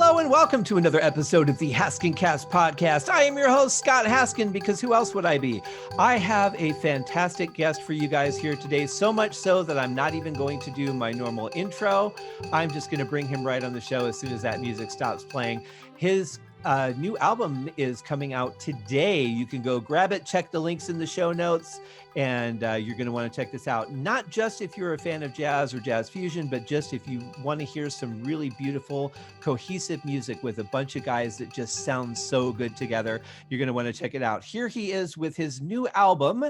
Hello and welcome to another episode of the HaskinCast Podcast. I am your host, Scott Haskin, because who else would I be? I have a fantastic guest for you guys here today, so much so that I'm not even going to do my normal intro. I'm just going to bring him right on the show as soon as that music stops playing. His new album is coming out today. You can go grab it, check the links in the show notes, and you're going to want to check this out. Not just if you're a fan of jazz or jazz fusion, but just if you want to hear some really beautiful, cohesive music with a bunch of guys that just sound so good together. You're going to want to check it out. Here he is with his new album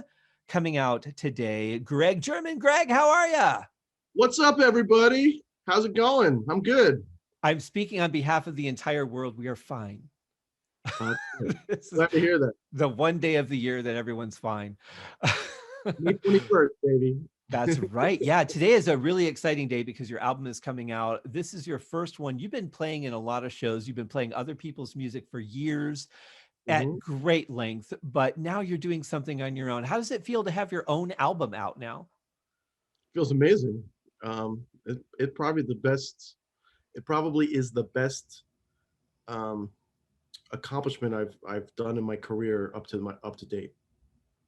coming out today. Germann. Greg, how are you? What's up, everybody? How's it going? I'm good. I'm speaking on behalf of the entire world. We are fine. Glad to hear that. The one day of the year that everyone's fine. May 21st, baby. That's right. Yeah, today is a really exciting day because your album is coming out. This is your first one. You've been playing in a lot of shows. You've been playing other people's music for years at great length, but now you're doing something on your own. How does it feel to have your own album out now? Feels amazing. It probably is the best accomplishment I've done in my career up to date.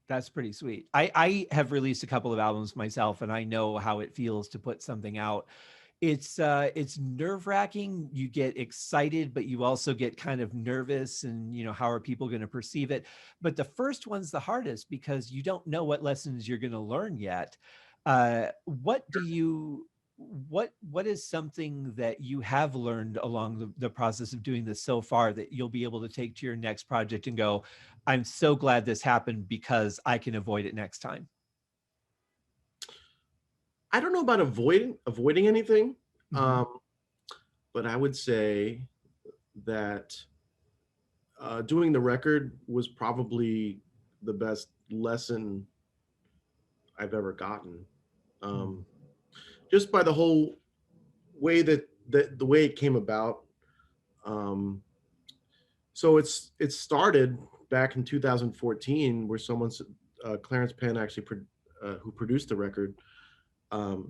That's pretty sweet. I have released a couple of albums myself, and I know how it feels to put something out. It's nerve-wracking. You get excited, but you also get kind of nervous, and how are people going to perceive it? But the first one's the hardest because you don't know what lessons you're going to learn yet. What is something that you have learned along the process of doing this so far that you'll be able to take to your next project and go, I'm so glad this happened because I can avoid it next time? I don't know about avoiding anything, but I would say that doing the record was probably the best lesson I've ever gotten. Just by the whole way that the way it came about. So it started back in 2014 where Clarence Penn actually who produced the record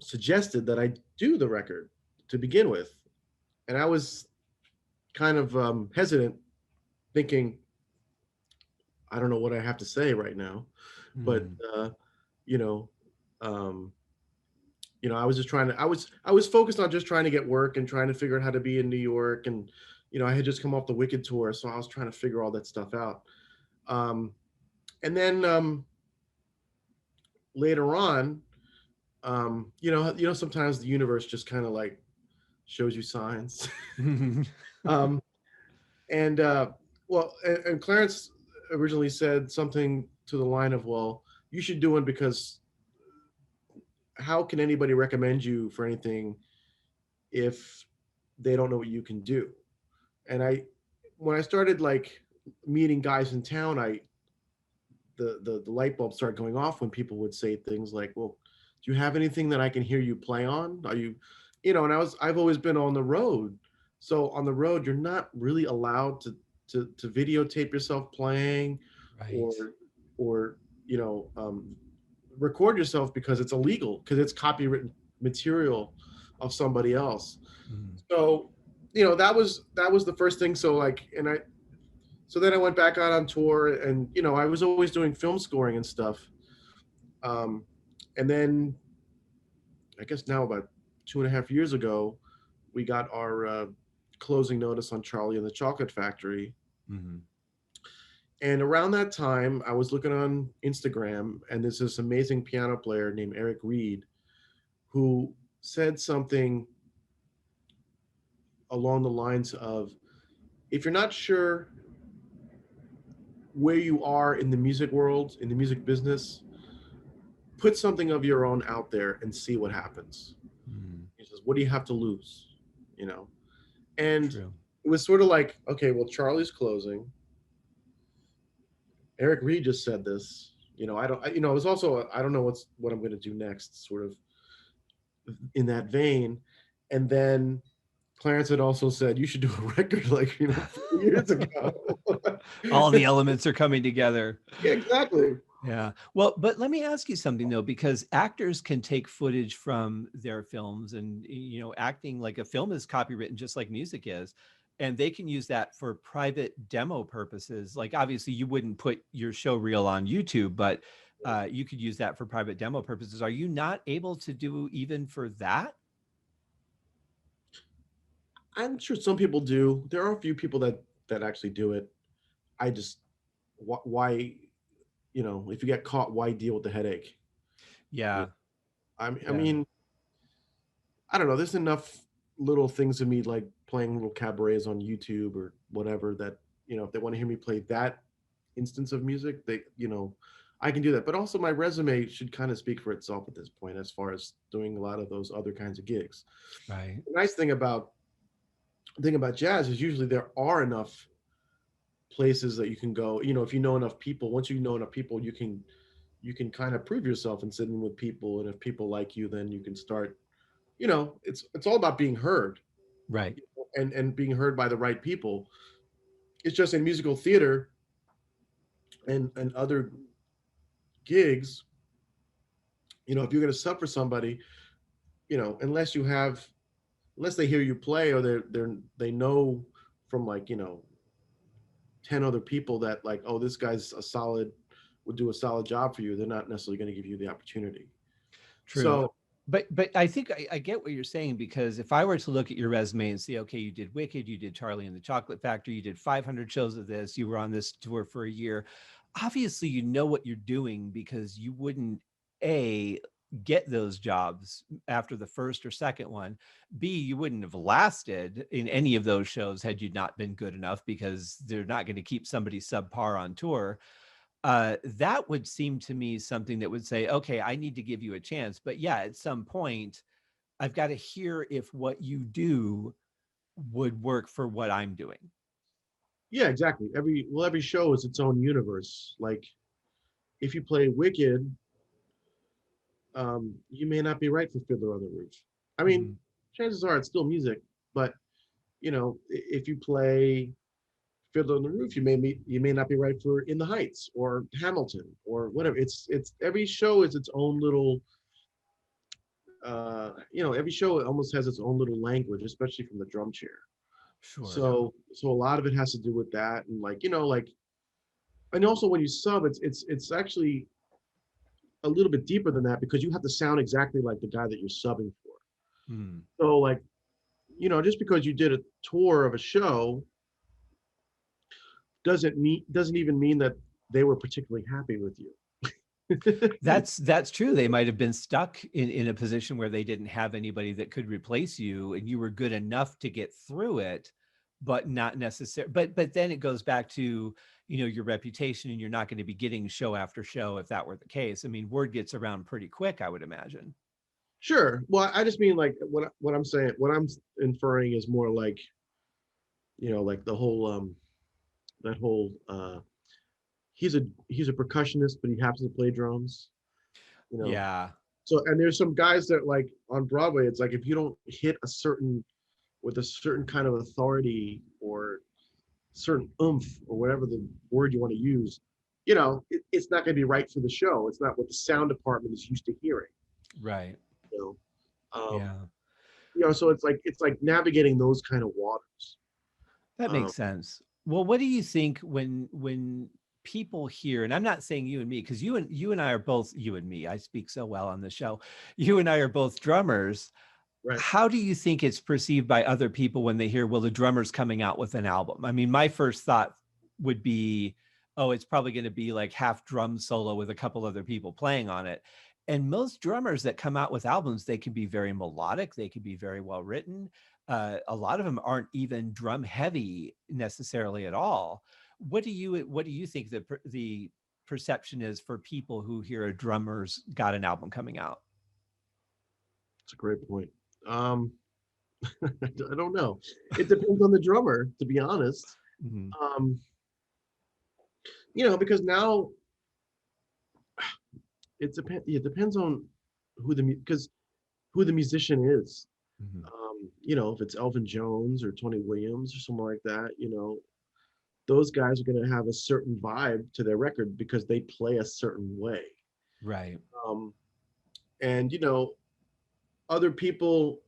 suggested that I do the record to begin with. And I was kind of hesitant, thinking, I don't know what I have to say right now, but I was just I was focused on just trying to get work and trying to figure out how to be in New York. And, I had just come off the Wicked tour. So I was trying to figure all that stuff out. And then later on, sometimes the universe just kind of like shows you signs. And Clarence originally said something to the line of, well, you should do it because how can anybody recommend you for anything if they don't know what you can do? And when I started like meeting guys in town, the light bulb started going off when people would say things like, well, do you have anything that I can hear you play on? Are you, and I've always been on the road. So on the road, you're not really allowed to videotape yourself playing, right, or record yourself because it's illegal, because it's copywritten material of somebody else. So that was the first thing. So then I went back out on tour, and I was always doing film scoring and stuff, and then I guess now about 2.5 years ago we got our closing notice on Charlie and the Chocolate Factory. And around that time, I was looking on Instagram, and there's this amazing piano player named Eric Reed who said something along the lines of, if you're not sure where you are in the music world, in the music business, put something of your own out there and see what happens. He says, what do you have to lose? And True. It was sort of like, okay, well, Charlie's closing. Eric Reed just said this, it was also, I don't know what I'm going to do next, sort of in that vein. And then Clarence had also said, you should do a record like, years ago. All the elements are coming together. Yeah, exactly. Yeah. Well, but let me ask you something though, because actors can take footage from their films and, acting like a film is copywritten just like music is. and they can use that for private demo purposes. Like obviously you wouldn't put your show reel on YouTube, but you could use that for private demo purposes. Are you not able to do even for that? I'm sure some people do. There are a few people that actually do it. I just why, if you get caught, why deal with the headache? Yeah. Yeah. I Yeah. mean, I don't know. There's enough little things to me, like playing little cabarets on YouTube or whatever, that, if they want to hear me play that instance of music, I can do that. But also my resume should kind of speak for itself at this point, as far as doing a lot of those other kinds of gigs. Right. The nice thing about jazz is usually there are enough places that you can go. If you know enough people, once you know enough people, you can kind of prove yourself and sit in with people. And if people like you, then you can start, it's all about being heard, Right. and being heard by the right people. It's just in musical theater and other gigs, if you're going to sub for somebody, unless unless they hear you play, or they know from, like, 10 other people that, like, oh, this guy's would do a solid job for you, they're not necessarily going to give you the opportunity. True. So But I think I get what you're saying, because if I were to look at your resume and see, okay, you did Wicked, you did Charlie and the Chocolate Factory, you did 500 shows of this, you were on this tour for a year. Obviously, you know what you're doing, because you wouldn't A, get those jobs after the first or second one. B, you wouldn't have lasted in any of those shows had you not been good enough, because they're not going to keep somebody subpar on tour. That would seem to me something that would say, okay, I need to give you a chance. But yeah, at some point, I've got to hear if what you do would work for what I'm doing. yeah, exactly. Every show is its own universe. Like, if you play Wicked, you may not be right for Fiddler on the Roof. I mean, Mhm. chances are it's still music, but, if you play Fiddler on the Roof, you may not be right for In the Heights or Hamilton or whatever. It's every show is its own little. Every show almost has its own little language, especially from the drum chair. Sure. So a lot of it has to do with that, and, like, and also when you sub, it's actually a little bit deeper than that, because you have to sound exactly like the guy that you're subbing for. Mm. So, like, just because you did a tour of a show doesn't even mean that they were particularly happy with you. That's true. They might have been stuck in a position where they didn't have anybody that could replace you, and you were good enough to get through it, but not necessarily. But then it goes back to, your reputation, and you're not going to be getting show after show if that were the case. I mean, word gets around pretty quick, I would imagine. Sure. Well, I just mean, like, what I'm saying, what I'm inferring is more like, like the whole that whole he's a percussionist, but he happens to play drums. You know, Yeah. so, and there's some guys that, like, on Broadway, it's like, if you don't hit with a certain kind of authority or certain oomph or whatever the word you want to use, it's not going to be right for the show. It's not what the sound department is used to hearing. Right. You um, Yeah. so it's like navigating those kind of waters. That Um, makes sense. Well, what do you think when people hear, and I'm not saying you and me, because you and I are both, you and me, I speak so well on the show. You and I are both drummers. right. How do you think it's perceived by other people when they hear, well, the drummer's coming out with an album? I mean, my first thought would be, oh, it's probably going to be like half drum solo with a couple other people playing on it. And most drummers that come out with albums, they can be very melodic, they can be very well written. A lot of them aren't even drum heavy necessarily at all. What do you think the perception is for people who hear a drummer's got an album coming out? It's a great point. Um, I don't know. It depends on the drummer, to be honest. Mhm. Um, because now it depends on who the musician is. Mhm. If it's Elvin Jones or Tony Williams or someone like that, those guys are going to have a certain vibe to their record because they play a certain way. Right. Um, and other people,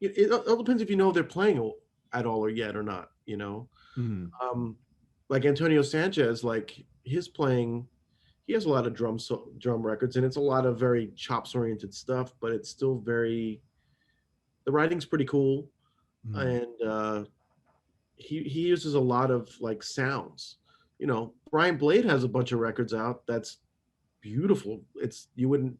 it all depends if they're playing at all or yet or not, you know. Mhm. Um, like Antonio Sanchez, like his playing, he has a lot of drum records, and it's a lot of very chops oriented stuff, but it's still very, the writing's pretty cool, Mhm. and he uses a lot of like sounds. You know, Brian Blade has a bunch of records out that's beautiful. It's you wouldn't,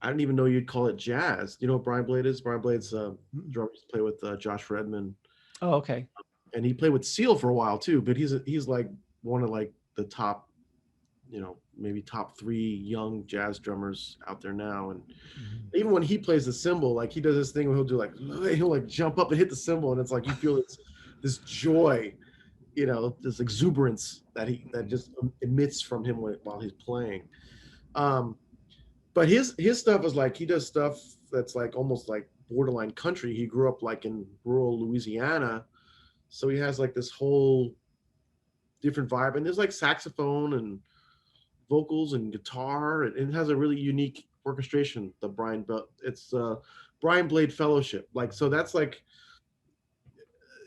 I don't even know you'd call it jazz. You know what Brian Blade is? Brian Blade's Mm. drummer. Used to play with Josh Redman, Oh, okay. and he played with Seal for a while too. But he's like one of like the top, you know, maybe top three young jazz drummers out there now. And Mhm. even when he plays the cymbal, like he does this thing where he'll do like he'll like jump up and hit the cymbal, and it's like you feel this joy, you know, this exuberance that Mhm. just emits from him while he's playing. Um, but his stuff is like he does stuff that's like almost like borderline country. He grew up like in rural Louisiana, so he has like this whole different vibe. And there's like saxophone and vocals and guitar, and it has a really unique orchestration. The it's Brian Blade Fellowship. Like so, that's like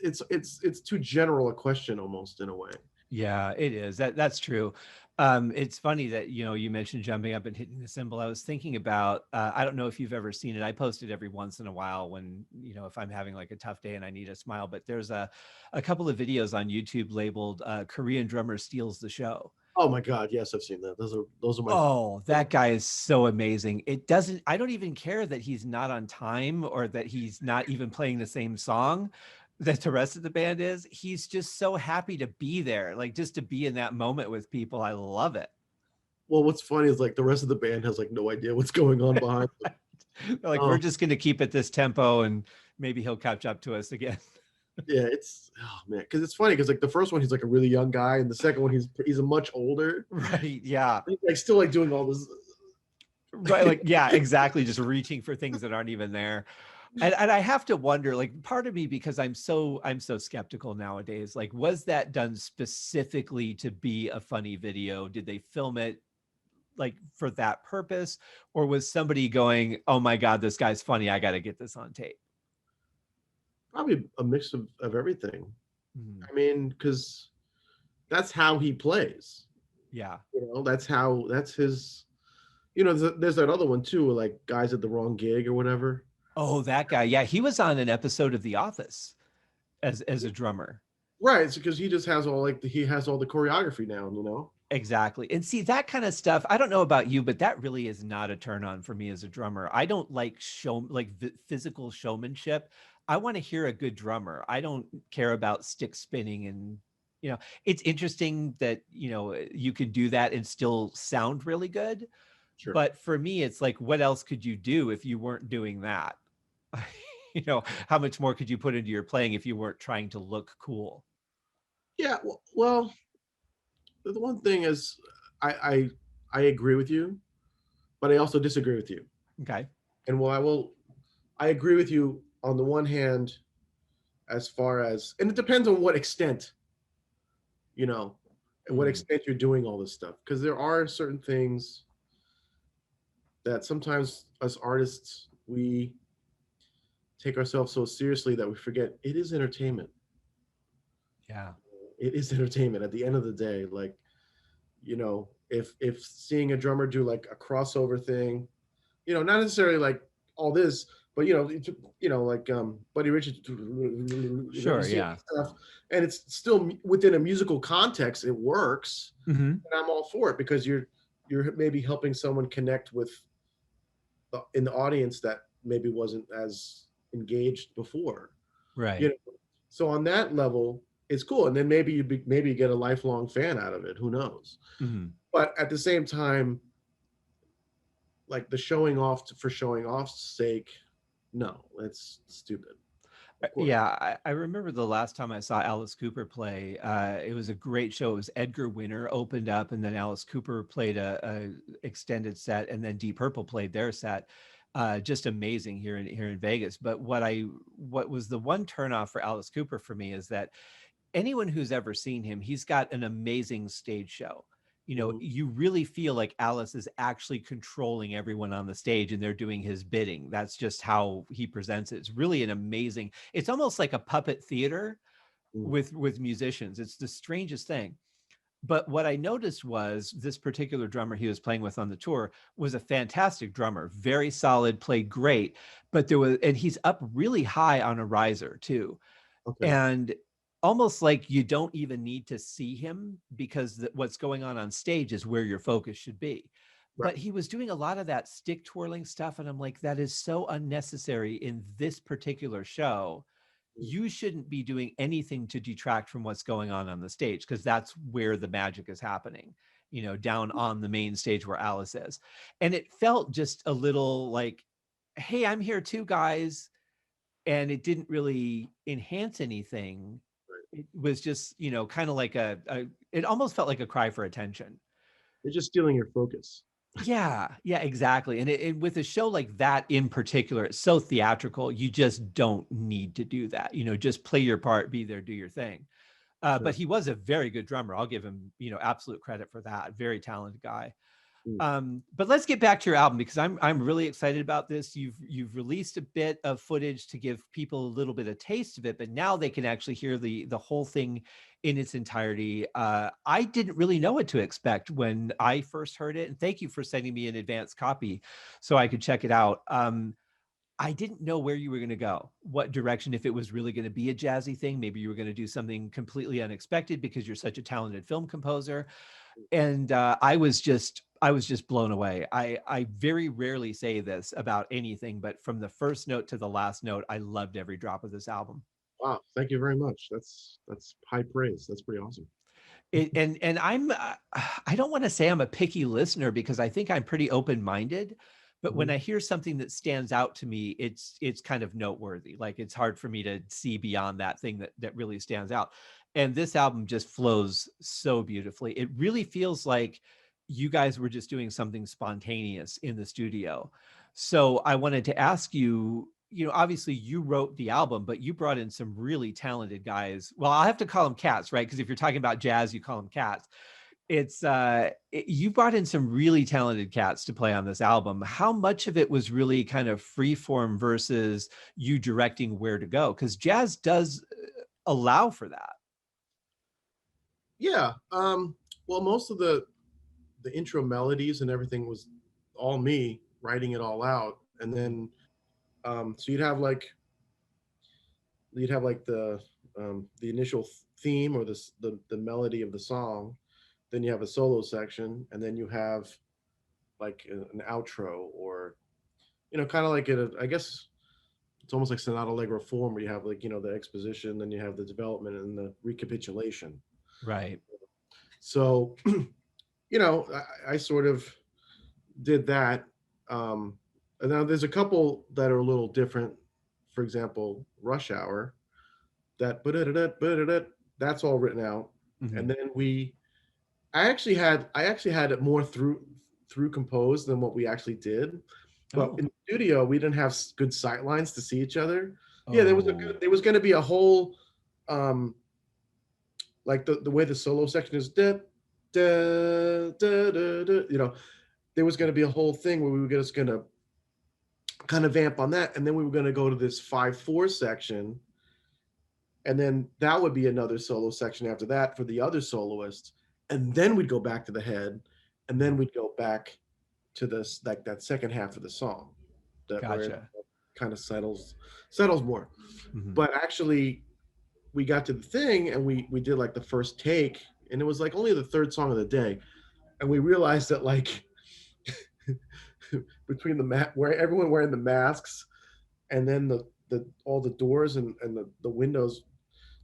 it's too general a question almost in a way. Yeah, it is. That's true. It's funny that you mentioned jumping up and hitting the cymbal. I was thinking about I don't know if you've ever seen it. I post it every once in a while when if I'm having like a tough day and I need a smile. But there's a couple of videos on YouTube labeled "Korean Drummer Steals the Show." Oh my God, yes, I've seen that. Those are my Oh, that guy is so amazing. I don't even care that he's not on time or that he's not even playing the same song that the rest of the band is. He's just so happy to be there, like just to be in that moment with people. I love it. well, what's funny is like the rest of the band has like no idea what's going on behind them. Like, we're Oh just going to keep at this tempo and maybe he'll catch up to us again. yeah, it's oh man, because it's funny because like the first one he's like a really young guy, and the second one he's a much older. Right. Yeah. He's like still like doing all this. Right. Like, yeah, exactly. Just reaching for things that aren't even there. And I have to wonder, like, part of me, because I'm so skeptical nowadays, like, was that done specifically to be a funny video? Did they film it like for that purpose? Or was somebody going, oh my God, this guy's funny, I gotta get this on tape? Probably a mix of everything. Mhm. I mean, because that's how he plays. Yeah. You know, that's his. You know, there's that other one too, like guys at the wrong gig or whatever. Oh, that guy. Yeah, he was on an episode of The Office as a drummer. Right, it's because he just has all like he has all the choreography down. You know. Exactly. And see, that kind of stuff, I don't know about you, but that really is not a turn on for me as a drummer. I don't like physical showmanship. I want to hear a good drummer. I don't care about stick spinning and it's interesting that, you could do that and still sound really good. Sure. But for me, it's like, what else could you do if you weren't doing that? How much more could you put into your playing if you weren't trying to look cool? Yeah. Well, the one thing is, I I I agree with you, but I also disagree with you. Okay. And I agree with you on the one hand, as far as, and it depends on what extent, you know, and what Mhm. extent you're doing all this stuff. Because there are certain things that sometimes us artists, we take ourselves so seriously that we forget it is entertainment. Yeah. It is entertainment at the end of the day. Like, you know, if seeing a drummer do like a crossover thing, you know, not necessarily like all this, but like Buddy Richards, you Sure. see Yeah. stuff, and it's still within a musical context. It works, Hmm. and I'm all for it because you're maybe helping someone connect with in the audience that maybe wasn't as engaged before. You Right. know, so on that level, it's cool, and then maybe you get a lifelong fan out of it. Who knows? Mhm. But at the same time, like the showing off for showing off's sake, no, it's stupid. Of course. Yeah, I remember the last time I saw Alice Cooper play. It was a great show. It was Edgar Winter opened up, and then Alice Cooper played a extended set, and then Deep Purple played their set. Just amazing here in Vegas. But what was the one turnoff for Alice Cooper for me is that anyone who's ever seen him, he's got an amazing stage show. Mhm. you really feel like Alice is actually controlling everyone on the stage and they're doing his bidding. That's just how he presents it. It's really an amazing, it's almost like a puppet theater Mm. with musicians. It's the strangest thing. But what I noticed was this particular drummer he was playing with on the tour was a fantastic drummer, very solid, played great. But and he's up really high on a riser too. Okay. And almost like you don't even need to see him because what's going on stage is where your focus should be. Right. But he was doing a lot of that stick twirling stuff. And I'm like, that is so unnecessary in this particular show. Mm. You shouldn't be doing anything to detract from what's going on the stage, because that's where the magic is happening, down on the main stage where Alice is. And it felt just a little like, hey, I'm here too, guys. And it didn't really enhance anything. It was just, kind of like it almost felt like a cry for attention. They're just stealing your focus. Yeah, exactly. And with a show like that in particular, it's so theatrical, you just don't need to do that. Just play your part, be there, do your thing. But Sure. he was a very good drummer. I'll give him, absolute credit for that. Very talented guy. Mm. But let's get back to your album, because I'm really excited about this. You've released a bit of footage to give people a little bit of taste of it, but now they can actually hear the whole thing in its entirety. I didn't really know what to expect when I first heard it, and thank you for sending me an advanced copy so I could check it out. I didn't know where you were going to go, what direction, if it was really going to be a jazzy thing. Maybe you were going to do something completely unexpected because you're such a talented film composer. And I was just blown away. I very rarely say this about anything, but from the first note to the last note, I loved every drop of this album. Wow. Thank you very much. That's high praise. That's pretty awesome. And I don't want to say I'm a picky listener, because I think I'm pretty open-minded, but when Mhm. I hear something that stands out to me, it's kind of noteworthy. Like, it's hard for me to see beyond that thing that really stands out. And this album just flows so beautifully. It really feels like you guys were just doing something spontaneous in the studio. So I wanted to ask you, obviously you wrote the album, but you brought in some really talented guys. Well, I'll have to call them cats, right? Because if you're talking about jazz, you call them cats. You brought in some really talented cats to play on this album. How much of it was really kind of free form versus you directing where to go? Because jazz does allow for that. Yeah. Well, most of the intro melodies and everything was all me writing it all out, and then so you'd have like the initial theme or the melody of the song, then you have a solo section, and then you have like an outro, or kind of like I guess it's almost like sonata allegro form, where you have like the exposition, then you have the development and the recapitulation. Right. So I sort of did that. And now there's a couple that are a little different. For example, Rush Hour, that that's all written out. Mhm. And then I actually had it more through composed than what we actually did. But Oh. in the studio, we didn't have good sight lines to see each other. Yeah, Oh. there was going to be a whole um like the way the solo section is there was going to be a whole thing where we were just going to kind of vamp on that, and then we were going to go to this 5/4 section, and then that would be another solo section after that for the other soloist, and then we'd go back to the head, and then we'd go back to this, like that second half of the song, that where it Gotcha. kind of settles more. Mhm. But actually, we got to the thing, and we did like the first take, and it was like only the third song of the day, and we realized that like between where everyone wearing the masks, and then the all the doors and the windows,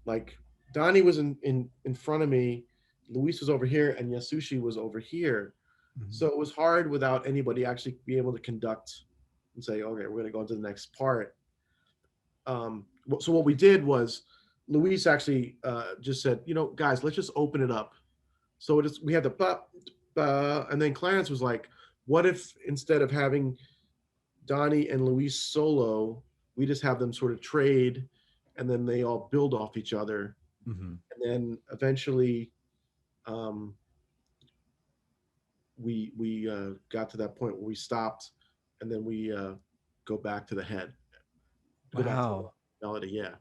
like Donnie was in front of me, Luis was over here, and Yasushi was over here. Mhm. So it was hard without anybody actually be able to conduct and say, okay, we're going to go to the next part. So what we did was Luis actually just said, guys, let's just open it up. So we had the and then Clarence was like, what if instead of having Donnie and Luis solo, we just have them sort of trade, and then they all build off each other, Mhm. and then eventually, um, we got to that point where we stopped, and then we go back to the head, go back to the Wow. melody. Yeah,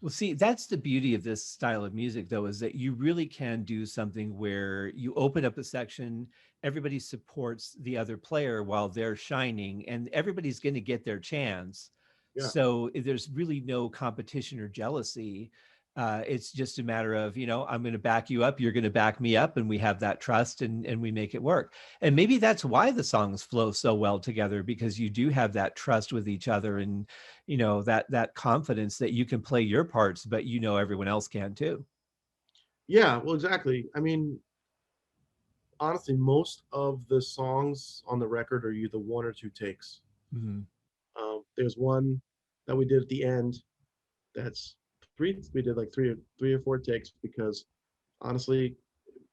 Well, see, that's the beauty of this style of music, though, is that you really can do something where you open up a section, everybody supports the other player while they're shining, and everybody's going to get their chance. yeah, So there's really no competition or jealousy. It's just a matter of, I'm going to back you up, you're going to back me up, and we have that trust and we make it work. And maybe that's why the songs flow so well together, because you do have that trust with each other, and that confidence that you can play your parts, but everyone else can too. yeah. Well, exactly. I mean, honestly, most of the songs on the record are either one or two takes. Mhm. There's one that we did at the end. That's three. We did like three or four takes because honestly,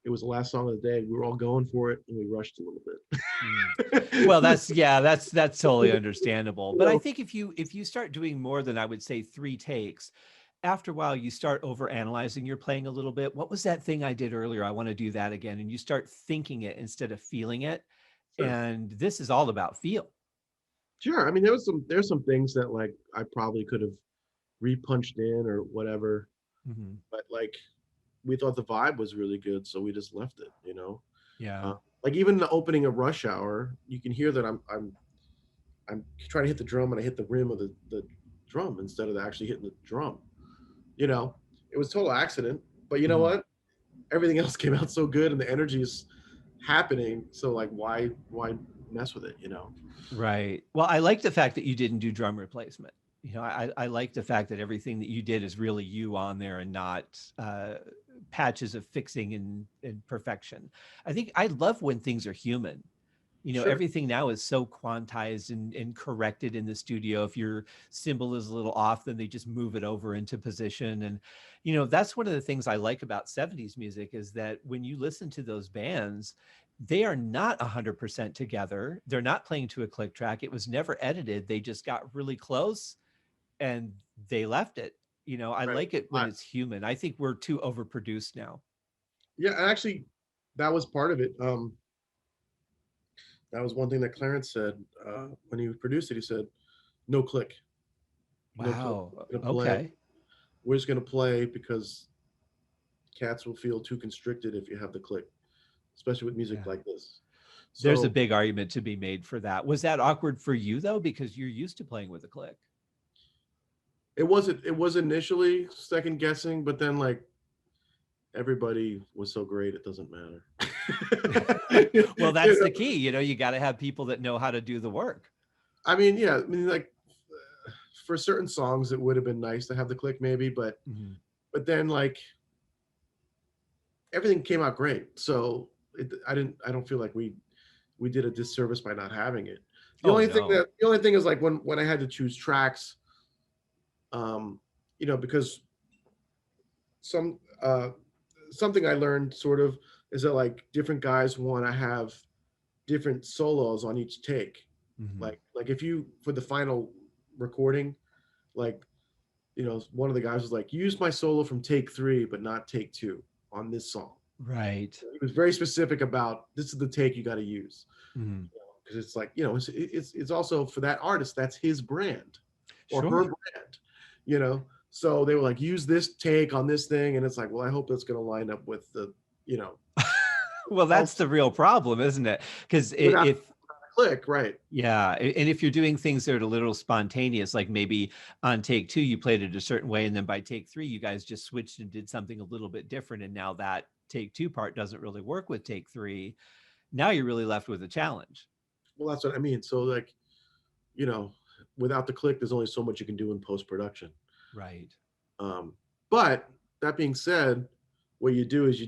it was the last song of the day. We were all going for it, and we rushed a little Mm. bit. Well, that's totally understandable. You But I know, think if you start doing more than, I would say, three takes, after a while you start over analyzing your playing a little bit. What was that thing I did earlier? I want to do that again. And you start thinking it instead of feeling it. sure, And this is all about feel. sure. I mean, there's some things that like I probably could have repunched in or whatever, Mhm. but like we thought the vibe was really good, so we just left it. Yeah. Uh, like even the opening of Rush Hour, you can hear that I'm trying to hit the drum and I hit the rim of the drum instead of actually hitting the drum. You know, it was a total accident, but you know Mhm. what? Everything else came out so good and the energy is happening. So like, why mess with it? Right. Well, I like the fact that you didn't do drum replacement. I like the fact that everything that you did is really you on there and not patches of fixing and perfection. I think I love when things are human. Sure. Everything now is so quantized and corrected in the studio. If your cymbal is a little off, then they just move it over into position. And, that's one of the things I like about 70s music, is that when you listen to those bands, they are not 100% together. They're not playing to a click track. It was never edited. They just got really close and they left it. I Right. like it when I, it's human. I think we're too overproduced now. yeah, and actually, that was part of it. That was one thing that Clarence said when he produced it. He said, "No click, no click. Wow. We're gonna play. Okay. We're just gonna play because cats will feel too constricted if you have the click, especially with music Yeah. like this." There's a So big argument to be made for that. Was that awkward for you though? Because you're used to playing with a click. it was initially second guessing, but then like everybody was so great it doesn't matter. Well, You that's know? the key. You got to have people that know how to do the work. I mean, yeah, I mean like for certain songs it would have been nice to have the click maybe, Mhm. but then like everything came out great. So I don't feel like we did a disservice by not having it. Oh no. The only thing is like when I had to choose tracks, um, because some something I learned sort of is that like different guys want to have different solos on each take. Mhm. Like if you for the final recording, like one of the guys was like, use my solo from take three, but not take two on this song. Right. He was very specific about this is the take you got to use Mhm. because it's like it's also for that artist that's his brand or her Sure. brand, you know. So they were like, use this take on this thing, and it's like, well, I hope that's going to line up with the you know Well, all that's the real problem, isn't it? Because without if a click, right? yeah, and if you're doing things that are a little spontaneous, like maybe on take two you played it a certain way, and then by take three you guys just switched and did something a little bit different, and now that take two part doesn't really work with take three. Now you're really left with a challenge. Well, that's what I mean. So like you know, without the click, there's only so much you can do in post production. Right. Um, but that being said, what you do is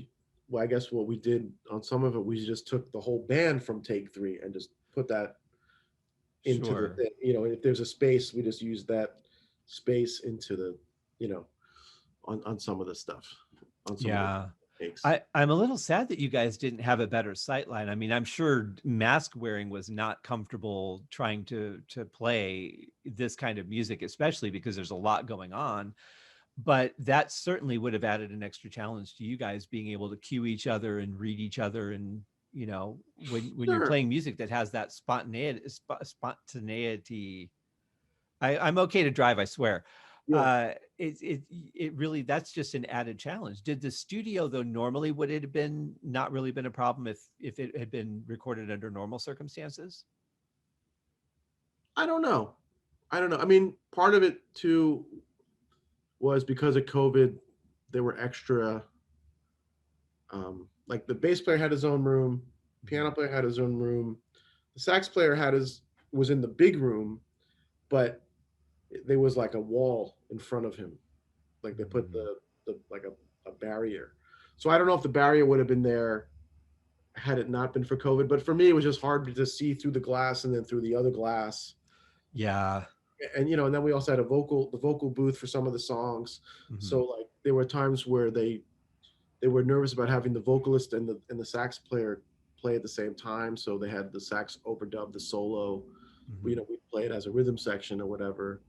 well, I guess what we did on some of it, we just took the whole band from take three and just put that into the Sure. thing. If there's a space, we just use that space into the, you know, on some of the stuff, on some of the Yeah. takes. I'm a little sad that you guys didn't have a better sight line. I mean, I'm sure mask wearing was not comfortable trying to play this kind of music, especially because there's a lot going on. But that certainly would have added an extra challenge to you guys being able to cue each other and read each other and when you're Sure. playing music that has that spontaneity. I'm okay to drive, I swear. Yeah. It really, that's just an added challenge. Did the studio, though, normally, would it have been not really been a problem if it had been recorded under normal circumstances? I don't know. I don't know. I mean, part of it too was because of COVID, there were extra, like the bass player had his own room, piano player had his own room, the sax player was in the big room, but there was like a wall in front of him, like they put Mhm. the like a barrier. So I don't know if the barrier would have been there had it not been for COVID. But for me, it was just hard to see through the glass and then through the other glass. Yeah. And and then we also had the vocal booth for some of the songs. Mhm. So like there were times where they were nervous about having the vocalist and the sax player play at the same time. So they had the sax overdub the solo. Mhm. We play it as a rhythm section or whatever,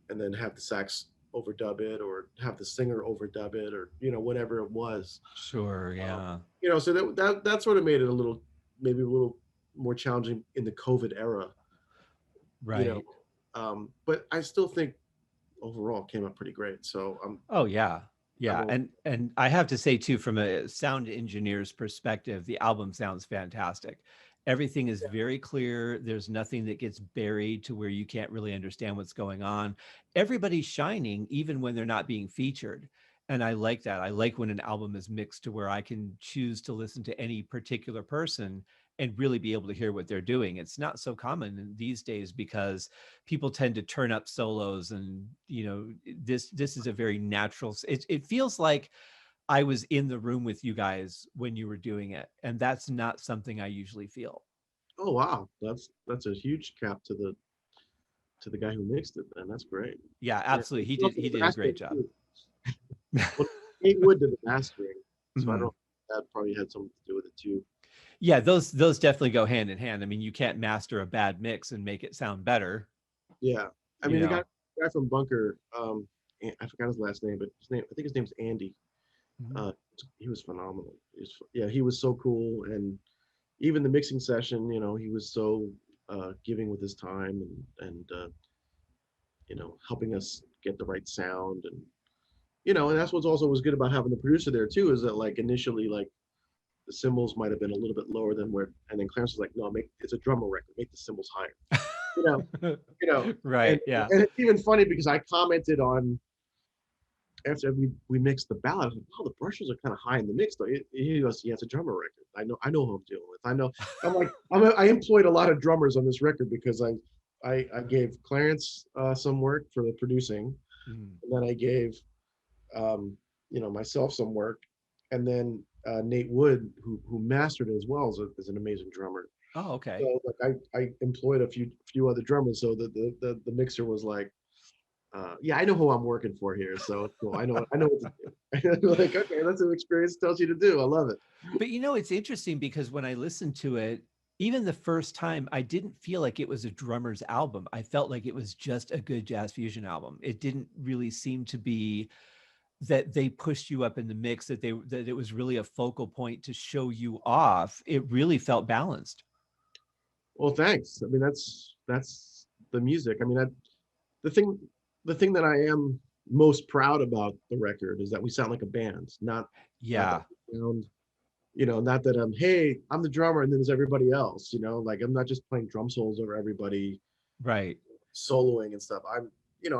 and then have the sax overdub it or have the singer overdub it or whatever it was. Sure. Um, Yeah. so that sort of made it maybe a little more challenging in the COVID era. You know, Right. but I still think overall it came out pretty great. So Oh yeah. I'm Yeah. a, And I have to say too, from a sound engineer's perspective, the album sounds fantastic. Everything is very clear. There's nothing that gets buried to where you can't really understand what's going on. Everybody's shining, even when they're not being featured. And I like that. I like when an album is mixed to where I can choose to listen to any particular person and really be able to hear what they're doing. It's not so common these days because people tend to turn up solos, and this is a very natural. It feels like I was in the room with you guys when you were doing it, and that's not something I usually feel. oh wow, that's a huge cap to the guy who mixed it. Then that's great. Yeah, Yeah, absolutely. He he did also he did the did a great mastering job. too. Well, Nate Wood did the mastering, so I Mhm. don't. That probably had something to do with it too. Yeah, those definitely go hand in hand. I mean, you can't master a bad mix and make it sound better, Yeah, I you mean know. the guy from Bunker, I forgot his last name, but I think his name's Andy. Mhm. Uh, he was phenomenal. Yeah, he was so cool, and even the mixing session, he was so giving with his time and helping us get the right sound and that's what's also was good about having the producer there too is that like initially like the cymbals might have been a little bit lower than where and then Clarence was like no make it's a drummer record make the cymbals higher you know you know and Right, yeah. and it's even funny because I commented on after we mixed the ballad, I was like, "Wow, the brushes are kind of high in the mix." Though he goes, "Yeah, it's a drummer record. I know who I'm dealing with. I know." I'm like, I employed a lot of drummers on this record because I gave Clarence some work for the producing, Mhm. and then I gave myself some work, and then Nate Wood, who mastered it as well, is an amazing drummer. Oh, okay. So like I employed a few other drummers, so the mixer was like yeah, I know who I'm working for here, so it's cool. I know what to do. Like, okay, that's what experience tells you to do. I love it. But it's interesting because when I listened to it, even the first time, I didn't feel like it was a drummer's album. I felt like it was just a good jazz fusion album. It didn't really seem to be that they pushed you up in the mix, that it was really a focal point to show you off. It really felt balanced. Well, thanks. I mean, that's the music. I mean, the thing the thing that I am most proud about the record is that we sound like a band, not that Yeah, we sound, not that hey, I'm the drummer and then there's everybody else, like I'm not just playing drum solos over everybody right. soloing and stuff. You know,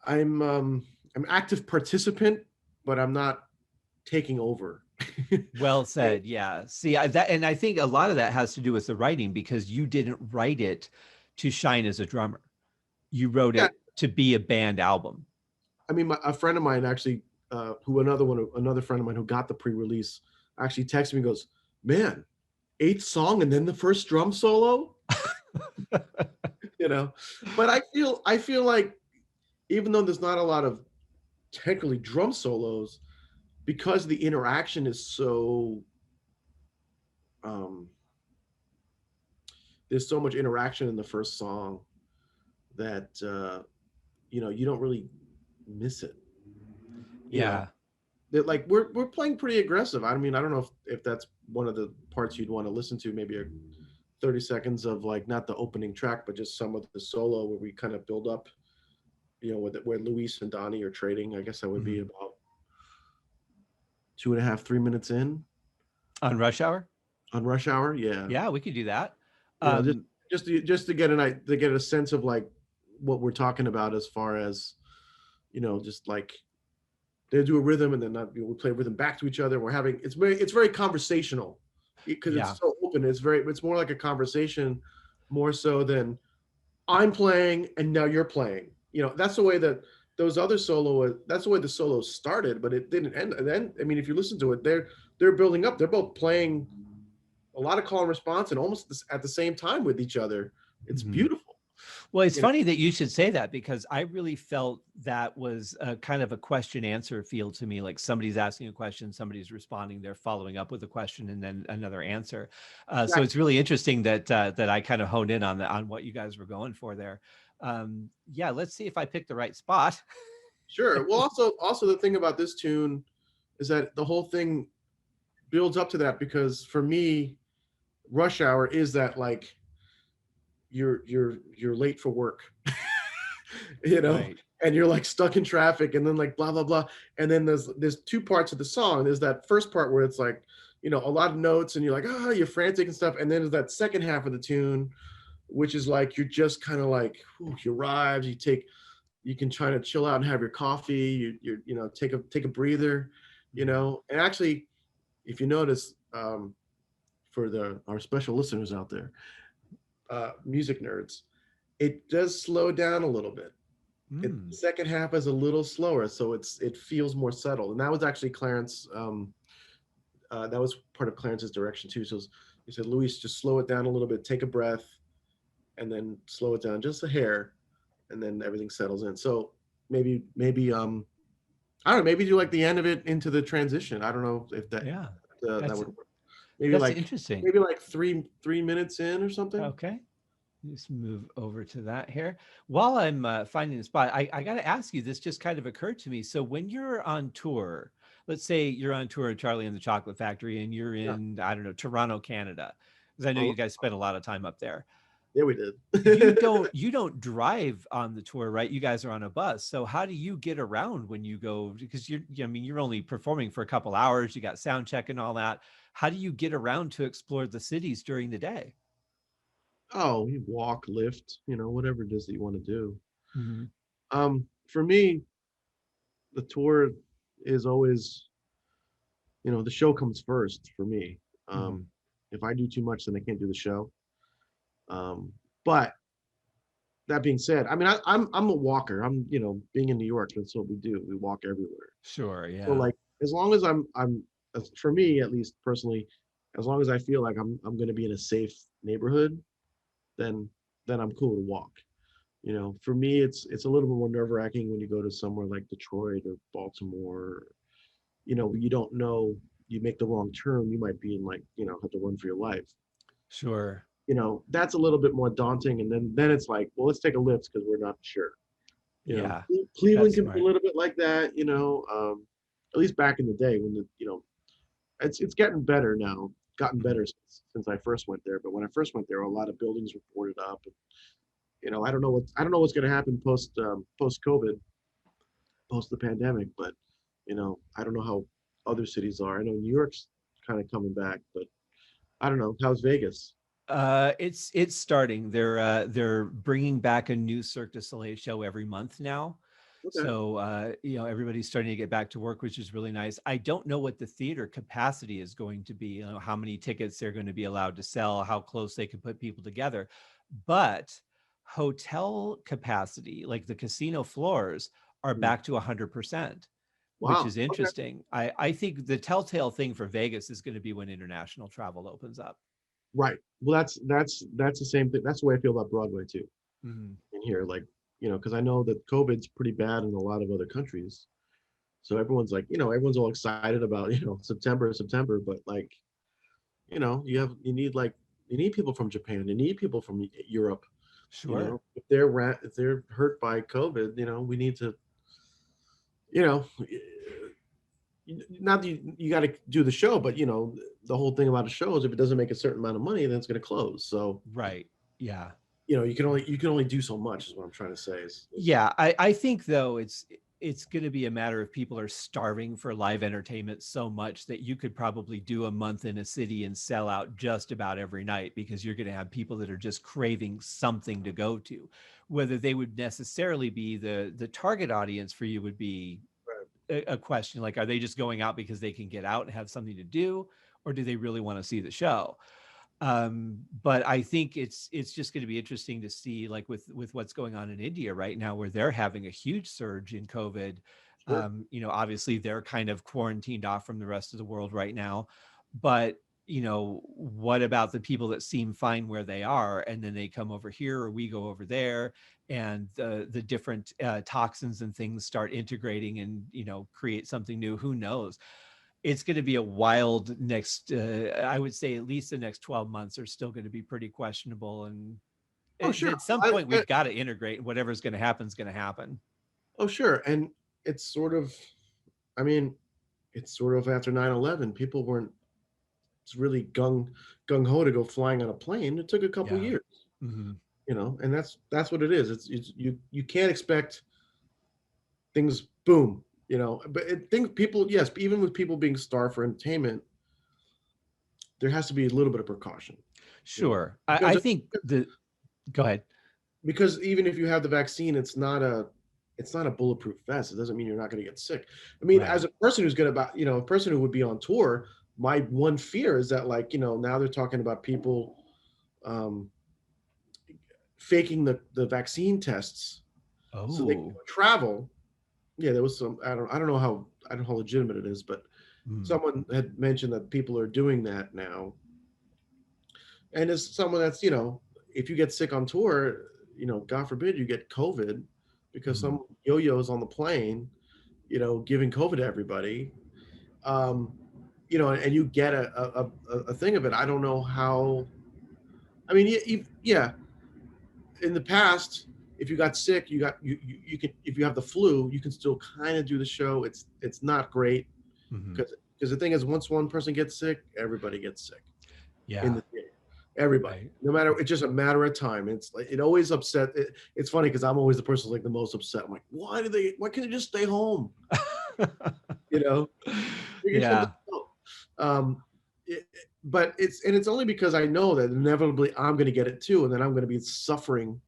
I'm active participant, but I'm not taking over. Well said. Yeah. See, and I think a lot of that has to do with the writing because you didn't write it to shine as a drummer. You wrote Yeah, it to be a band album. I mean, a friend of mine actually, another friend of mine who got the pre-release, actually texted me and goes, "Man, eighth song and then the first drum solo." You know, but I feel like even though there's not a lot of technically drum solos, because the interaction is so um, there's so much interaction in the first song that you don't really miss it. You know, Yeah. that like we're playing pretty aggressive. I mean, I don't know if that's one of the parts you'd want to listen to, maybe a 30 seconds of like not the opening track, but just some of the solo where we kind of build up, where Luis and Donnie are trading. I guess that would be Mhm. about 2.5, 3 minutes in On Rush Hour? on Rush Hour. Yeah. Yeah, we could do that. You know, just Um, just to get to get a sense of like what we're talking about as far as, just like they do a rhythm and then we play rhythm back to each other. It's very conversational because yeah. it's so open. It's more like a conversation more so than I'm playing and now you're playing. That's the way that that's the way the solo started, but it didn't end. And then, I mean, if you listen to it, they're building up. They're both playing a lot of call and response and almost at the same time with each other. It's Mhm. beautiful. Well, it's You know, funny that you should say that because I really felt that was a kind of a question answer feel to me. Like somebody's asking a question, somebody's responding, they're following up with a question and then another answer. So it's exactly. really interesting that I kind of honed in on what you guys were going for there. Yeah, let's see if I picked the right spot. Sure. Well, also the thing about this tune is that the whole thing builds up to that because for me, Rush Hour is that like you're late for work, you know, Right. and you're like stuck in traffic, and then like blah blah blah, and then there's two parts of the song. There's that first part where it's like, a lot of notes, and you're like, you're frantic and stuff, and then there's that second half of the tune, which is like you're just kind of like, you arrive, you can try to chill out and have your coffee, take a breather, Mhm. and actually, if you notice, for our special listeners out there, music nerds, it does slow down a little bit. The Mm. second half is a little slower, so it feels more settled. And that was actually Clarence. That was part of Clarence's direction too. So he said, "Luis, just slow it down a little bit, take a breath, and then slow it down just a hair, and then everything settles in." So maybe I don't know. Maybe do like the end of it into the transition. I don't know if Yeah, that that's would work. Maybe that's like interesting. maybe like three minutes in or something. Okay. Just move over to that here. While I'm finding the spot, I got to ask you, this just kind of occurred to me. So when you're on tour, let's say you're on tour at Charlie and the Chocolate Factory and you're Yeah. in, I don't know, Toronto, Canada, because I know Oh, you guys spend a lot of time up there. yeah, we did. You don't drive on the tour, right? You guys are on a bus. So how do you get around when you go? Because I mean, you're only performing for a couple hours, you got sound check and all that. How do you get around to explore the cities during the day? Oh, you walk, lift, whatever it is that you want to do. Mhm. For me, the tour is always, the show comes first for me. Mhm. If I do too much, then I can't do the show. But that being said, I mean, I'm a walker. Being in New York, that's what we do. We walk everywhere. Sure, So yeah. like, as long as for me at least personally, as long as I feel like I'm going to be in a safe neighborhood, then I'm cool to walk. For me, it's a little bit more nerve wracking when you go to somewhere like Detroit or Baltimore. You don't know. You make the wrong turn, you might be in like have to run for your life. Sure. That's a little bit more daunting. And then it's like, well, let's take a lift because we're not sure. Yeah, Cleveland that's can be a smart. little bit like that. At least back in the day when it's getting better now. Gotten Mhm. better since I first went there. But when I first went there, a lot of buildings were boarded up. And, I don't know what's going to happen post COVID, post the pandemic. But I don't know how other cities are. I know New York's kind of coming back, but I don't know. How's Vegas? It's starting. They're bringing back a new Cirque du Soleil show every month now. Okay. So everybody's starting to get back to work, which is really nice. I don't know what the theater capacity is going to be, how many tickets they're going to be allowed to sell, how close they can put people together. But hotel capacity, like the casino floors, are Hmm. back to 100%, which Wow. is Okay. interesting. I think the telltale thing for Vegas is going to be when international travel opens up. Right. Well, that's the same thing. That's the way I feel about Broadway too. Mhm. In here, like because I know that COVID's pretty bad in a lot of other countries. So everyone's like, everyone's all excited about September, but like, you need people from Japan, you need people from Europe. Sure. If they're hurt by COVID, we need to, you know, not that you got to do the show, but the whole thing about a show is if it doesn't make a certain amount of money, then it's going to close. So Right. Yeah. you can only do so much is what I'm trying to say is Yeah, I think though it's going to be a matter of people are starving for live entertainment so much that you could probably do a month in a city and sell out just about every night, because you're going to have people that are just craving something to go to. Whether they would necessarily be the target audience for you would be a question. Like, are they just going out because they can get out and have something to do, or do they really want to see the show? But I think it's just going to be interesting to see, like with what's going on in India right now, where they're having a huge surge in COVID. Sure. Obviously they're kind of quarantined off from the rest of the world right now, but what about the people that seem fine where they are, and then they come over here or we go over there, and the different toxins and things start integrating and create something new? Who knows? It's going to be a wild next, I would say at least the next 12 months are still going to be pretty questionable. And Oh, sure. at some point we've got to integrate. Whatever's going to happen is going to happen. Oh, sure. And it's sort of, I mean, it's sort of after 9/11, people weren't really gung ho to go flying on a plane. It took a couple Yeah. years, Mm-hmm. and that's what it is. It's you can't expect things boom, but people, yes, even with people being starved for entertainment, there has to be a little bit of precaution. Sure. Because I think go ahead. because even if you have the vaccine, it's not a bulletproof vest. It doesn't mean you're not going to get sick. I mean, as a person who's going to a person who would be on tour, my one fear is that, like, now they're talking about people faking the vaccine tests so they can travel. Yeah, there was some, I don't know how legitimate it is, but someone had mentioned that people are doing that now. And as someone that's, if you get sick on tour, God forbid you get COVID, because some yo-yos on the plane, giving COVID to everybody, and you get a thing of it. I don't know how. I mean, yeah. In the past, if you got sick, you can, if you have the flu, you can still kind of do the show. It's not great because the thing is, once one person gets sick, everybody gets sick. Yeah. In the theater. Everybody, no matter, it's just a matter of time. It's like, it always upset. It's funny because I'm always the person like the most upset. I'm like, why can't they just stay home? Yeah. But it's only because I know that inevitably I'm going to get it too, and then I'm going to be suffering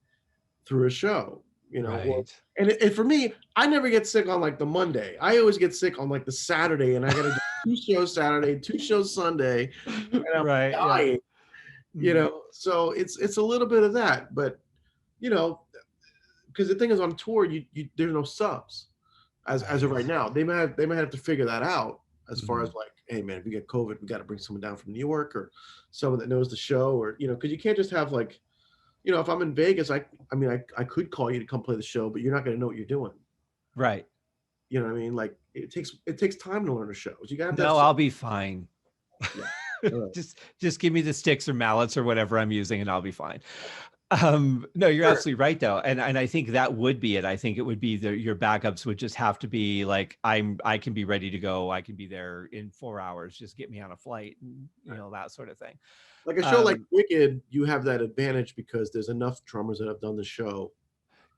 through a show. Right. And for me, I never get sick on like the Monday. I always get sick on like the Saturday, and I got to do 2 shows Saturday, 2 shows Sunday, and I'm dying. So it's a little bit of that, but because the thing is, on tour, you there's no subs as of right now. They might have to figure that out as far as like, hey man, if we get COVID, we got to bring someone down from New York or someone that knows the show, or because you can't just have like, if I'm in Vegas, I could call you to come play the show, but you're not going to know what you're doing. Right. You know what I mean? Like it takes time to learn a show. You got to. No, I'll be fine. Yeah. Right. Just give me the sticks or mallets or whatever I'm using, and I'll be fine. No, you're absolutely right though. And I think that would be it. I think it would be your backups would just have to be like, I can be ready to go. I can be there in 4 hours. Just get me on a flight and, that sort of thing. Like a show like Wicked, you have that advantage because there's enough drummers that have done the show.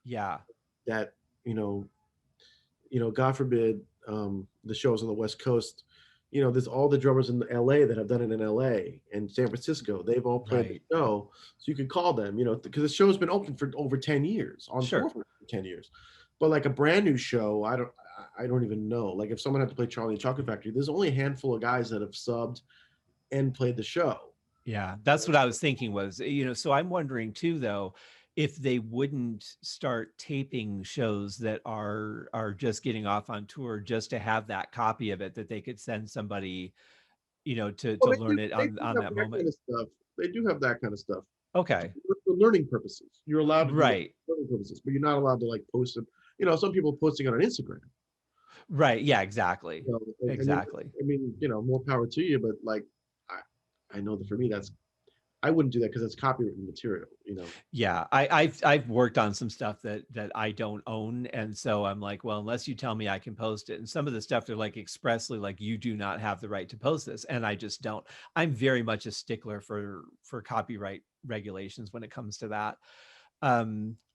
Yeah. That, God forbid, the shows on the West Coast, there's all the drummers in LA that have done it in LA and San Francisco. They've all played the show. So you could call them, because the show's been open for over 10 years, on tour for 10 years. But like a brand new show, I don't even know. Like if someone had to play Charlie and Chocolate Factory, there's only a handful of guys that have subbed and played the show. Yeah, that's what I was thinking was, so I'm wondering too, though, if they wouldn't start taping shows that are just getting off on tour just to have that copy of it that they could send somebody, to learn it on that moment. Kind of stuff. They do have that kind of stuff. Okay. For learning purposes. You're allowed to do right. learning purposes, but you're not allowed to like post it. Some people posting on Instagram. Right. Yeah, exactly. Exactly. I mean, more power to you, but like I know that for me, I wouldn't do that because it's copywritten material, you know. Yeah, I've worked on some stuff that I don't own, and so I'm like, well, unless you tell me I can post it, and some of the stuff they're like expressly like you do not have the right to post this, and I just don't. I'm very much a stickler for copyright regulations when it comes to that.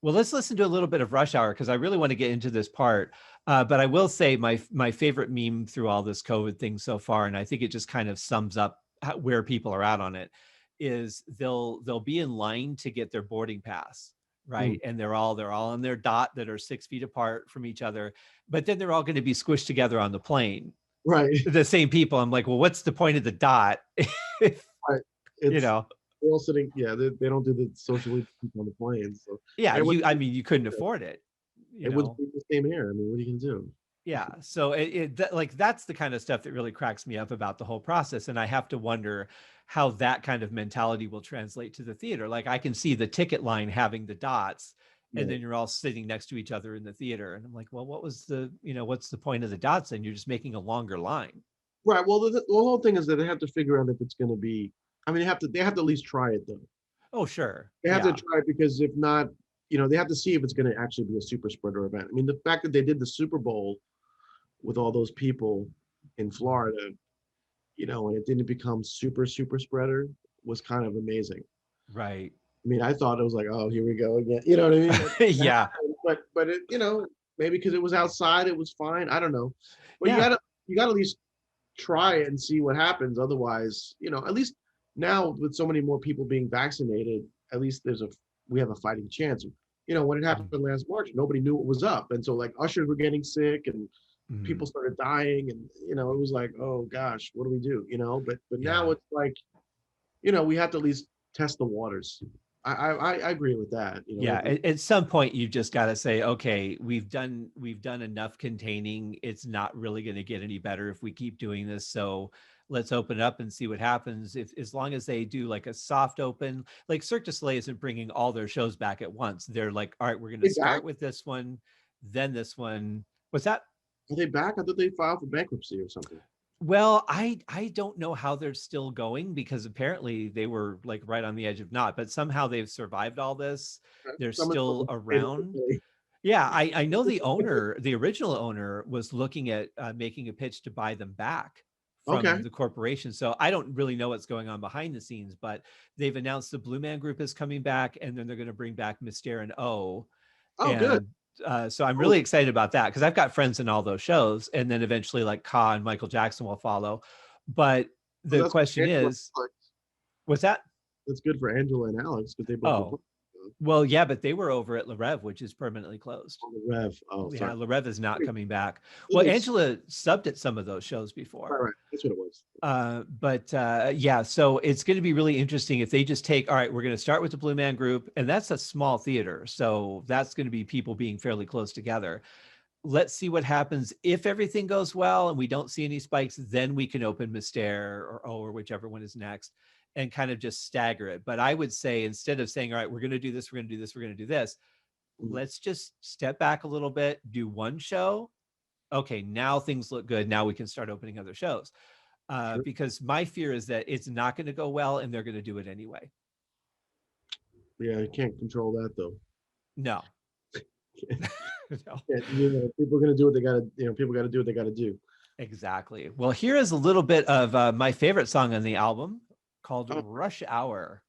Well, let's listen to a little bit of Rush Hour because I really want to get into this part. But I will say my favorite meme through all this COVID thing so far, and I think it just kind of sums up where people are at on it, is they'll be in line to get their boarding pass, right? And they're all on their dot that are 6 feet apart from each other, but then they're all going to be squished together on the plane. Right. The same people. I'm like, well, what's the point of the dot? Right. You know. They're all sitting. Yeah, they don't do the socially on the plane. So yeah, you couldn't afford it. It would be the same here. I mean, what are you gonna do? Yeah, so like that's the kind of stuff that really cracks me up about the whole process, and I have to wonder how that kind of mentality will translate to the theater. Like I can see the ticket line having the dots, and then you're all sitting next to each other in the theater, and I'm like, well, what's the point of the dots? And you're just making a longer line. Right. Well, the whole thing is that they have to figure out if it's going to be. I mean, they have to at least try it though. Oh, sure. They have to try it because if not, they have to see if it's going to actually be a super spreader event. I mean, the fact that they did the Super Bowl with all those people in Florida, and it didn't become super spreader was kind of amazing. Right. I mean, I thought it was like, oh, here we go again. You know what I mean? Yeah. But it, maybe because it was outside, it was fine. I don't know. But you gotta at least try it and see what happens. Otherwise, at least now with so many more people being vaccinated, at least we have a fighting chance. When it happened last March, nobody knew what was up. And so like ushers were getting sick and people started dying, and it was like, oh gosh, what do we do? But now it's like, we have to at least test the waters. I agree with that. At some point you just got to say, okay, we've done enough containing. It's not really going to get any better if we keep doing this. So let's open it up and see what happens. As long as they do like a soft open, like Cirque du Soleil isn't bringing all their shows back at once. They're like, all right, we're going to start with this one, then this one. What's that? Are they back? I thought they filed for bankruptcy or something. Well, I don't know how they're still going because apparently they were like right on the edge of not, but somehow they've survived all this. They're still around. Yeah, I know the original owner was looking at making a pitch to buy them back from the corporation. So I don't really know what's going on behind the scenes, but they've announced the Blue Man Group is coming back, and then they're going to bring back Mystere and O. Oh, good. So I'm really excited about that because I've got friends in all those shows, and then eventually like Ka and Michael Jackson will follow. But the question is, what's that? That's good for Angela and Alex because they both. Well, yeah, but they were over at Le Rev, which is permanently closed. Le Rev. Oh, yeah, Le Rev is not coming back. Well, Angela subbed at some of those shows before. Right. That's what it was. Yeah, so it's going to be really interesting if they just take, all right, we're going to start with the Blue Man Group, and that's a small theater. So that's going to be people being fairly close together. Let's see what happens. If everything goes well and we don't see any spikes, then we can open Mystere or O or whichever one is next, and kind of just stagger it. But I would say instead of saying, all right, we're going to do this, we're going to do this, we're going to do this, let's just step back a little bit, do one show. Okay, now things look good. Now we can start opening other shows. Because my fear is that it's not going to go well and they're going to do it anyway. Yeah, you can't control that though. No. No. People are going to do what they got to, people got to do what they got to do. Exactly. Well, here is a little bit of my favorite song on the album called Rush Hour.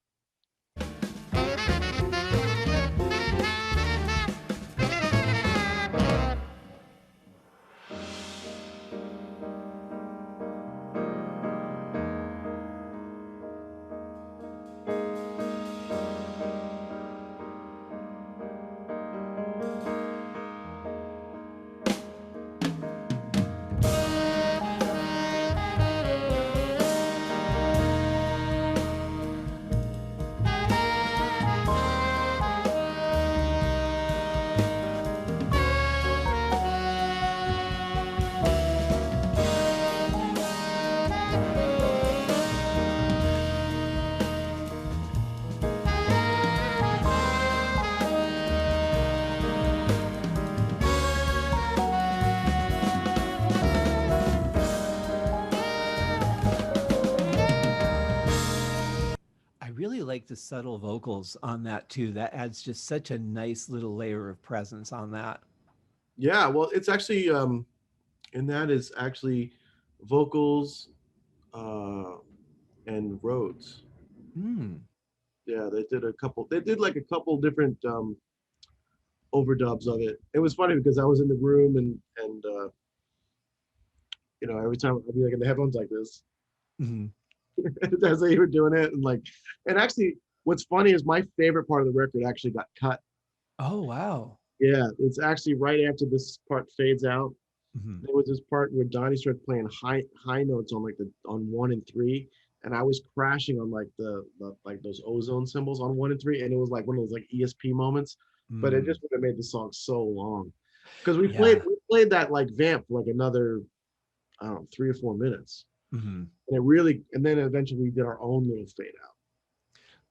like the subtle vocals on that too. That adds just such a nice little layer of presence on that. Yeah, well, it's actually and that is actually vocals uh and Rhodes. Hmm. Yeah, they did like a couple different overdubs of it. It was funny because I was in the room and every time I'd be like in the headphones like this Hmm. as they were doing it, and actually what's funny is my favorite part of the record actually got cut. Oh, wow. Yeah, it's actually right after this part fades out. Hmm. There was this part where Donnie started playing high notes on on 1 and 3, and I was crashing on like the like those ozone symbols on 1 and 3, and it was like one of those like ESP moments. But it Mm. just would have made the song so long because we played Yeah. we played that like vamp for like another, I don't know, 3 or 4 minutes, Hmm. and then eventually we did our own little fade out.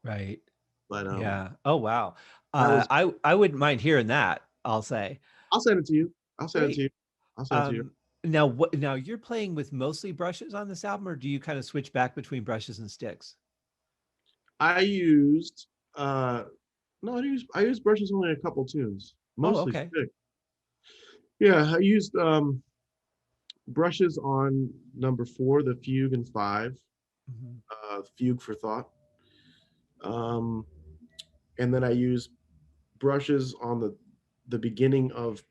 Right. But Yeah. Oh, wow. that was I wouldn't mind hearing that, I'll say. I'll send it to you. I'll send it to Great. you. I'll send it to you. Um, now you're playing with mostly brushes on this album, or do you kind of switch back between brushes and sticks? I used uh no, I used brushes only in a couple tunes, Oh, mostly okay. stick. Yeah, I used brushes on number 4, the fugue, and 5, Mhm. fugue for thought. Um, and then I used brushes on the beginning of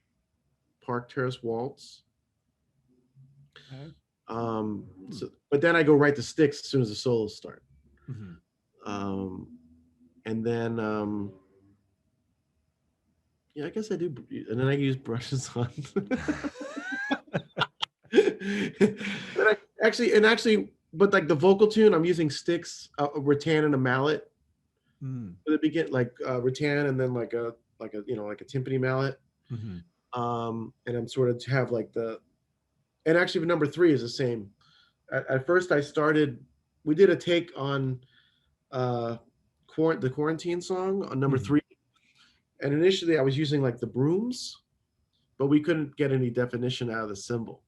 Park Terrace Waltz. Okay. Hmm. But then I go right to sticks as soon as the solos start. Mhm. Um, and then yeah, I guess I do. And then I use brushes on. Actually, but like the vocal tune, I'm using sticks, a rattan and a mallet Mm. for the begin, like rattan, and then like a timpani mallet. Mhm. And I'm sort of have like and actually number 3 is the same. At first, we did a take on uh, the quarantine song on number Mhm. 3, and initially I was using like the brooms, but we couldn't get any definition out of the cymbal.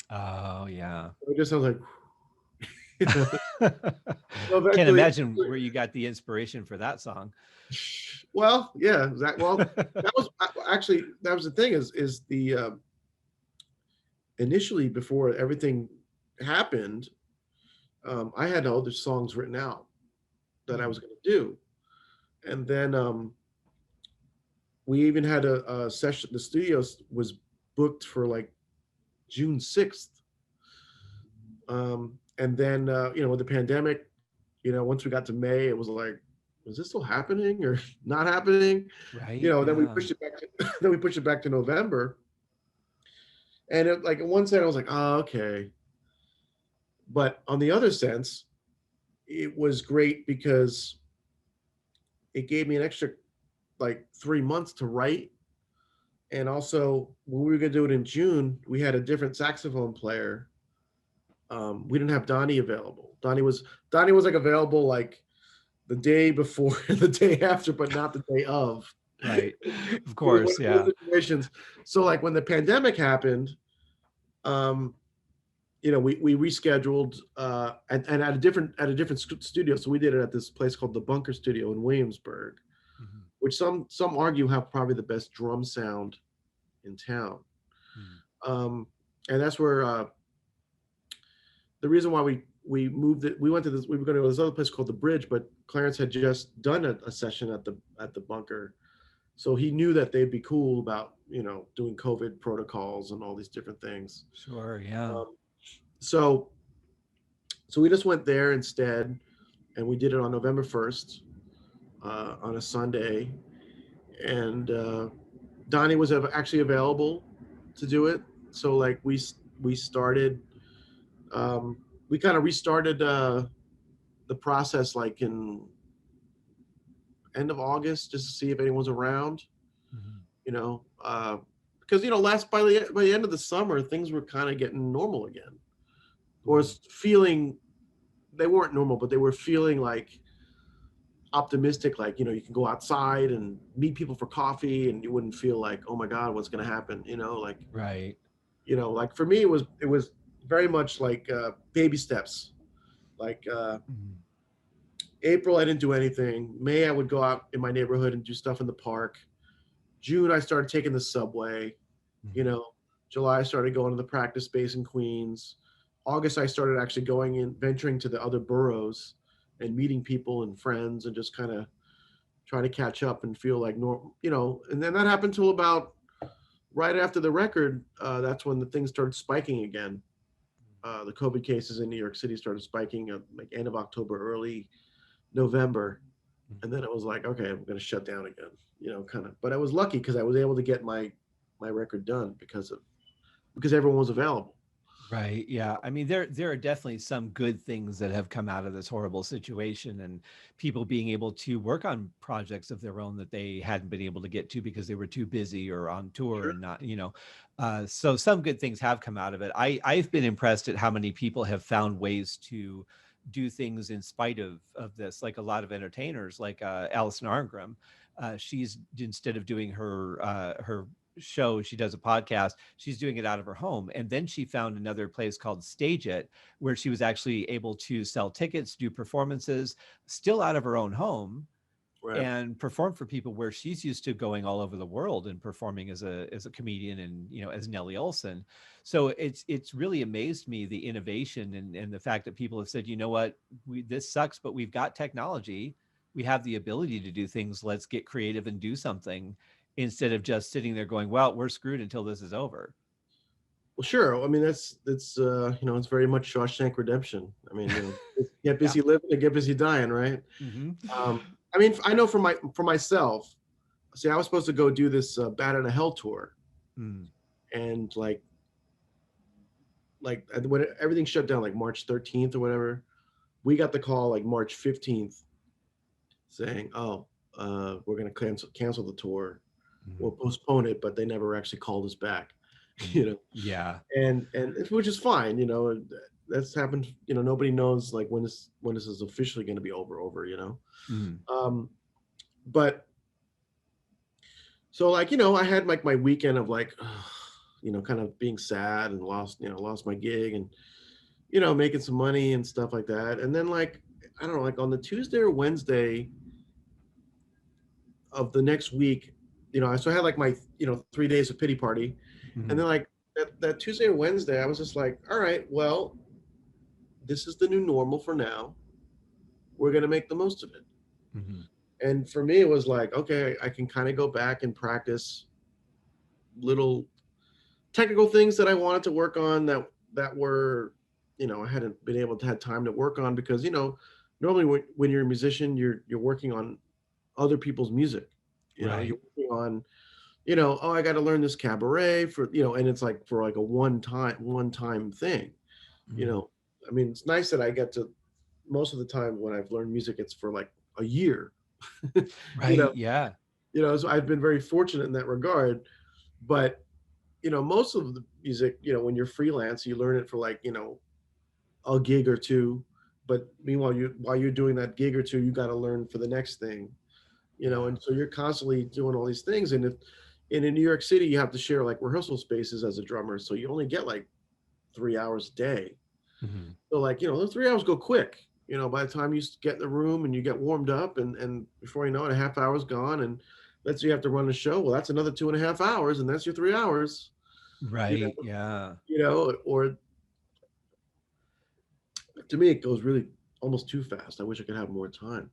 Oh, yeah. It just sounds like, you know. So Can't eventually, imagine where you got the inspiration for that song. well, yeah, that was actually that was the thing is the initially before everything happened, I had all the songs written out that I was Mhm. going to do, and then we even had a session. The studio was booked for like June 6th, and then with the pandemic, once we got to May, it was like, was this still happening or not happening? Right. Then we Yeah. pushed it back. Then we pushed it back to November, and like in one sense, I was like, oh, okay. But on the other sense, it was great because it gave me an extra like 3 months to write. And also, when we were going to do it in June, we had a different saxophone player. We didn't have Donnie available. Donnie was like available like the day before, the day after, but not the day of. Right. Of It was one course. of those Yeah. situations. So like when the pandemic happened, um, we rescheduled and at a different studio. So we did it at this place called the Bunker Studio in Williamsburg, Mhm. which some argue have probably the best drum sound in town. Mhm. Um, and that's where the reason why we moved it. We went to this. We were going to go to this other place called the Bridge, but Clarence had just done a session at the Bunker, so he knew that they'd be cool about doing COVID protocols and all these different things. Sure. Yeah. Um, so so we just went there instead, and we did it on November 1st on a Sunday, and Donnie was actually available to do it. So like we started, um, we kind of restarted the process like in end of August just to see if anyone's around, Mhm. you know, because last by the end of the summer things were kind of getting normal again, or Mhm. feeling they weren't normal, but they were feeling like optimistic, like you can go outside and meet people for coffee and you wouldn't feel like, oh my god, what's going to happen, like Right. like for me it was very much like baby steps, like Mhm. April, I didn't do anything. May, I would go out in my neighborhood and do stuff in the park. June, I started taking the subway. You Mhm. know, July, I started going to the practice space in Queens. August, I started actually going in, venturing to the other boroughs and meeting people and friends and just kind of trying to catch up and feel like normal, and then that happened till about right after the record. That's when the things started spiking again. The COVID cases in New York City started spiking at like end of October, early November. And then it was like, okay, I'm going to shut down again, kind of. But I was lucky because I was able to get my record done because everyone was available. Right. Yeah. I mean, there are definitely some good things that have come out of this horrible situation, and people being able to work on projects of their own that they hadn't been able to get to because they were too busy or on tour Sure. and not, so some good things have come out of it. I've been impressed at how many people have found ways to do things in spite of this. Like a lot of entertainers, like Alison Arngrim, she's, instead of doing her show, she does a podcast, she's doing it out of her home. And then she found another place called Stage It, where she was actually able to sell tickets, do performances still out of her own home, Right. and perform for people, where she's used to going all over the world and performing as a comedian, and as Nellie Olson. So it's really amazed me, the innovation, and the fact that people have said, you know what, this sucks, but we've got technology, we have the ability to do things, let's get creative and do something, instead of just sitting there going, well, we're screwed until this is over. Well, sure. I mean, that's it's very much Shawshank Redemption. I mean, get Yeah. busy living and get busy dying, right? Hmm. I mean, I know for myself. See, I was supposed to go do this Bat Out of Hell tour, Mm. and when everything shut down, like March 13th or whatever, we got the call like March 15th saying, "Oh, we're going to cancel the tour. We'll Mm. postpone it," but they never actually called us back. Mm. you know, Yeah. and which is fine. That's happened. Nobody knows like when this is officially going to be over. Mm. Um, but so like I had like my weekend of like, kind of being sad and lost my gig and making some money and stuff like that. And then like I don't know, like on the Tuesday or Wednesday of the next week, so I had like my 3 days of pity party, and Mm. then like that Tuesday or Wednesday, I was just like, all right, well, this is the new normal for now. We're gonna make the most of it. Mm. And for me, it was like, okay, I can kind of go back and practice little technical things that I wanted to work on that were, I hadn't been able to have time to work on because normally when you're a musician, you're working on other people's music. You're Right. working on, oh, I got to learn this cabaret for, and it's like for like a one time thing. you Mm. know I mean, it's nice that I get to, most of the time when I've learned music, it's for like a year. you know Right. Yeah. so I've been very fortunate in that regard. But most of the music, when you're freelance, you learn it for like a gig or two. But meanwhile, while you're doing that gig or two, you got to learn for the next thing. Yeah. And so you're constantly doing all these things. And in New York City, you have to share like rehearsal spaces as a drummer, so you only get like 3 hours a day. Mm. So like, those 3 hours go quick. By the time you get in the room and you get warmed up, and before you know it, a half hour's gone. And let's say you have to run a show. Well, that's another 2.5 hours, and that's your 3 hours. You know, Right. Yeah. or to me, it goes really almost too fast. I wish I could have more time.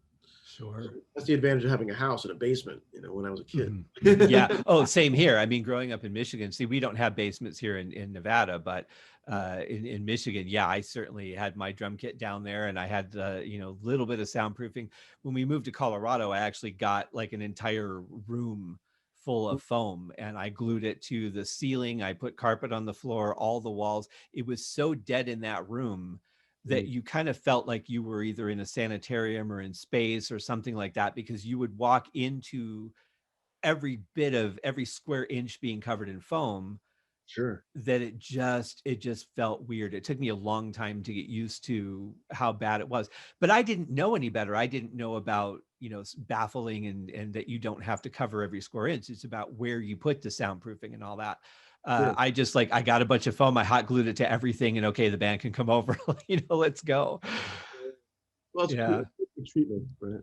Sure. That's the advantage of having a house and a basement, when I was a kid. Mhm. Yeah. Oh, same here. I mean, growing up in Michigan, see, we don't have basements here in Nevada, but in Michigan, yeah, I certainly had my drum kit down there, and I had little bit of soundproofing. When we moved to Colorado, I actually got like an entire room full of foam, and I glued it to the ceiling. I put carpet on the floor, all the walls. It was so dead in that room that Mm, you kind of felt like you were either in a sanitarium or in space or something like that, because you would walk into every bit of every square inch being covered in foam, sure. that it just felt weird. It took me a long time to get used to how bad it was, but I didn't know any better. I didn't know about baffling, and that you don't have to cover every square inch. It's about where you put the soundproofing and all that. Sure. I just, like, I got a bunch of foam, I hot glued it to everything, and okay, the band can come over. Let's go. Well, it's Yeah. treatment, right?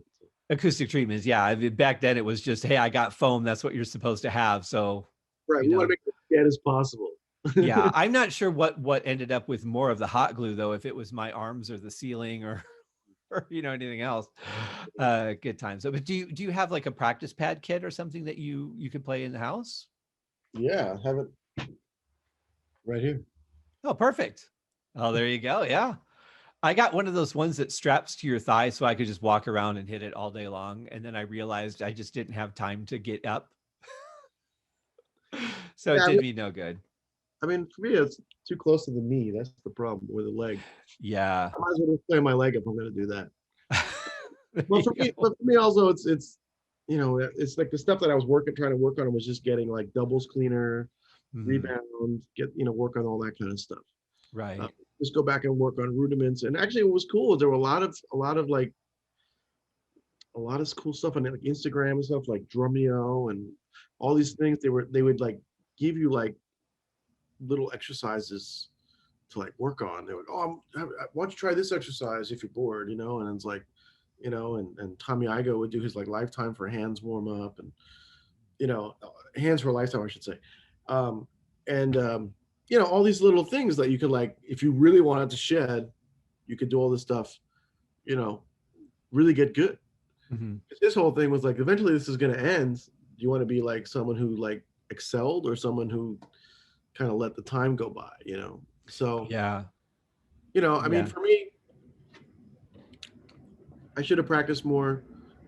Acoustic treatments. Yeah. I mean, back then it was just, hey, I got foam. That's what you're supposed to have. So, Right. We want to make it as dead as possible. Yeah. I'm not sure what ended up with more of the hot glue though, if it was my arms or the ceiling or anything else. Good times. So, but do you have like a practice pad kit or something that you could play in the house? Yeah, I have it right here. Oh, perfect. Oh, there you go. Yeah. I got one of those ones that straps to your thigh so I could just walk around and hit it all day long. And then I realized I just didn't have time to get up. So it Yeah, did me no good. I mean, for me, it's too close to the knee. That's the problem, or the leg. Yeah. I might as well just play my leg if I'm going to do that. There But you go. for me also, it's it's like the stuff that I was trying to work on was just getting like doubles cleaner, Mhm. rebound, work on all that kind of stuff. Right. Just go back and work on rudiments. And actually, what was cool is there were a lot of cool stuff on like Instagram and stuff like Drumeo and all these things. They would like give you like little exercises to like work on. They would, why don't you try this exercise if you're bored, and it's like, and Tommy Igo would do his like lifetime for hands warm up and, hands for a lifetime, I should say. And, all these little things that you could like, if you really wanted to shed, you could do all this stuff, really get good. Mm-hmm. This whole thing was like, eventually this is going to end. Do you want to be like someone who like excelled or someone who kind of let the time go by, So, Yeah. I mean, for me, I should have practiced more.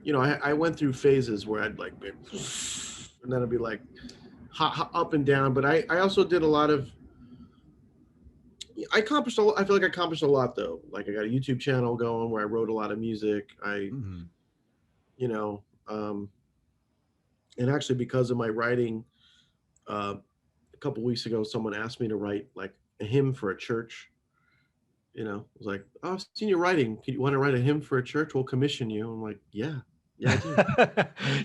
I went through phases where I'd like, and then I'd be like up and down. But I also did a lot of, I feel like I accomplished a lot though. Like I got a YouTube channel going where I wrote a lot of music. Mm-hmm. And actually because of my writing, a couple weeks ago, someone asked me to write like a hymn for a church. It was like, oh, I've seen you writing. You want to write a hymn for a church? We'll commission you. I'm like, yeah, I do.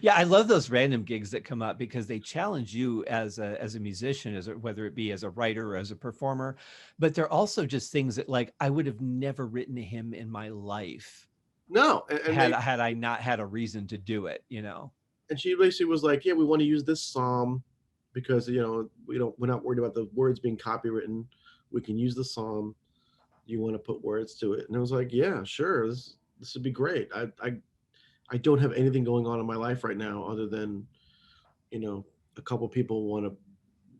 Yeah, I love those random gigs that come up because they challenge you as a musician, whether it be as a writer or as a performer. But they're also just things that like I would have never written a hymn in my life. No, had I not had a reason to do it, And she basically was like, yeah, we want to use this psalm because we're not worried about the words being copywritten. We can use the psalm. You want to put words to it? And I was like, yeah, sure. This would be great. I don't have anything going on in my life right now other than, a couple people want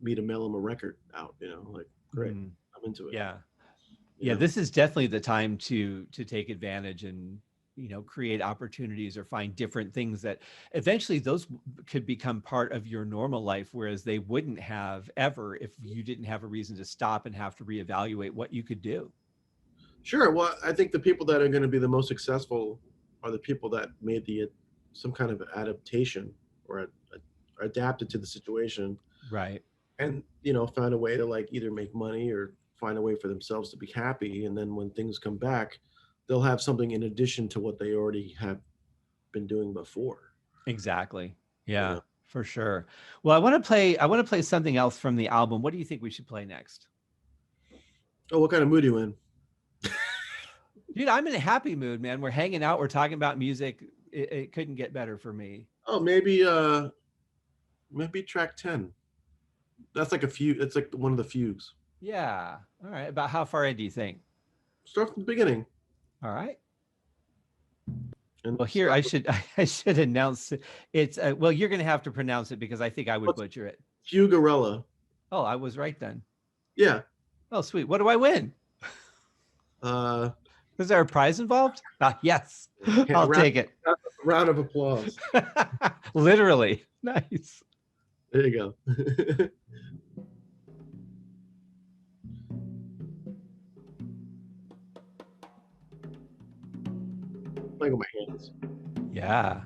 me to mail them a record out, like great. I'm into it. Yeah. Yeah. This is definitely the time to take advantage and, create opportunities or find different things that eventually those could become part of your normal life, whereas they wouldn't have ever if you didn't have a reason to stop and have to reevaluate what you could do. Sure. Well, I think the people that are going to be the most successful are the people that made some kind of adaptation or adapted to the situation. Right. And, found a way to like either make money or find a way for themselves to be happy. And then when things come back, they'll have something in addition to what they already have been doing before. Exactly. Yeah, for sure. Well, I want to play something else from the album. What do you think we should play next? Oh, what kind of mood are you in? Dude, I'm in a happy mood, man. We're hanging out. We're talking about music. It couldn't get better for me. Oh, maybe track 10. That's like a fugue. It's like one of the fugues. Yeah. All right. About how far in do you think? Start from the beginning. All right. And well, here I should announce it's well, you're going to have to pronounce it because I think I would butcher it. Fugarella. Oh, I was right then. Yeah. Oh, sweet. What do I win? Is there a prize involved? Yes. I'll take it. A round of applause. Literally. Nice. There you go. Playing with my hands. Yeah.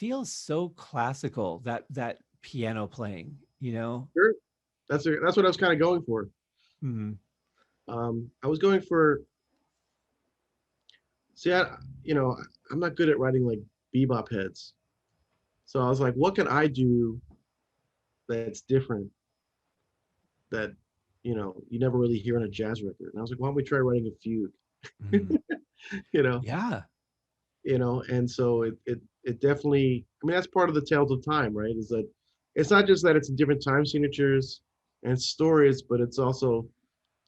feels so classical, that piano playing, you know? Sure. That's what I was kind of going for. Mhm. I was going for, see, you know, I'm not good at writing like bebop heads. So I was like, what can I do that's different that, you know, you never really hear on a jazz record? And I was like, why don't we try writing a fugue? Mhm. You know, Yeah. and so it definitely, I mean, that's part of the tales of time, right? Is that it's not just that it's in different time signatures and stories, but it's also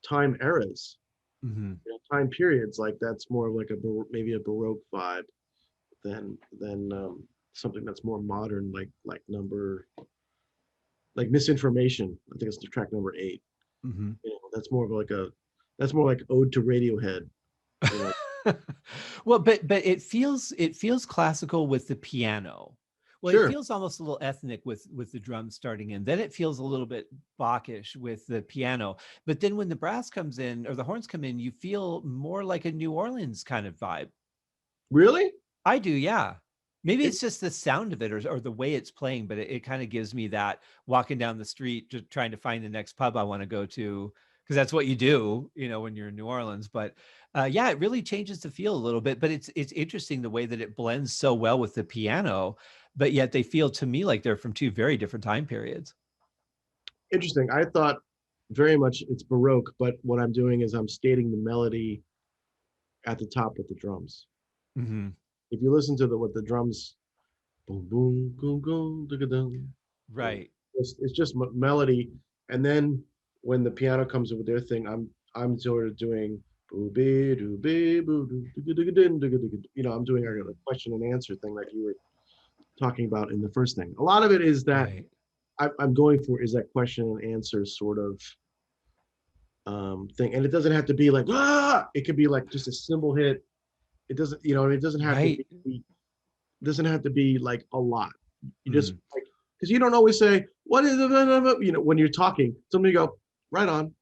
time eras, Mhm. you know, time periods. Like that's more like maybe a Baroque vibe than something that's more modern, like Misinformation. I think it's the track number 8. Mhm. You know, that's more like Ode to Radiohead. You know, Well, but it feels classical with the piano. Well, it sure, feels almost a little ethnic with the drums starting in. Then it feels a little bit Bachish with the piano. But then when the brass comes in or the horns come in, you feel more like a New Orleans kind of vibe. really. I do, yeah. Maybe It, it's just the sound of it or the way it's playing, but it kind of gives me that walking down the street, just trying to find the next pub I want to go to, because that's what you do, when you're in New Orleans. But yeah, it really changes the feel a little bit. But it's interesting the way that it blends so well with the piano, but yet they feel to me like they're from two very different time periods. Interesting. I thought very much it's Baroque, but what I'm doing is I'm stating the melody at the top with the drums. Hmm. If you listen to what the drums, boom, boom, boom, boom, dum, Right. it's just melody, and then when the piano comes in with their thing, I'm sort of doing boo be doo be boo doo you know, I'm doing a question and answer thing like you were talking about in the first thing. A lot of it is that Right. I'm going for is that question and answer sort of thing, and it doesn't have to be like it could be like just a cymbal hit. It doesn't, you know, it Right. doesn't have to be like a lot. You just Mhm. like, because you don't always say what is it, you know, when you're talking. Somebody go right on.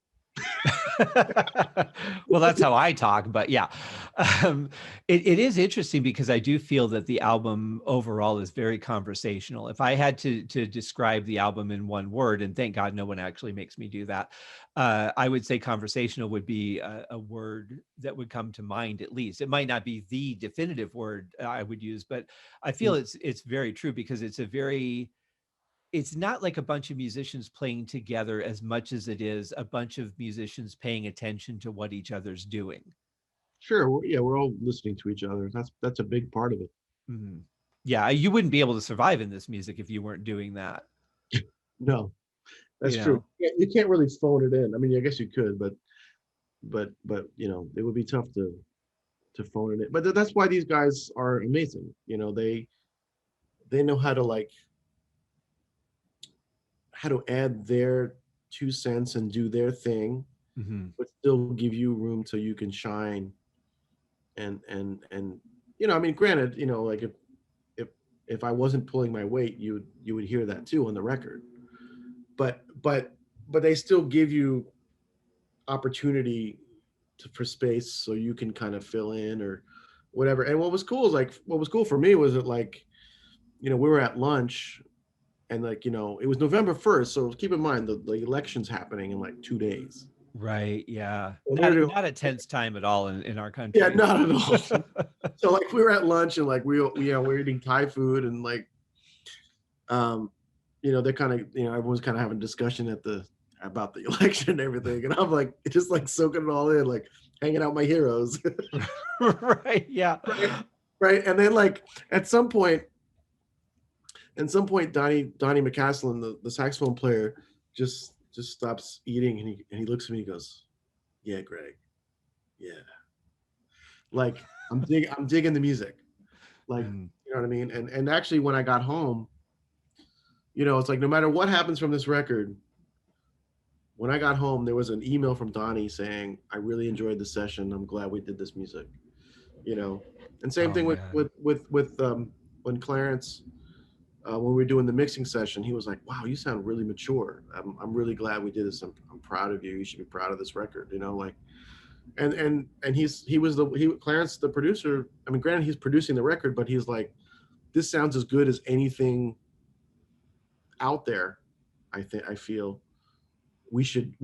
Well, that's how I talk, but yeah, it is interesting because I do feel that the album overall is very conversational. If I had to describe the album in one word, and thank God no one actually makes me do that, I would say conversational would be a word that would come to mind. At least it might not be the definitive word I would use, but I feel it's very true because it's not like a bunch of musicians playing together as much as it is a bunch of musicians paying attention to what each other's doing. Sure, yeah, we're all listening to each other. That's a big part of it. Mhm. Yeah, you wouldn't be able to survive in this music if you weren't doing that, No, that's you true. know. Yeah, you can't really phone it in. I mean, I guess you could, but you know, it would be tough to phone it in. But that's why these guys are amazing. You know, they know how to like how to add their 2 cents and do their thing, Mhm. but still give you room so you can shine. And you know, I mean, granted, you know, like if if I wasn't pulling my weight, you would hear that too on the record. But but they still give you opportunity for space so you can kind of fill in or whatever. And what was cool for me was that like, you know, we were at lunch and like, you know, it was November 1st. So keep in mind the election's happening in like 2 days. Right, yeah. And we were Not doing, not a tense time at all in our yeah, country. not at all. So like we were at lunch and like we were eating Thai food and like um you know they're kind of, you know, everyone's kind of having a discussion about the election and everything, and I'm like just like soaking it all in, like hanging out my heroes. Right, yeah. Right, right. And then like at some point Donnie McCaslin, the saxophone player, just stops eating and he looks at me and goes, yeah, Greg, yeah, like I'm digging the music, like, Mhm. you know what I mean. And actually when I got home, you know, it's like no matter what happens from this record, when I got home, there was an email from Donnie saying, "I really enjoyed the session. I'm glad we did this music." You know, and same Oh thing man. with when Clarence, when we were doing the mixing session, he was like, "Wow, you sound really mature. I'm really glad we did this. I'm proud of you. You should be proud of this record." You know, like, and he was Clarence, the producer. I mean, granted, he's producing the record, but he's like, this sounds as good as anything out there. I feel we should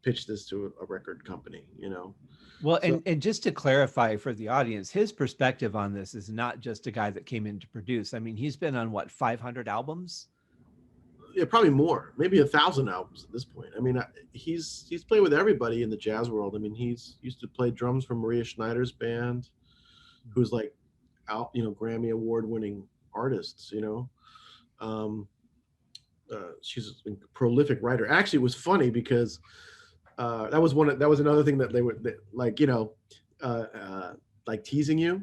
pitch this to a record company, you know. Well, So and just to clarify for the audience, his perspective on this is not just a guy that came in to produce. I mean, he's been on what, 500 albums? yeah, probably more, maybe 1,000 albums at this point. I mean, he's played with everybody in the jazz world. I mean, he's used to play drums for Maria Schneider's band, who's like out, you know, Grammy award winning artists, you know. She's a prolific writer. Actually, it was funny because that was another thing that they were like, you know, like teasing you.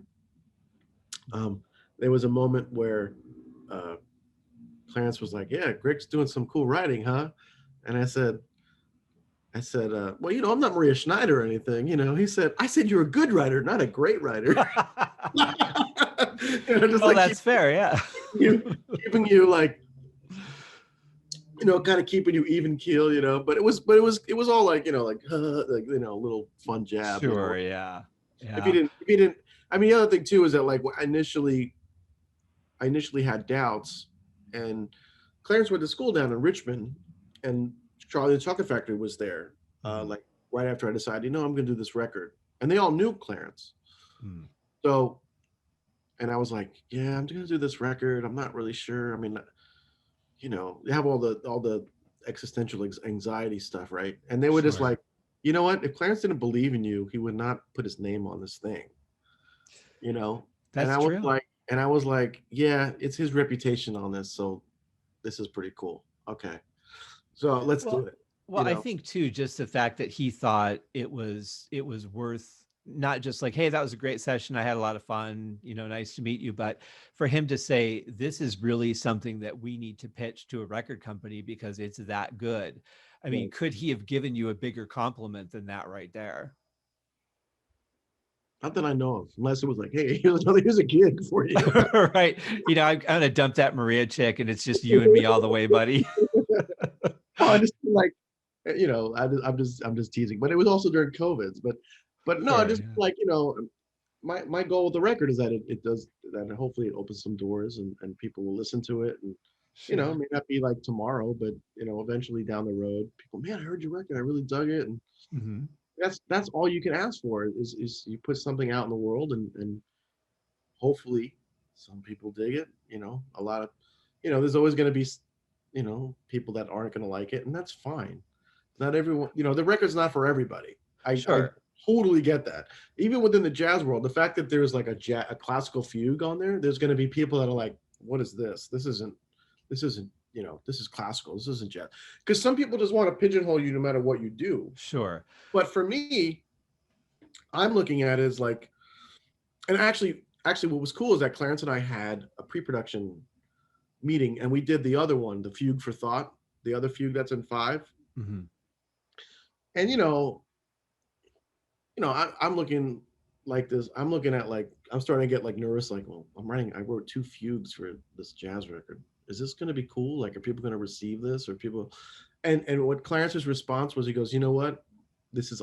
There was a moment where Clarence was like, "Yeah, Greg's doing some cool writing, huh?" And I said, "Well, you know, I'm not Maria Schneider or anything, you know." He said, "I said you're a good writer, not a great writer." Just Well, that's fair, yeah. keeping you like, you know, kind of keeping you even keel, you know. But it was all like, you know, like you know, a little fun jab. Sure, you know? yeah. If you didn't, I mean, the other thing too is that like I initially had doubts, and Clarence went to school down in Richmond, and Charlie the Chocolate Factory was there, like right after I decided, you know, I'm going to do this record, and they all knew Clarence. So, and I was like, yeah, I'm going to do this record. I'm not really sure. I mean, you know, they have all the existential anxiety stuff, right? And they were just like, you know what? If Clarence didn't believe in you, he would not put his name on this thing. You know, That's true. I was like, yeah, it's his reputation on this, so this is pretty cool. Okay, so let's do it. Well, I think too, just the fact that he thought it was worth not just like, hey, that was a great session, I had a lot of fun, you know, nice to meet you, but for him to say, this is really something that we need to pitch to a record company because it's that good. I mean, could he have given you a bigger compliment than that right there? Not that I know of, unless it was like, hey, here's a gig for you. Right. You know, I'm gonna dump that Maria chick and it's just you and me all the way, buddy. I just like, you know, I'm just teasing, but it was also during COVID. But no, just like, you know, my goal with the record is that it does that. Hopefully, it opens some doors and people will listen to it, and you know, it may not be like tomorrow, but you know, eventually down the road, people, man, I heard your record, I really dug it, and that's all you can ask for is you put something out in the world, and hopefully some people dig it. You know, a lot of, you know, there's always going to be, you know, people that aren't going to like it, and that's fine. Not everyone, you know, the record's not for everybody. I totally get that. Even within the jazz world, the fact that there's like a classical fugue on there, there's going to be people that are like, what is this? This isn't, you know, this is classical. This isn't jazz. Because some people just want to pigeonhole you no matter what you do. Sure. But for me, I'm looking at it as like, and actually what was cool is that Clarence and I had a pre-production meeting, and we did the other one, the Fugue for Thought, the other fugue that's in 5. And you know, I'm looking like this. I'm looking at like, I'm starting to get like nervous. Like, well, I wrote 2 fugues for this jazz record. Is this going to be cool? Like, are people going to receive this? Or people? And what Clarence's response was, he goes, you know what? This is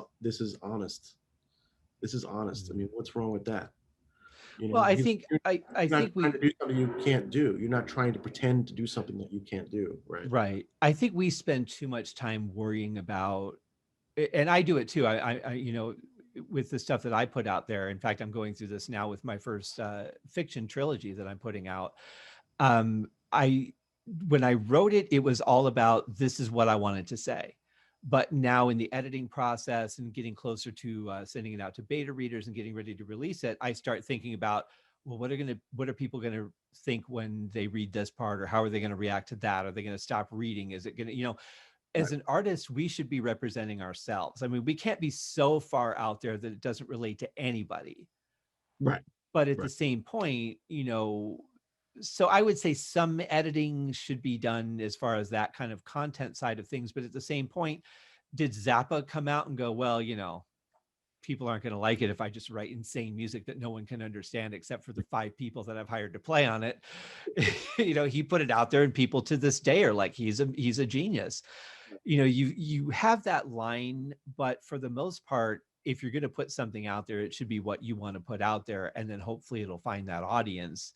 honest. This is honest. I mean, what's wrong with that? You know, well, I think we do something you can't do. You're not trying to pretend to do something that you can't do, right? Right. I think we spend too much time worrying about, and I do it too. I you know, with the stuff that I put out there. In fact, I'm going through this now with my first fiction trilogy that I'm putting out. When I wrote it, it was all about this is what I wanted to say. But now in the editing process and getting closer to sending it out to beta readers and getting ready to release it, I start thinking about, well, what are people going to think when they read this part, or how are they going to react to that? Are they going to stop reading? Is it going to, you know, as an artist, we should be representing ourselves. I mean, we can't be so far out there that it doesn't relate to anybody. Right. But at the same point, you know, so I would say some editing should be done as far as that kind of content side of things. But at the same point, did Zappa come out and go, well, you know, people aren't going to like it if I just write insane music that no one can understand except for the 5 people that I've hired to play on it? You know, he put it out there and people to this day are like, he's a genius. You know, you have that line, but for the most part, if you're going to put something out there, it should be what you want to put out there. And then hopefully it'll find that audience.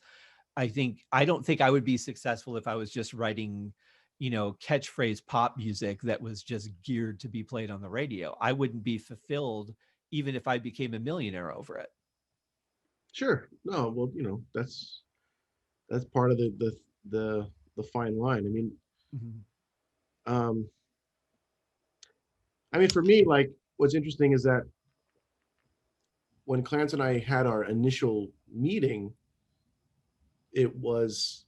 I don't think I would be successful if I was just writing, catchphrase pop music that was just geared to be played on the radio. I wouldn't be fulfilled even if I became a millionaire over it. Sure. No, well, that's part of the fine line. Mhm. Um, for me, like, what's interesting is that when Clarence and I had our initial meeting, it was,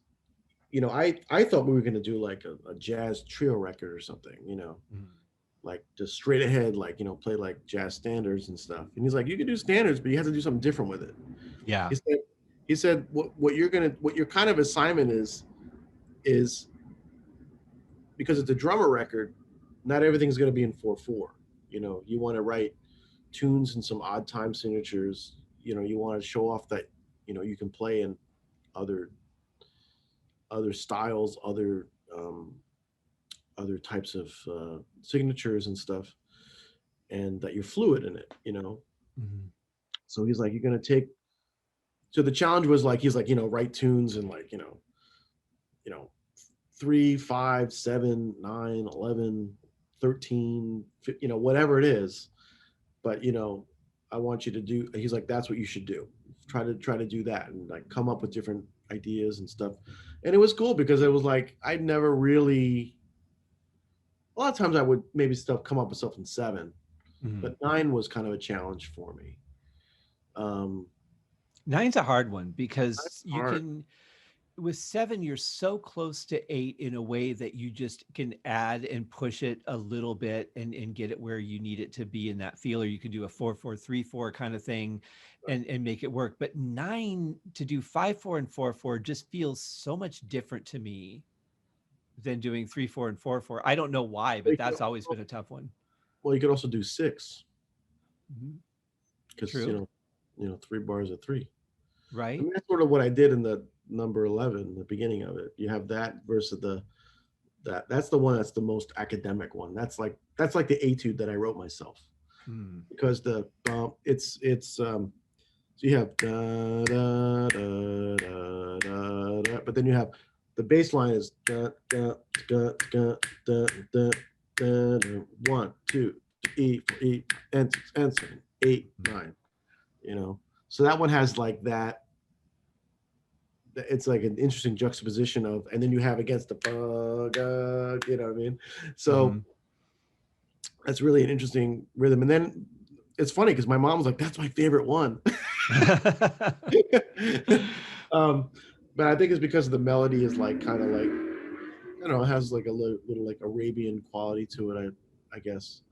I thought we were going to do like a jazz trio record or something, Mhm. like just straight ahead, like, play like jazz standards and stuff. And he's like, you can do standards, but you have to do something different with it. Yeah. He said, what your kind of assignment is because it's a drummer record, not everything's going to be in 4/4. You want to write tunes and some odd time signatures. You want to show off that, you can play in other styles, other types of signatures and stuff, and that you're fluid in it. Mhm. So he's like, you're going to take. So the challenge was like, he's like, write tunes and like, you know, 3, 5, 7, 9, 11, 13, whatever it is. But, I want you to do, he's like, that's what you should do. Try to do that and like come up with different ideas and stuff. And it was cool because it was like, I'd never really, a lot of times I would maybe come up with stuff in 7, Mhm. but 9 was kind of a challenge for me. Um, 9's a hard one that's because you hard. can, with 7, you're so close to 8 in a way that you just can add and push it a little bit and get it where you need it to be in that feel, or you can do a 4/4 3/4 kind of thing and make it work. But 9 to do 5/4 and 4/4 just feels so much different to me than doing 3/4 and 4/4. I don't know why, Well, but that's always been a tough one. you could also do 6 Mhm. because, True. 3 bars of 3. Right. That's sort of what I did in the number 11, the beginning of it. You have that versus that's the one that's the most academic one. That's like the etude that I wrote myself Hmm. because it's so you have da, da, da, da, da, da, but then you have the bass line is da, da, da, da, da, da, da, da, 1, 2, E, E, and 7, 8, 9. So that one has like that. It's like an interesting juxtaposition of, and then you have against the you know what I mean? So Mhm. that's really an interesting rhythm. And then it's funny because my mom was like, "That's my favorite one." um, but I think it's because the melody is like kind of like, I don't know, it has like a little like Arabian quality to it. I guess.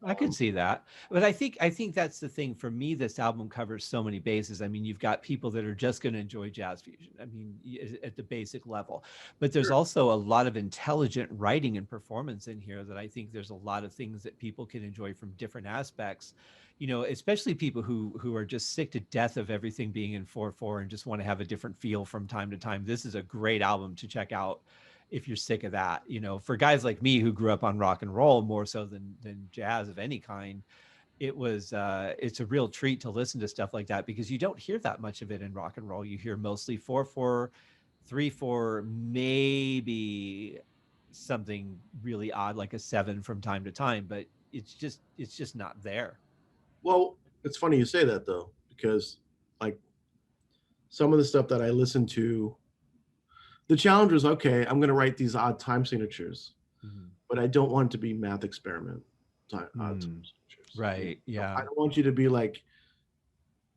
I could see that. But I think that's the thing for me. This album covers so many bases. I mean, you've got people that are just going to enjoy jazz fusion. I mean, at the basic level, but there's Sure. also a lot of intelligent writing and performance in here that I think there's a lot of things that people can enjoy from different aspects. Especially people who are just sick to death of everything being in 4/4 and just want to have a different feel from time to time. This is a great album to check out if you're sick of that. For guys like me who grew up on rock and roll more so than jazz of any kind, it's a real treat to listen to stuff like that because you don't hear that much of it in rock and roll. You hear mostly 4/4, 3/4, maybe something really odd like a 7 from time to time, but it's just not there. Well, it's funny you say that though, because like some of the stuff that I listen to, the challenge was, okay, I'm going to write these odd time signatures, Mhm. but I don't want it to be math experiment odd time Mm, signatures. right. I Yeah. don't want you to be like,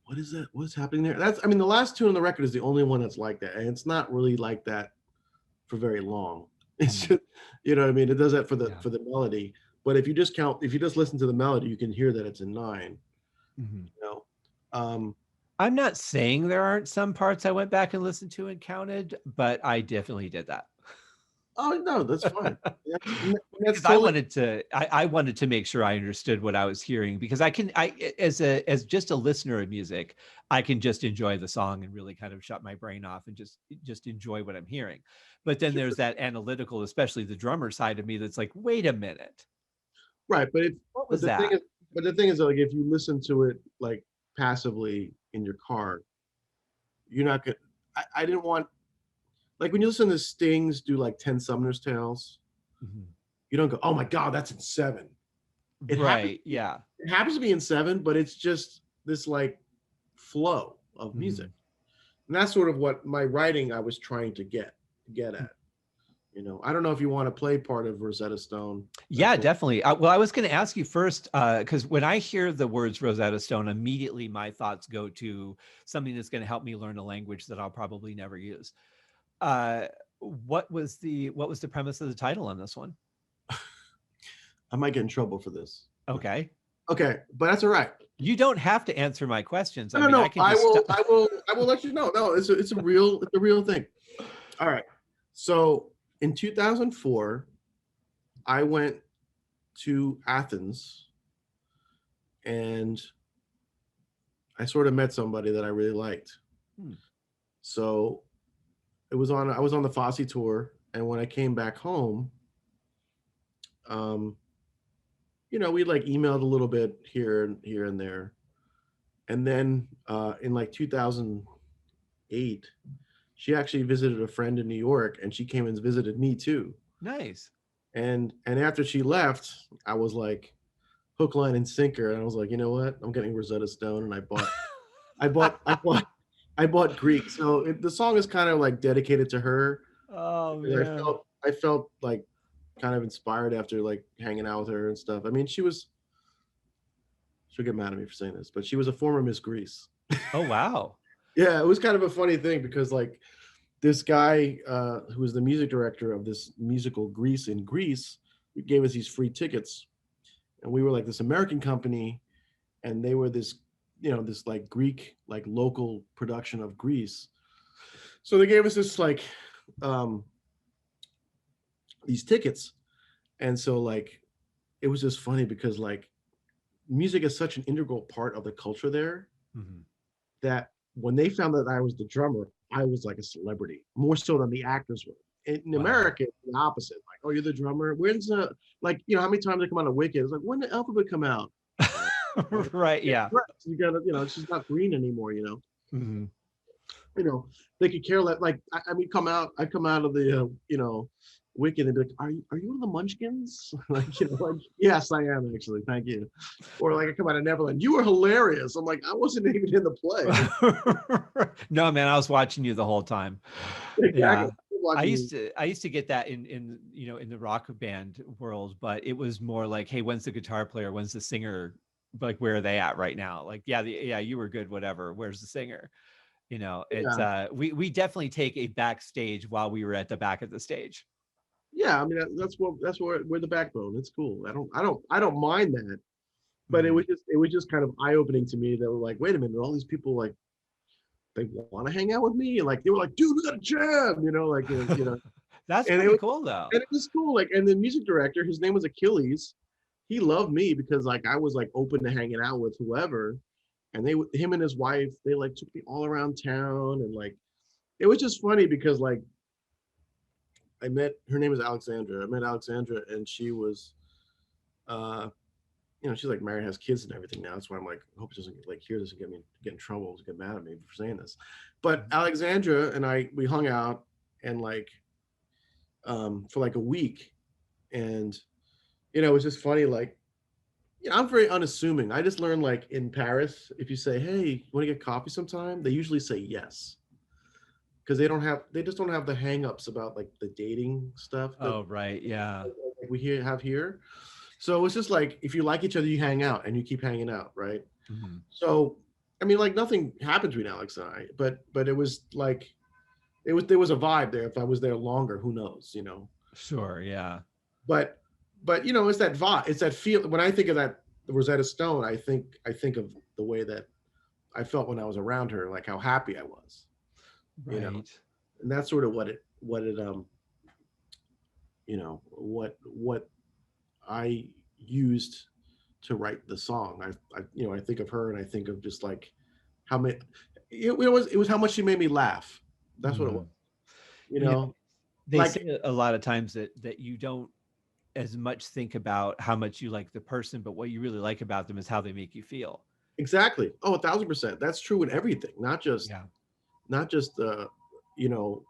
what is that? What's happening there? The last tune on the record is the only one that's like that, and it's not really like that for very long. It's Mm, just, you know what I mean? It does that for the yeah. melody, but if you just listen to the melody, you can hear that it's a 9. Mhm. You know, um, I'm not saying there aren't some parts I went back and listened to and counted, but I definitely did that. oh no, that's fine. That's Because I totally wanted to I wanted to make sure I understood what I was hearing because as just a listener of music, I can just enjoy the song and really kind of shut my brain off and just enjoy what I'm hearing. But then sure. there's that analytical, especially the drummer side of me that's like, wait a minute, Right, what but was the thing that? is, like if you listen to it like passively in your car, you're not gonna. I didn't want, like when you listen to Stings do like 10 Summoner's Tales, you don't go, oh my God, that's in 7. Right. Yeah. It happens to be in 7, but it's just this like flow of music. And that's sort of what my writing I was trying to get at. I don't know if you want to play part of Rosetta Stone. Yeah, definitely. Well, I was going to ask you first, because when I hear the words Rosetta Stone, immediately my thoughts go to something that's going to help me learn a language that I'll probably never use. What was the premise of the title on this one? I might get in trouble for this. Okay, but that's all right. You don't have to answer my questions. I will let you know. No, it's a real thing. All right. So in 2004, I went to Athens and I sort of met somebody that I really liked. So I was on the Fosse tour, and when I came back home, we like emailed a little bit here and there. And then in like 2008, she actually visited a friend in New York, and she came and visited me too. Nice. And after she left, I was like hook, line, and sinker. And I was like, you know what? I'm getting Rosetta Stone, and I bought Greek. So the song is kind of like dedicated to her. Oh man. I felt like kind of inspired after like hanging out with her and stuff. I mean, she'll get mad at me for saying this, but she was a former Miss Greece. Oh wow. Yeah, it was kind of a funny thing because like this guy who was the music director of this musical Grease in Greece gave us these free tickets, and we were like this American company, and they were this this like Greek like local production of Grease. So they gave us this like these tickets, and so like it was just funny because like music is such an integral part of the culture there that when they found that I was the drummer, I was like a celebrity, more so than the actors were. In America, it's the opposite. Like, oh, you're the drummer. When's how many times they come out of Wicked? It's like, when did Alphabet come out? Right. Yeah. You gotta, it's just not green anymore. They could care less. Like, I come out of the, Wicked and be like, are you one of the Munchkins? like, yes, I am actually. Thank you. Or like I come out of Neverland. You were hilarious. I'm like, I wasn't even in the play. No, man, I was watching you the whole time. Exactly. Yeah. I used to get that in the rock band world, but it was more like, hey, when's the guitar player? When's the singer? Like, where are they at right now? Like, yeah, you were good, whatever. Where's the singer? It's we definitely take a backstage while we were at the back of the stage. Yeah, I mean that's where we're the backbone. It's cool. I don't mind that, but it was just kind of eye opening to me that were like, wait a minute, all these people like they want to hang out with me, and like they were like, dude, we got a jam, That's pretty cool though. And it was cool, like, and the music director, his name was Achilles. He loved me because like I was like open to hanging out with whoever, and him and his wife, they like took me all around town, and like it was just funny because like her name is Alexandra. I met Alexandra, and she was, she's like married, has kids and everything now. That's why I'm like, I hope it doesn't get in trouble, get mad at me for saying this. But Alexandra and we hung out and like, for like a week, and it was just funny. Like, I'm very unassuming. I just learned like in Paris, if you say, hey, you want to get coffee sometime? They usually say yes. Because they just don't have the hangups about like the dating stuff. Oh, right. Yeah. We have here. So it's just like, if you like each other, you hang out and you keep hanging out. Right. So, I mean, like nothing happened between Alex and I, but it was like, there was a vibe there. If I was there longer, who knows, Sure. Yeah. But it's that vibe. It's that feel. When I think of that Rosetta Stone, I think of the way that I felt when I was around her, like how happy I was. Right. And that's sort of what I used to write the song. I think of her, and I think of just like how many it was how much she made me laugh. That's what it was. They like, say a lot of times that you don't as much think about how much you like the person, but what you really like about them is how they make you feel. Exactly. Oh, 1,000%. That's true in everything, not just you know,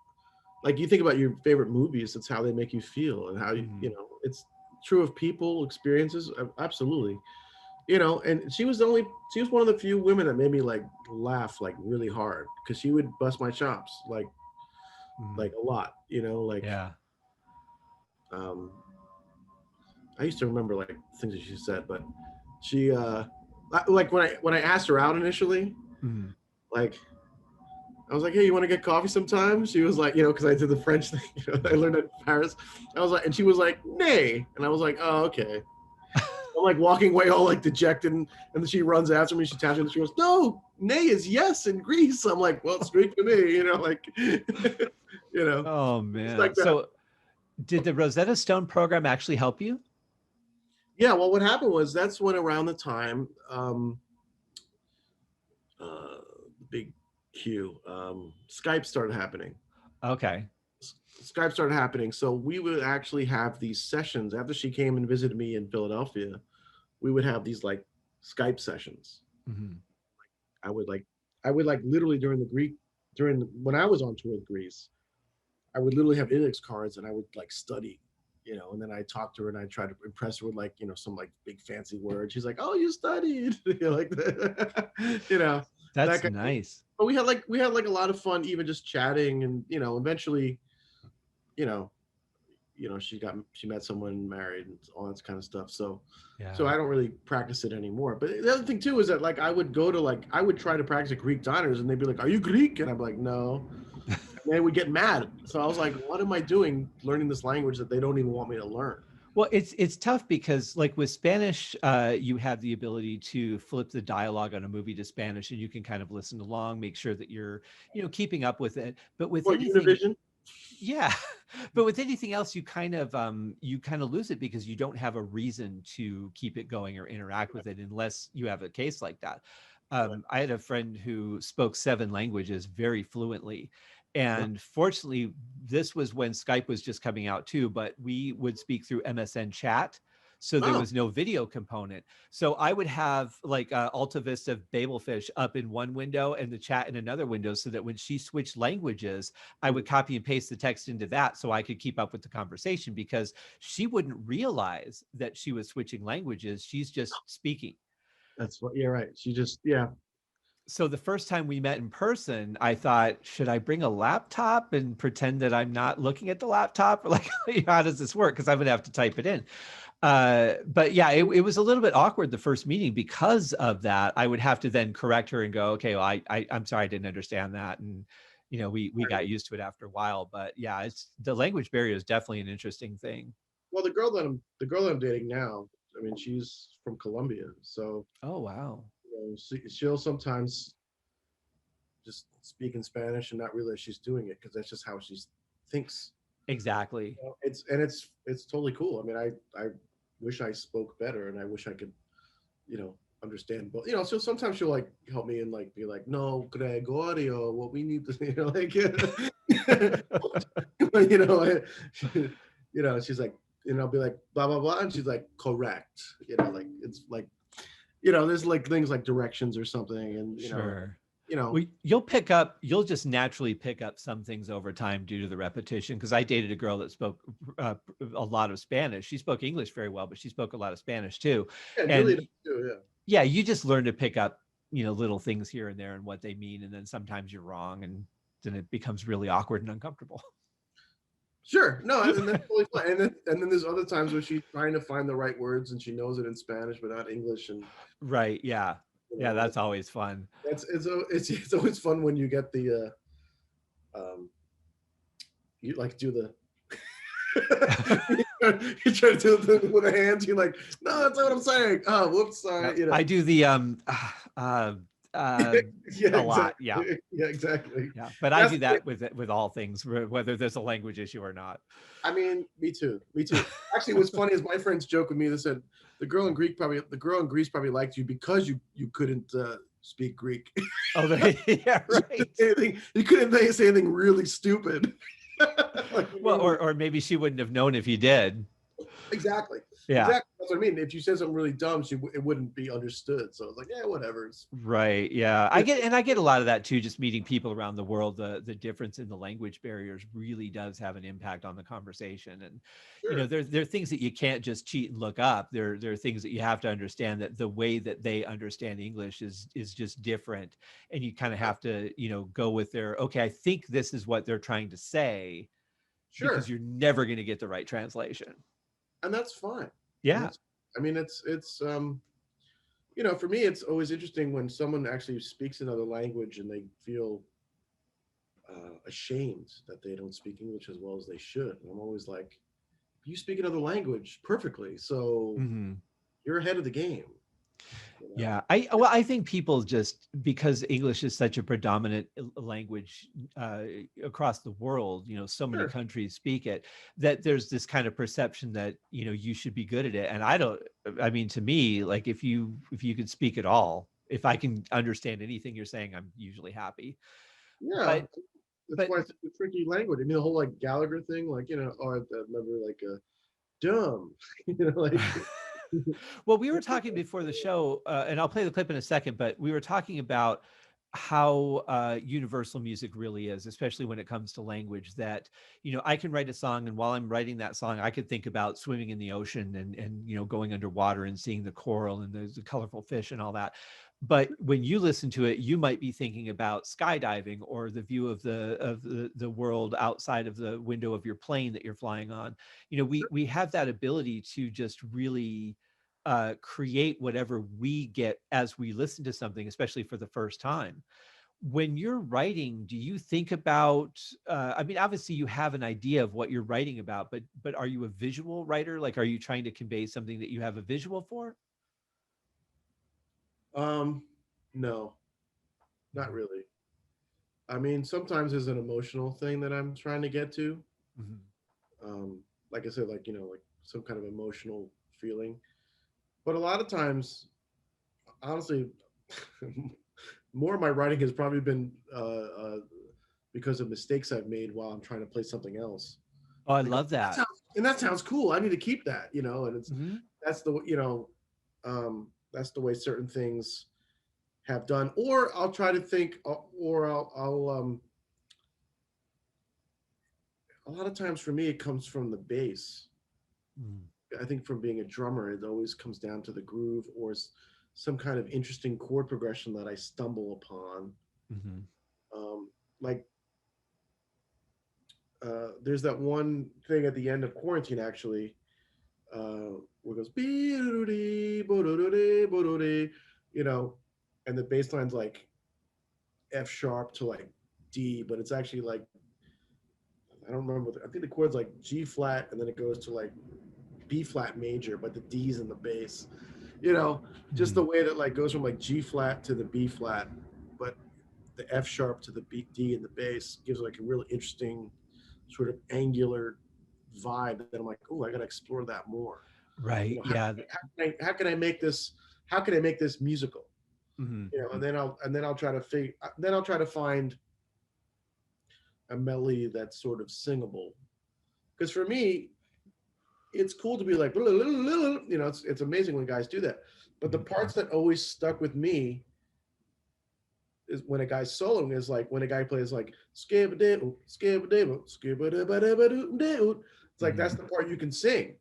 like you think about your favorite movies, it's how they make you feel and how you know, it's true of people, experiences. Absolutely. You know, and she was one of the few women that made me like laugh like really hard because she would bust my chops like a lot, you know, like Yeah. um I used to remember like things that she said, but she like when I asked her out initially, Mhm. like I was like, hey, you want to get coffee sometime? She was like, you know, because I did the French thing, you know, I learned at Paris. I was like, and she was like, nay. And I was like, oh, okay. I'm like walking away all like dejected. And then she runs after me. She taps me and she goes, no, nay is yes in Greece. I'm like, well, speak to me, you know, like, you know, Oh it's man. like that. So did the Rosetta Stone program actually help you? Yeah. Well, what happened was that's when around the time, big Q, Skype started happening. Okay. Skype started happening. So we would actually have these sessions after she came and visited me in Philadelphia. We would have these like Skype sessions. Mhm. I would like, I would like literally when I was on tour with Greece, I would literally have index cards and I would like study, you know, and then I talked to her and I tried to impress her with like, you know, some like big fancy word. She's like, oh, you studied, you know, like that, you know, that That's kind of thing. nice. But we had like a lot of fun, even just chatting and, you know, eventually, you know, she met someone, married, and all that kind of stuff. So Yeah. I don't really practice it anymore. But the other thing too is that like I would try to practice at Greek diners and they'd be like, are you Greek? And I'm like, no. And they would get mad. So I was like, what am I doing learning this language that they don't even want me to learn? Well, it's tough because like with Spanish, you have the ability to flip the dialogue on a movie to Spanish, and you can kind of listen along, make sure that you're, keeping up with it. But with Or anything, Univision. yeah, but with anything else, you kind of lose it because you don't have a reason to keep it going or interact with it unless you have a case like that. Right. I had a friend who spoke 7 languages very fluently. Wow. And fortunately, this was when Skype was just coming out too, but we would speak through MSN chat. So there Oh, was no video component. So I would have like Alta Vista Babelfish up in one window and the chat in another window so that when she switched languages, I would copy and paste the text into that so I could keep up with the conversation because she wouldn't realize that she was switching languages. She's just speaking. that's what you're right. She just, yeah. So the first time we met in person, I thought, should I bring a laptop and pretend that I'm not looking at the laptop? Or like, how does this work? Because I'm going to have to type it in. But yeah, it was a little bit awkward the first meeting because of that. I would have to then correct her and go, okay, well, I'm sorry, I didn't understand that. And, we got used to it after a while. But yeah, it's the language barrier is definitely an interesting thing. Well, the girl that I'm dating now, I mean, she's from Colombia. So, Oh, wow. you know, she'll sometimes just speak in Spanish and not realize she's doing it because that's just how she thinks. Exactly. You know, it's totally cool. I mean, I wish I spoke better, and I wish I could, you know, understand. But you know, so sometimes she'll like help me and like be like, "No, Gregorio, what we need to," you know, like, you know, you know, she's like, you know, I'll be like, blah blah blah, and she's like, correct, you know, like it's like, you know, there's like things like directions or something, and Sure. you know, Well, you'll just naturally pick up some things over time due to the repetition. Because I dated a girl that spoke a lot of Spanish. She spoke English very well, but she spoke a lot of Spanish too. yeah, Julia And does too, yeah. yeah, you just learn to pick up, little things here and there and what they mean. And then sometimes you're wrong, and then it becomes really awkward and uncomfortable. Sure. No, and that's totally fine. And then there's other times where she's trying to find the right words and she knows it in Spanish but not English, and Right. Yeah. you Yeah. know That's always fun. it's always fun when you get the you like do the you try to do it with the hands. You're like, no, that's not what I'm saying. Oh, whoops, sorry. You know. I do the uh, uh, Yeah, a lot. Yeah. exactly. Yeah, exactly. Yeah. But I That's do that with all things, whether there's a language issue or not. I mean, me too. Me too. Actually, what's funny is my friends joke with me. They said the girl in Greece probably liked you because you couldn't speak Greek. Oh, yeah, right. You couldn't say anything really stupid. Like, Well, or maybe she wouldn't have known if you did. exactly. Yeah. Exactly. That's what I mean. If you said something really dumb, it wouldn't be understood. So it's like, yeah, whatever. Right. Yeah. I get a lot of that too, just meeting people around the world. The difference in the language barriers really does have an impact on the conversation. And, Sure. there are things that you can't just cheat and look up. There are things that you have to understand, that the way that they understand English is just different. And you kind of have to, go with their, okay, I think this is what they're trying to say, because Sure. you're never going to get the right translation. And that's fine. And Yeah. that's, I mean, for me, it's always interesting when someone actually speaks another language and they feel ashamed that they don't speak English as well as they should. And I'm always like, you speak another language perfectly, so Hmm. you're ahead of the game. Yeah, I think people, just because English is such a predominant language across the world, so many Sure. countries speak it, that there's this kind of perception that you should be good at it. And I mean, to me, like, if you can speak at all, if I can understand anything you're saying, I'm usually happy. Yeah. But That's but why it's a tricky language. I mean, the whole like Gallagher thing, like, I remember like dumb, like well, we were talking before the show, and I'll play the clip in a second, but we were talking about how universal music really is, especially when it comes to language. That, I can write a song, and while I'm writing that song, I could think about swimming in the ocean, and going underwater and seeing the coral and the colorful fish and all that. But when you listen to it, you might be thinking about skydiving, or the view of the world outside of the window of your plane that you're flying on. We have that ability to just really create whatever we get as we listen to something, especially for the first time. When you're writing, do you think about, I mean, obviously you have an idea of what you're writing about, but are you a visual writer? Like, are you trying to convey something that you have a visual for? um no, not Mhm. really. I mean, sometimes there's an emotional thing that I'm trying to get to. Mhm. Um, like I said, like, like some kind of emotional feeling. But a lot of times, honestly, more of my writing has probably been because of mistakes I've made while I'm trying to play something else. Oh, I And I go, love that. that sounds cool. I need to keep that, and Mhm. that's the, that's the way certain things have done. Or I'll try to think, or a lot of times for me, it comes from the bass. Mhm. I think from being a drummer, it always comes down to the groove or some kind of interesting chord progression that I stumble upon. Mhm. Like there's that one thing at the end of Quarantine, actually, where it goes, you know, and the bass line's like F sharp to like D, but it's actually like, I don't remember. I think the chord's like G flat, and then it goes to like B flat major, but the D's in the bass. You know, just the Mhm. way that like goes from like G flat to the B flat, but the F sharp to the D in the bass gives like a really interesting sort of angular vibe that I'm like, oh, I got to explore that more. Right. How, Yeah. how can I make this? How can I make this musical? Mhm. And Mhm. then I'll try to find a melody that's sort of singable. Because for me, it's cool to be like, it's amazing when guys do that. But the Mhm. parts that always stuck with me is when a guy's soloing, is like when a guy plays like skibba skibba skibba. It's like that's Mhm. the part you can sing.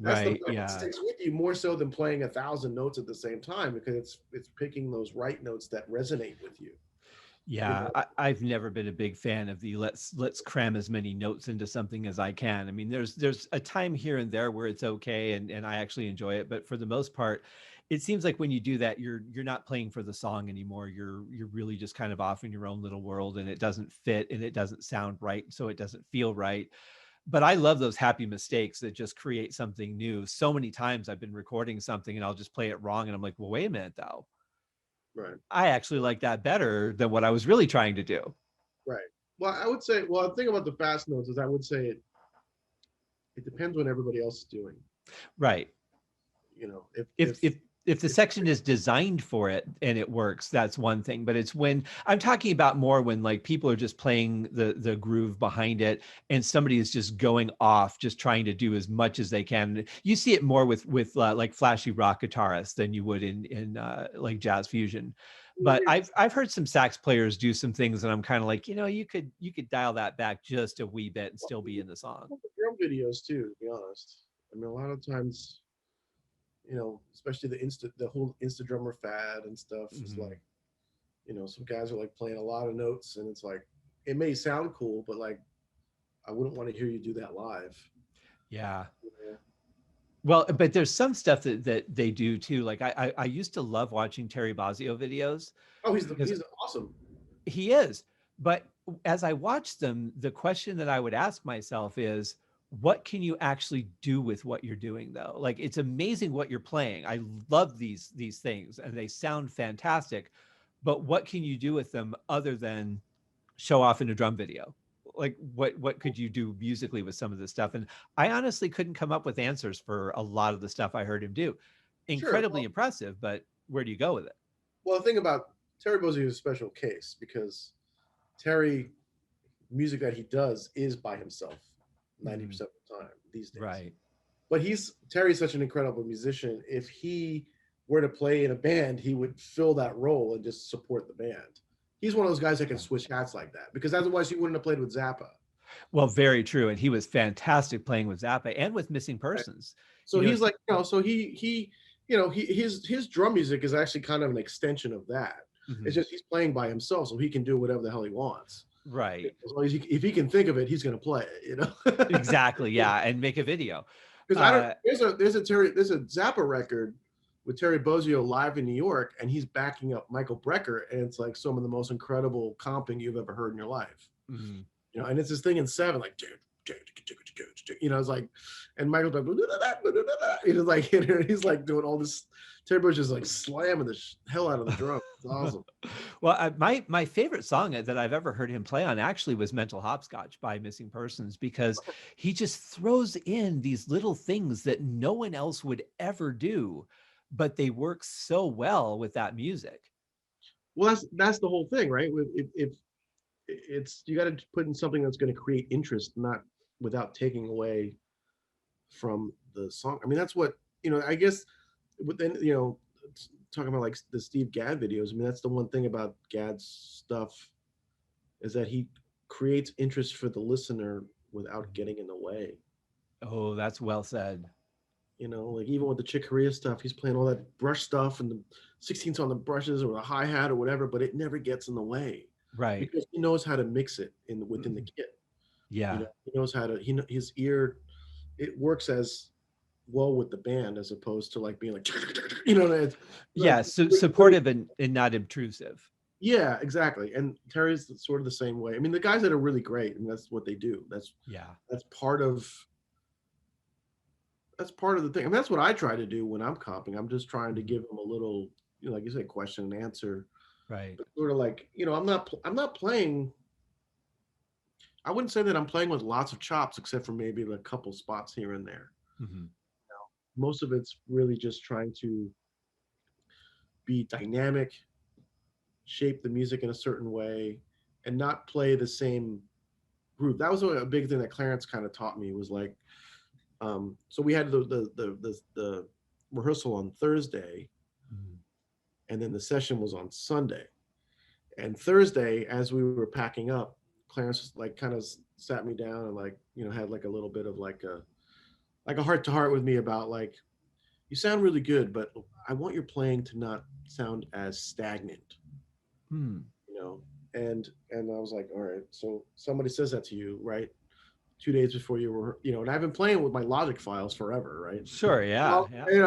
That's the Right. part that Yeah. sticks with you more so than playing 1,000 notes at the same time, because it's picking those right notes that resonate with you. You Yeah, know, I've never been a big fan of the let's cram as many notes into something as I can. I mean, there's a time here and there where it's okay, and I actually enjoy it, but for the most part, it seems like when you do that, you're not playing for the song anymore. You're really just kind of off in your own little world, and it doesn't fit and it doesn't sound right, so it doesn't feel right. But I love those happy mistakes that just create something new. So many times I've been recording something and I'll just play it wrong, and I'm like, well, wait a minute though. right, I actually like that better than what I was really trying to do. right. Well, I would say, the thing about the fast notes is I would say it depends what everybody else is doing. Right. You know, if If if if the section is designed for it and it works, that's one thing. But it's when I'm talking about more when like people are just playing the groove behind it and somebody is just going off, just trying to do as much as they can. You see it more with like flashy rock guitarists than you would in like jazz fusion. But I've heard some sax players do some things, and I'm kind of like, you could dial that back just a wee bit and still be in the song. Drum videos too, to be honest. I mean, a lot of times, especially the whole Insta drummer fad and stuff is like, some guys are like playing a lot of notes, and it's like, it may sound cool, but like, I wouldn't want to hear you do that live. Yeah. Well, but there's some stuff that they do too. Like I used to love watching Terry Bozzio videos. Oh, he's awesome. He is. But as I watch them, the question that I would ask myself is, what can you actually do with what you're doing though? Like, it's amazing what you're playing. I love these things and they sound fantastic, but what can you do with them other than show off in a drum video? Like what could you do musically with some of this stuff? And I honestly couldn't come up with answers for a lot of the stuff I heard him do. Incredibly impressive, but where do you go with it? Well, the thing about Terry Bozzio is a special case because Terry, music that he does is by himself 90% of the time these days. Right. But Terry's such an incredible musician. If he were to play in a band, he would fill that role and just support the band. He's one of those guys that can switch hats like that, because otherwise he wouldn't have played with Zappa. Well, very true. And he was fantastic playing with Zappa and with Missing Persons. Right. So he's like, his drum music is actually kind of an extension of that. Mm-hmm. It's just he's playing by himself, so he can do whatever the hell he wants. Right. As long as if he can think of it, he's going to play it. Exactly. Yeah, and make a video. Because there's a Zappa record with Terry Bozzio live in New York, and he's backing up Michael Brecker, and it's like some of the most incredible comping you've ever heard in your life. Mm-hmm. And it's this thing in 7, like, it's like, and Michael's like, he's like doing all this. Terry Bozzio's just like slamming the hell out of the drum. It's awesome. Well, my favorite song that I've ever heard him play on actually was Mental Hopscotch by Missing Persons, because he just throws in these little things that no one else would ever do, but they work so well with that music. Well, that's the whole thing, right? If it's, you got to put in something that's going to create interest, not without taking away from the song. I mean, that's what, I guess, but then, talking about like the Steve Gadd videos, I mean, that's the one thing about Gadd's stuff, is that he creates interest for the listener without getting in the way. Oh, that's well said. Like even with the Chick Corea stuff, he's playing all that brush stuff and the 16ths on the brushes or the hi-hat or whatever, but it never gets in the way. Right. Because he knows how to mix it within the kit. Yeah. He knows how to, his ear, it works as well with the band as opposed to like being like, so supportive and not intrusive. Yeah, exactly. And Terry's sort of the same way. I mean, the guys that are really great, and that's what they do. That's part of the thing. I mean, that's what I try to do when I'm comping. I'm just trying to give them a little, like you say, question and answer. Right. But sort of like, I'm not playing. I wouldn't say that I'm playing with lots of chops, except for maybe a couple spots here and there. Mm-hmm. Most of it's really just trying to be dynamic, shape the music in a certain way, and not play the same groove. That was a big thing that Clarence kind of taught me, was like, so we had the rehearsal on Thursday, and then the session was on Sunday. And Thursday, as we were packing up, Clarence like kind of sat me down and like, had like a little bit of like a heart to heart with me about like, you sound really good, but I want your playing to not sound as stagnant. And I was like, all right, so somebody says that to you, right? 2 days before you were, and I've been playing with my Logic files forever, right? Sure, yeah.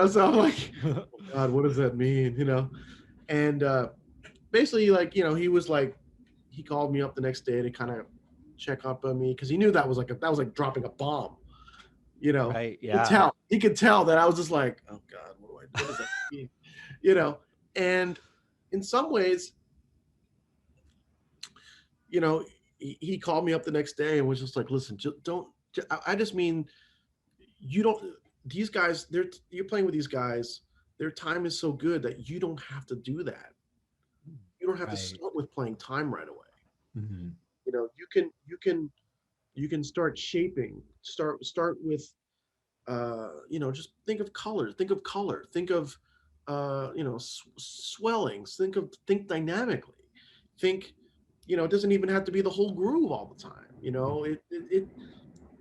So I'm like, oh God, what does that mean? And basically, like, he was like, he called me up the next day to kind of check up on me, because he knew that was like dropping a bomb, Right, yeah. He could tell that I was just like, oh God, what does that mean? And in some ways, he called me up the next day and was just like, listen, I just mean, these guys, you're playing with these guys, their time is so good that you don't have to do that. You don't have to Right. start with playing time right away. Hmm. You know, you can start shaping. Start with you know, just think of colors. Think of color. Think of you know, swellings. Think dynamically. Think, you know, it doesn't even have to be the whole groove all the time. You know, it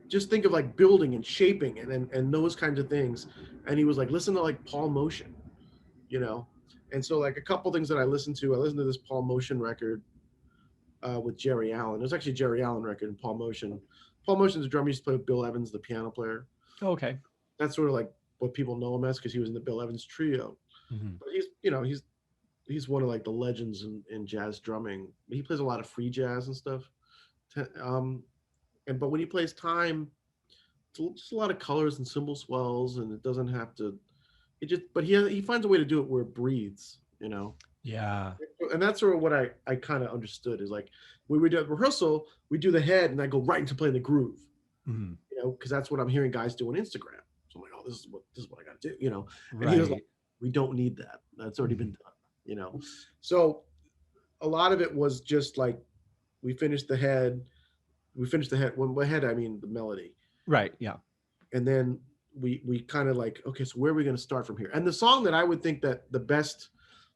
just think of like building and shaping and those kinds of things. And he was like, listen to like Paul Motion, you know. And so like a couple things that I listened to. I listened to this Paul Motion record with Jerry Allen. It was actually a Jerry Allen record and Paul Motion. Paul Motion's a drummer. He used to play with Bill Evans, the piano player. Okay. That's sort of like what people know him as because he was in the Bill Evans trio. Hmm. But he's, you know, he's one of like the legends in jazz drumming. He plays a lot of free jazz and stuff. Um, and but when he plays time, it's just a lot of colors and cymbal swells, and it doesn't have to. It just, but he finds a way to do it where it breathes, you know. Yeah. And that's sort of what I kind of understood is like when we do a rehearsal, we do the head, and I go right into playing the groove, Hmm. you know, because that's what I'm hearing guys do on Instagram. So I'm like, oh, this is what I got to do, you know. And he was like, Right. we don't need that. That's already been Mhm. done, you know. So a lot of it was just like we finished the head. We finished the head. When by head I mean the melody, Right. Yeah. and then we kind of like, okay, so where are we going to start from here? And the song that I would think that the best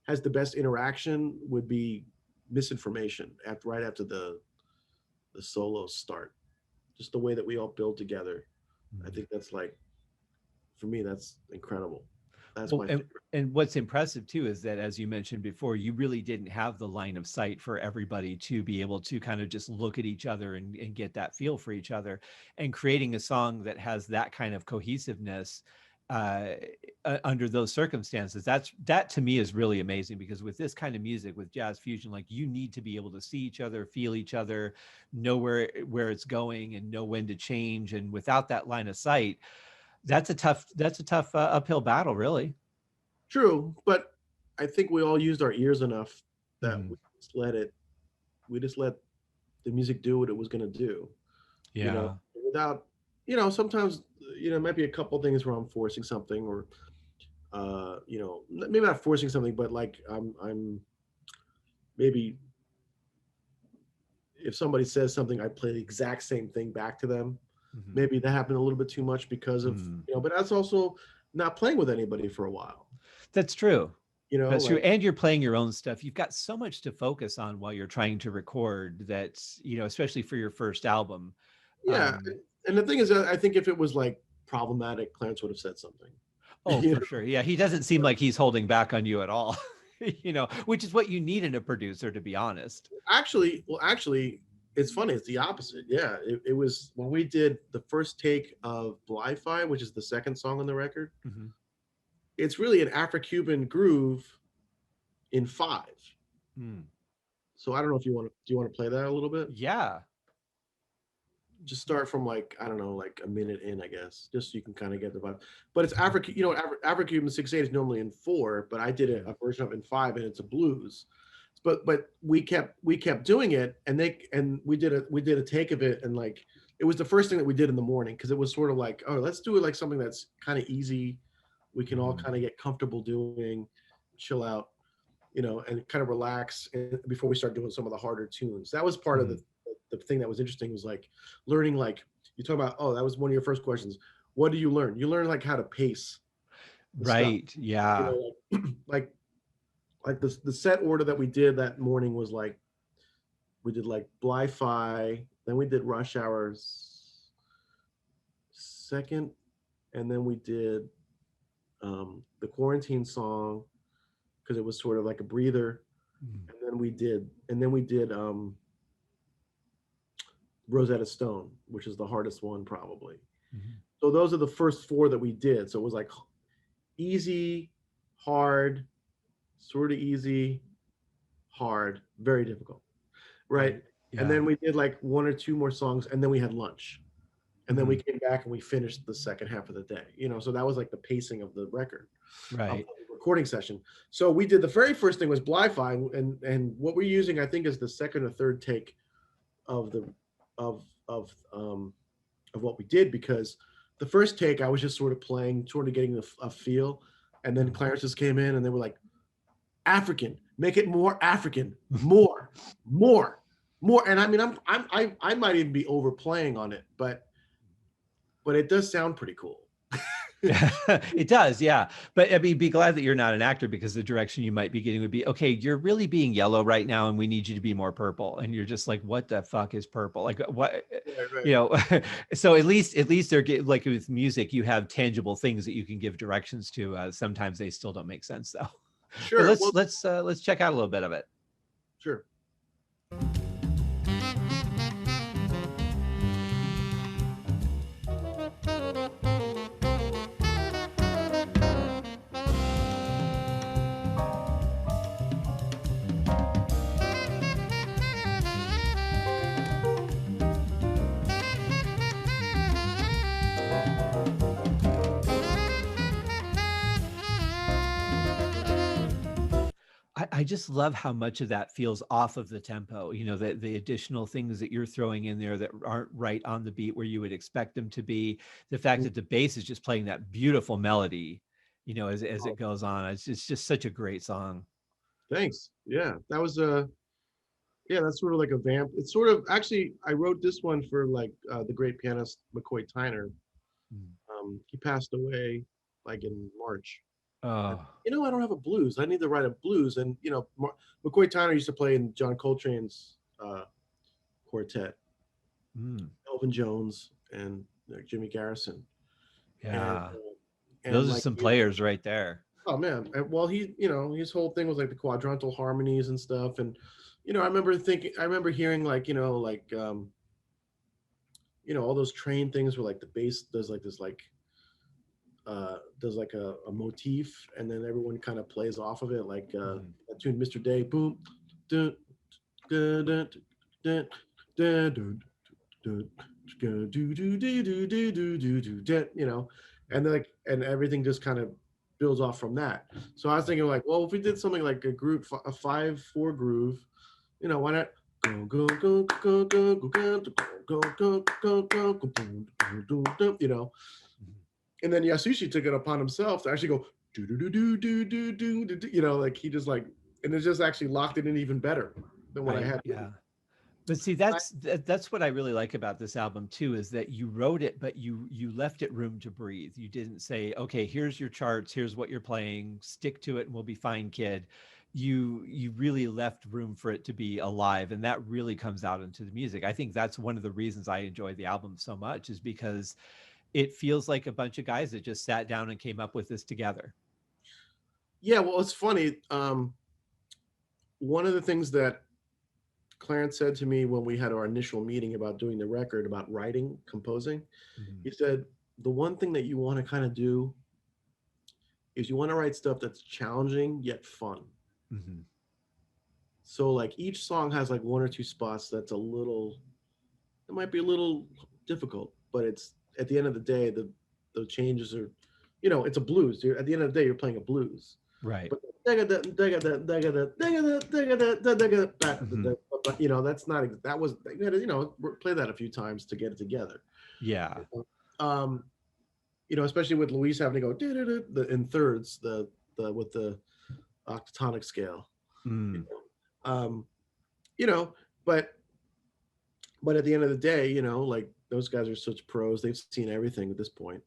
has the best interaction would be Misinformation after right after the solos start. Just the way that we all build together. I Mhm. think that's like, for me, that's incredible. That's Well, my favorite. and what's impressive too is that, as you mentioned before, you really didn't have the line of sight for everybody to be able to kind of just look at each other and get that feel for each other. And creating a song that has that kind of cohesiveness uh, under those circumstances, that to me is really amazing, because with this kind of music, with jazz fusion, like, you need to be able to see each other, feel each other, know where it's going, and know when to change. And without that line of sight, that's a tough uphill battle, really. True, but I think we all used our ears enough that Mhm. we just let the music do what it was going to do, you know, Yeah. without, you know, sometimes, you know, it might be a couple things where I'm forcing something or, you know, maybe not forcing something, but like I'm maybe if somebody says something, I play the exact same thing back to them. Mhm. Maybe that happened a little bit too much because of, Mm. you know, but that's also not playing with anybody for a while, That's true. you know, That's true. like, And you're playing your own stuff. You've got so much to focus on while you're trying to record that, especially for your first album. yeah. Um, And the thing is, I think if it was like problematic, Clarence would have said something, oh, you for know. sure. Yeah. He doesn't seem like he's holding back on you at all, which is what you need in a producer, to be honest. Actually, it's funny. It's the opposite. Yeah, it was when we did the first take of Bli-Fi, which is the second song on the record. Mhm. It's really an Afro-Cuban groove in five. Mm. So I don't know if do you want to play that a little bit? Yeah. Just start from like, I don't know, like a minute in, I guess, just so you can kind of get the vibe. But it's Africa, you know, Afro-Cuban 6/8 is normally in four, but I did Mhm. a version of it in five, and it's a blues. But we kept doing it, and we did a take of it, and like it was the first thing that we did in the morning because it was sort of like, oh, let's do it like something that's kind of easy, we can all Mhm. kind of get comfortable doing, chill out, you know, and kind of relax before we start doing some of the harder tunes. That was part of Mhm. the thing that was interesting was like learning, like you talk about, oh, that was one of your first questions. What do you learn? You learn like how to pace the stuff, Right. you Yeah. know, like the set order that we did that morning was like we did like Bli-Fi, then we did Rush Hours second, and then we did the Quarantine song because it was sort of like a breather, Mhm. and then we did Rosetta Stone, which is the hardest one probably. Mhm. So those are the first four that we did. So it was like easy, hard, sort of easy, hard, very difficult, right? Right. And Yeah. then we did like one or two more songs, and then we had lunch, and then we Mhm. came back and we finished the second half of the day. You know, so that was like the pacing of the record, of Right. the recording session. So we did the very first thing was Bli-Fi, and what we're using, I think, is the second or third take of the of of um of what we did because the first take I was just sort of playing, sort of getting a feel, And then Clarence just came in and they were like, African, make it more African, more. And I mean, I might even be overplaying on it, but it does sound pretty cool. It does, yeah. But I mean, be glad that you're not an actor, because the direction you might be getting would be, okay, you're really being yellow right now, and we need you to be more purple. And you're just like, what the fuck is purple? Like, what, Right. you know? So at least they're like with music, you have tangible things that you can give directions to. Sometimes they still don't make sense though. Sure. But let's check out a little bit of it. Sure. I just love how much of that feels off of the tempo, you know, the additional things that you're throwing in there that aren't right on the beat where you would expect them to be. The fact that the bass is just playing that beautiful melody, you know, as it goes on. It's just such a great song. Thanks. Yeah, that was that's sort of like a vamp. It's sort of, actually, I wrote this one for like the great pianist McCoy Tyner. He passed away like in March. Oh, You know, I don't have a blues. I need to write a blues. And you know, McCoy Tyner used to play in John Coltrane's quartet, Elvin Jones and Jimmy Garrison. yeah. And Those are like, some players right there. oh man. Well, he, you know, his whole thing was like the quadrantal harmonies and stuff. And, you know, I remember hearing like, you know, like, you know, all those train things where like the bass does like this, like, does like a motif, and then everyone kind of plays off of it. Like, that tune, Mr. Day, boom, dun, dun, dun, dun, dun, dun, dun, you know, and then like, and everything just kind of builds off from that. So I was thinking like, well, if we did something like a 5/4 groove, you know, why not go go go go go go go go go go go, you know. And then Yasushi took it upon himself to actually go do do do do do do do do, you know, like he just like, and it just actually locked it in even better than what I had. Yeah. But see, that's what I really like about this album too, is that you wrote it, but you left it room to breathe. You didn't say, okay, here's your charts, here's what you're playing, stick to it and we'll be fine, kid. You really left room for it to be alive, and that really comes out into the music. I think that's one of the reasons I enjoy the album so much, is because it feels like a bunch of guys that just sat down and came up with this together. Yeah, well, it's funny. One of the things that Clarence said to me when we had our initial meeting about doing the record, about writing, composing, he said, the one thing that you want to kind of do is you want to write stuff that's challenging yet fun. So like each song has like one or two spots that's it might be a little difficult, but it's, at the end of the day, the changes are, you know, it's a blues. At the end of the day, you're playing a blues. Right. But you know, that's not, that was, you had to, you know, play that a few times to get it together. Yeah. You know, especially with Luis having to go in thirds, with the octatonic scale. You know, but at the end of the day, you know, like those guys are such pros. They've seen everything at this point.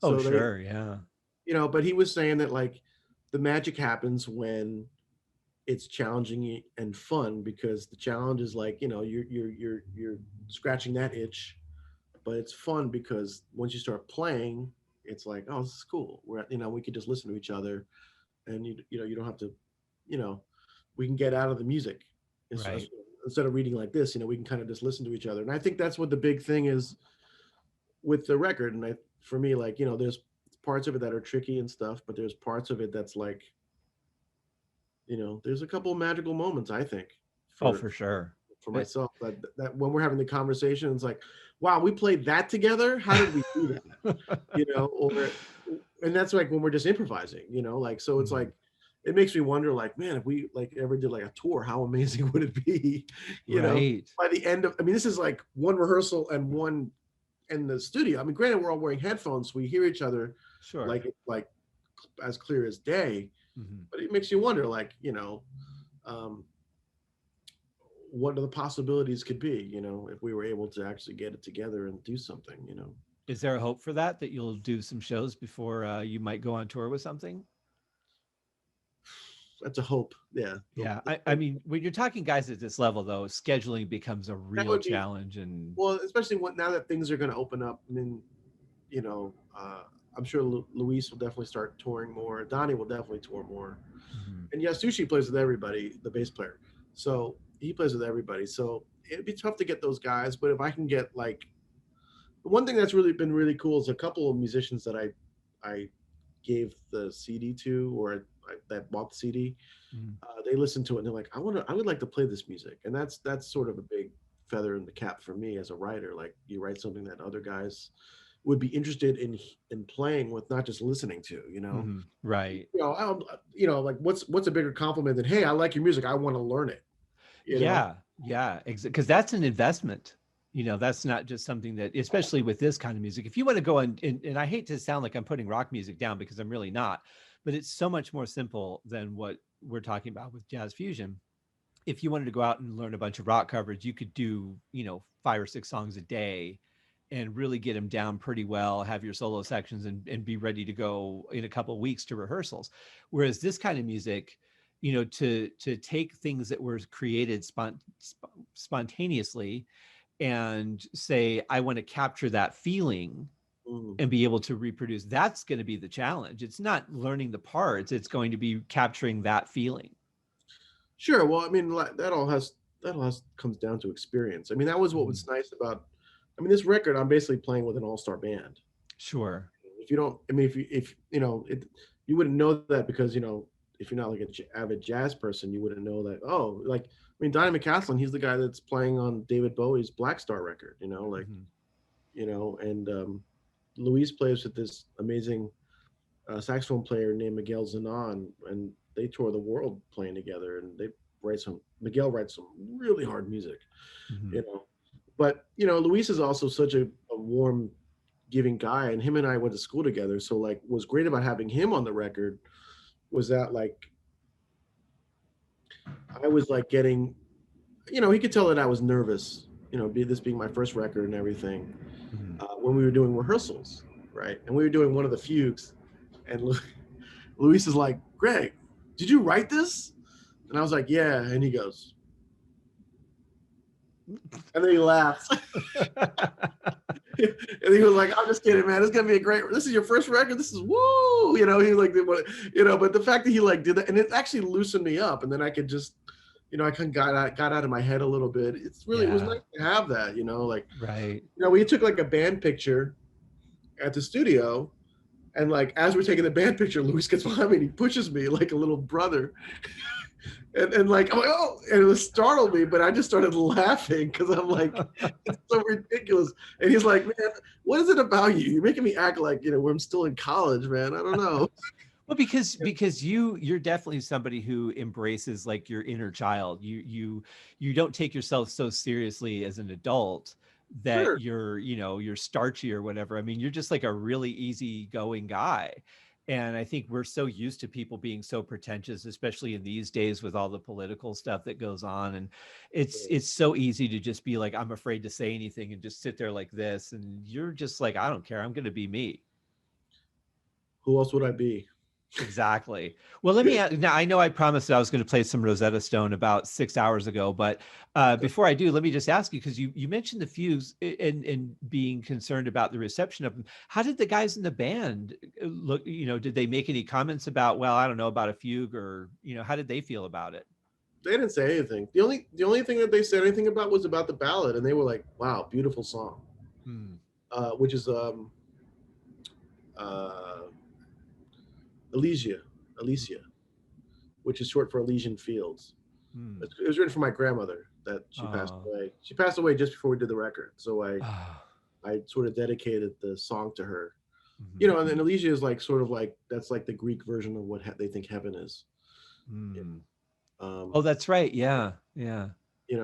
Oh, so sure. Yeah. You know, but he was saying that like the magic happens when it's challenging and fun, because the challenge is like, you know, you're scratching that itch, but it's fun because once you start playing, it's like, oh, this is cool. You know, we could just listen to each other, and you know, you don't have to, you know, we can get out of the music. Right. Instead of reading like this, you know, we can kind of just listen to each other. And I think that's what the big thing is with the record. And for me, like, you know, there's parts of it that are tricky and stuff, but there's parts of it that's like, you know, there's a couple of magical moments, I think. For sure. For myself, that when we're having the conversation, it's like, wow, we played that together. How did we do that? You know, and that's like when we're just improvising, you know, like, so it's like, it makes me wonder, like, man, if we like ever did like a tour, how amazing would it be? You know, by the end of, I mean, this is like one rehearsal and one in the studio. I mean, granted, we're all wearing headphones, so we hear each other, like as clear as day, but it makes you wonder, like, um, what are the possibilities could be, if we were able to actually get it together and do something. Is there a hope for that you'll do some shows before you might go on tour with something? That's a hope. Yeah. Yeah. I mean, when you're talking guys at this level, though, scheduling becomes a That real would be, challenge. And well, especially now that things are going to open up. I mean, you know, uh, I'm sure Luis will definitely start touring more. Donnie will definitely tour more. Mhm. And Yasushi plays with everybody, the bass player. So he plays with everybody. So it'd be tough to get those guys. But if I can get, like, one thing that's really been really cool is a couple of musicians that I gave the CD to, or that bought the CD. Mhm. They listen to it and they're like, I would like to play this music. And that's sort of a big feather in the cap for me as a writer. Like, you write something that other guys would be interested in playing with, not just listening to. Mhm. Right. Like, what's a bigger compliment than, hey, I like your music, I want to learn it. Yeah. Yeah. Because that's an investment. That's not just something that, especially with this kind of music, if you want to go and I hate to sound like I'm putting rock music down because I'm really not, but it's so much more simple than what we're talking about with jazz fusion. If you wanted to go out and learn a bunch of rock coverage, you could do, 5 or 6 songs a day and really get them down pretty well, have your solo sections and be ready to go in a couple of weeks to rehearsals. Whereas this kind of music, to take things that were created spontaneously and say, I want to capture that feeling Mhm. and be able to reproduce, that's going to be the challenge. It's not learning the parts, it's going to be capturing that feeling. Sure. Well, I mean, that all has comes down to experience. I mean, that was what Mhm. was nice about. I mean, this record, I'm basically playing with an all-star band. Sure. If you don't, I mean, if you wouldn't know that, because if you're not like an avid jazz person, you wouldn't know that. Oh, like, I mean, Donnie McCaslin, he's the guy that's playing on David Bowie's Black Star record. Like, Mhm. and Luis plays with this amazing saxophone player named Miguel Zanon, and they tour the world playing together. And Miguel writes some really hard music, Mhm. you know. But Luis is also such a warm, giving guy, and him and I went to school together. So, like, what's great about having him on the record was that, like, I was like getting, he could tell that I was nervous, this being my first record and everything, Mhm. when we were doing rehearsals, right? And we were doing one of the fugues, and Luis is like, Greg, did you write this? And I was like, yeah. And he goes, and then he laughs. And he was like, I'm just kidding, man. It's gonna be this is your first record. This is woo. He was like, but the fact that he like did that, and it actually loosened me up, and then I could just, I kind of got out of my head a little bit. It was Yeah. nice to have that, like, Right. we took like a band picture at the studio, and like as we're taking the band picture, Luis gets behind me and he pushes me like a little brother. And like, I'm like, oh, and it was startled me, but I just started laughing because I'm like, it's so ridiculous. And he's like, man, what is it about you? You're making me act like, where I'm still in college, man. I don't know. Well, because you're definitely somebody who embraces like your inner child. You don't take yourself so seriously as an adult that Sure. you're starchy or whatever. I mean, you're just like a really easygoing guy. And I think we're so used to people being so pretentious, especially in these days with all the political stuff that goes on. And it's so easy to just be like, I'm afraid to say anything and just sit there like this. And you're just like, I don't care. I'm going to be me. Who else would I be? Exactly. Well, let me ask, now I know I promised that I was going to play some Rosetta Stone about 6 hours ago, but before I do, let me just ask you, because you mentioned the fugues and being concerned about the reception of them. How did the guys in the band look? Did they make any comments about, well, I don't know about a fugue, or how did they feel about it? They didn't say anything. The only thing that they said anything about was about the ballad, and they were like, wow, beautiful song. Hmm. Which is uh, Elysia, which is short for Elysian Fields. Hmm. It was written for my grandmother that she passed Oh. away. She passed away just before we did the record, so Ah. I sort of dedicated the song to her. Mhm. And then Elysia is like sort of like, that's like the Greek version of what they think heaven is. Hmm. Um, Oh, that's right. Yeah. Yeah.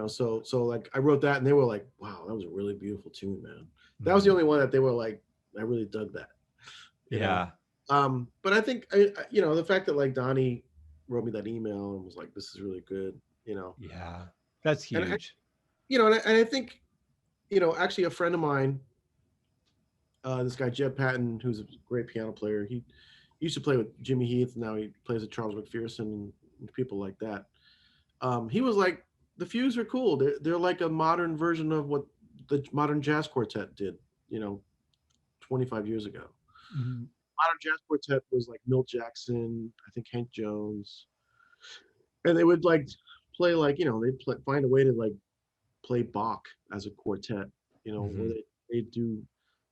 so like I wrote that, and they were like, "Wow, that was a really beautiful tune, man." That was the Mhm. only one that they were like, "I really dug that," you know. Yeah. But I think the fact that like Donnie wrote me that email and was like, "This is really good," Yeah, that's and I, huge. and I think actually a friend of mine, this guy Jeb Patton, who's a great piano player, he used to play with Jimmy Heath. Now he plays with Charles McPherson and people like that. He was like, the Fugues are cool. They're like a modern version of what the modern jazz quartet did, you know, 25 years ago. Mhm. Modern jazz quartet was like Milt Jackson, I think Hank Jones, and they would like play like find a way to like play Bach as a quartet, where Mhm. they do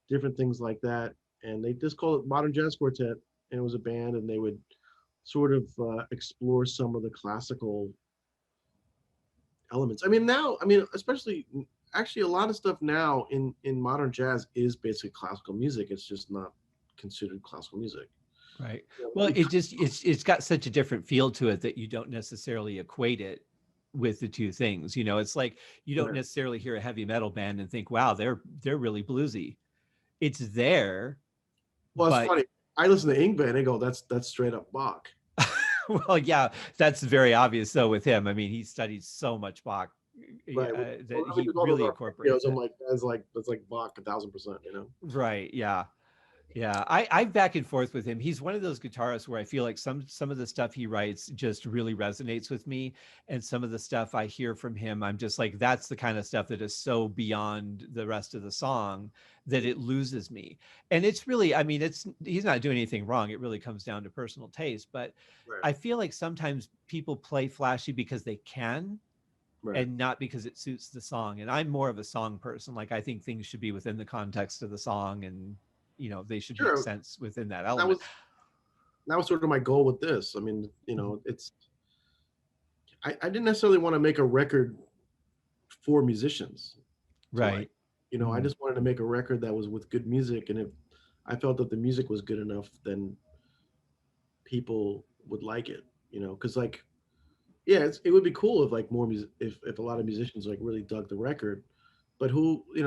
different things like that, and they just call it modern jazz quartet, and it was a band, and they would sort of explore some of the classical elements. I mean, now, especially actually, a lot of stuff now in modern jazz is basically classical music. It's just not considered classical music. Right. You Well, know, it's got such a different feel to it that you don't necessarily equate it with the two things. It's like you don't right. necessarily hear a heavy metal band and think, "Wow, they're really bluesy." It's there, Well, it's but funny. I listen to Ingve and I go, that's straight up Bach. well, yeah, that's very obvious though with him. I mean, he studies so much Bach Right. that I mean, he there's all those really incorporates arpeggios. I'm it. like, that's like Bach 1,000%. Right. Yeah. Yeah, I back and forth with him. He's one of those guitarists where I feel like some of the stuff he writes just really resonates with me, and some of the stuff I hear from him, I'm just like, that's the kind of stuff that is so beyond the rest of the song that it loses me. And it's really, I mean, it's he's not doing anything wrong. It really comes down to personal taste, but Right. I feel like sometimes people play flashy because they can Right. and not because it suits the song. And I'm more of a song person. Like I think things should be within the context of the song, and they should make Sure. sense within that That element. was that was sort of my goal with this. I mean, Mhm. I didn't necessarily want to make a record for musicians to like. Right. I Mhm. just wanted to make a record that was with good music, and if I felt that the music was good enough, then people would like it. Because like, yeah, it would be cool if like more music, if a lot of musicians like really dug the record, but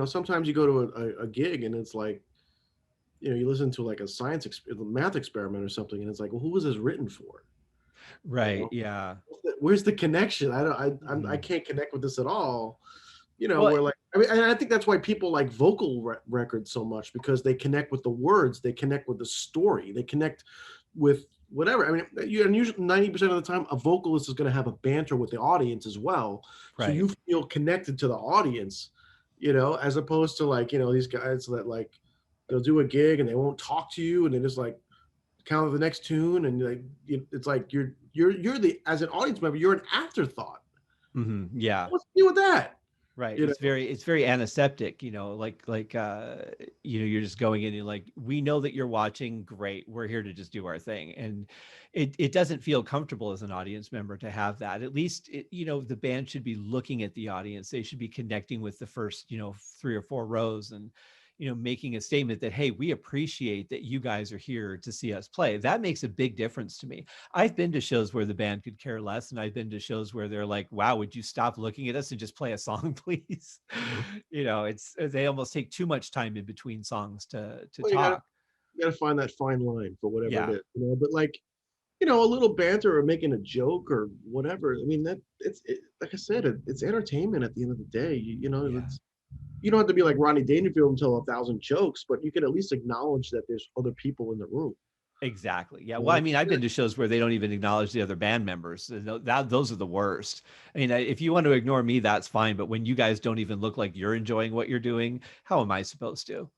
sometimes you go to a gig and it's like, you listen to like a math experiment or something, and it's like, well, who was this written for? You Right. know, Yeah. where's the connection? I don't, I Mhm. can't connect with this at all. Well, Where like, I mean, and I think that's why people like vocal records so much, because they connect with the words, they connect with the story, they connect with whatever. I mean, and usually 90% of the time, a vocalist is going to have a banter with the audience as well, so right. you feel connected to the audience, as opposed to like these guys that like they'll do a gig and they won't talk to you and they just like count the next tune, and like it's like you're the as an audience member, you're an afterthought. Yeah. What's the deal with that? Right. You know, It's very antiseptic, you're just going in and like, we know that you're watching, great. We're here to just do our thing. And it doesn't feel comfortable as an audience member to have that. At least the band should be looking at the audience. They should be connecting with the first, three or four rows, and making a statement that, hey, we appreciate that you guys are here to see us play. That makes a big difference to me. I've been to shows where the band could care less, and I've been to shows where they're like, wow, would you stop looking at us and just play a song, please? It's they almost take too much time in between songs to well, talk. you gotta find that fine line for whatever it Yeah, is. But like a little banter or making a joke or whatever. I mean, that like I said, it's entertainment at the end of the day. yeah. It's you don't have to be like Ronnie Dangerfield and tell 1,000 jokes, but you can at least acknowledge that there's other people in the room. Exactly. Yeah. You Well, I know? mean, I've been to shows where they don't even acknowledge the other band members. Those are the worst. I mean, if you want to ignore me, that's fine. But when you guys don't even look like you're enjoying what you're doing, how am I supposed to?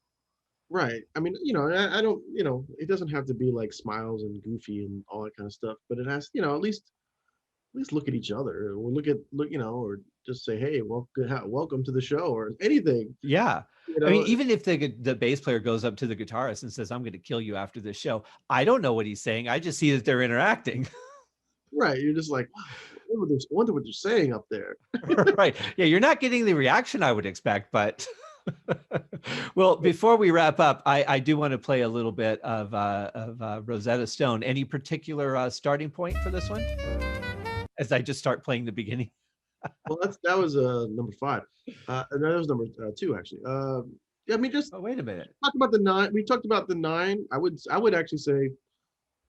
Right. I mean, I don't, it doesn't have to be like smiles and goofy and all that kind of stuff, but it has, at least look at each other or or just say, hey, welcome to the show or anything, Yeah. you I mean, know. even if the bass player goes up to the guitarist and says, I'm going to kill you after this show, I don't know what he's saying. I just see that they're interacting. Right. You're just like, wow, wonder what they're saying up there. Right. Yeah. You're not getting the reaction I would expect, but well, before we wrap up, I do want to play a little bit of Rosetta Stone. Any particular starting point for this one? As I just start playing the beginning. Well, that was number 5. And that was number 2 actually. Yeah, I mean, just Oh, wait a minute. talk about the 9. We talked about the 9. I would actually say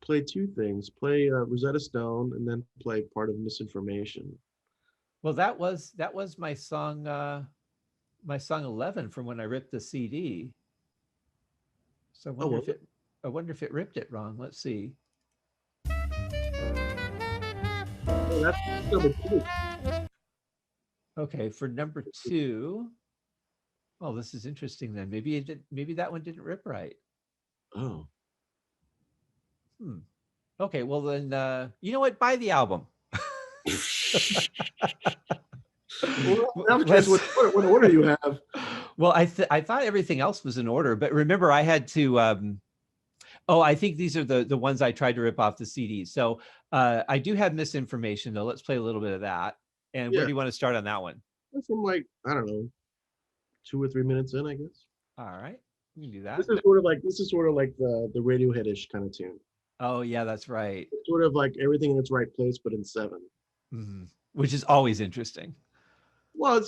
play two things: play Rosetta Stone, and then play part of Misinformation. Well, that was my song 11 from when I ripped the CD. So Oh, was it? I wonder if it ripped it wrong. Let's see. Oh, that's number two. Okay, for number 2. Oh, this is interesting then. Maybe that one didn't rip right. Oh. Hmm. Okay, well then you know what? Buy the album. Well, I'm curious Let's what order you have. Well, I thought everything else was in order, but remember I had to oh, I think these are the ones I tried to rip off the CD. So I do have Misinformation though. Let's play a little bit of that. And where Yeah, do you want to start on that one? from like, I don't know, 2 or 3 minutes in, I guess. All right, you can do that. This is sort of like the Radiohead-ish kind of tune. Oh yeah, that's right. It's sort of like everything in its right place, but in seven. Mhm. Which is always interesting. Well,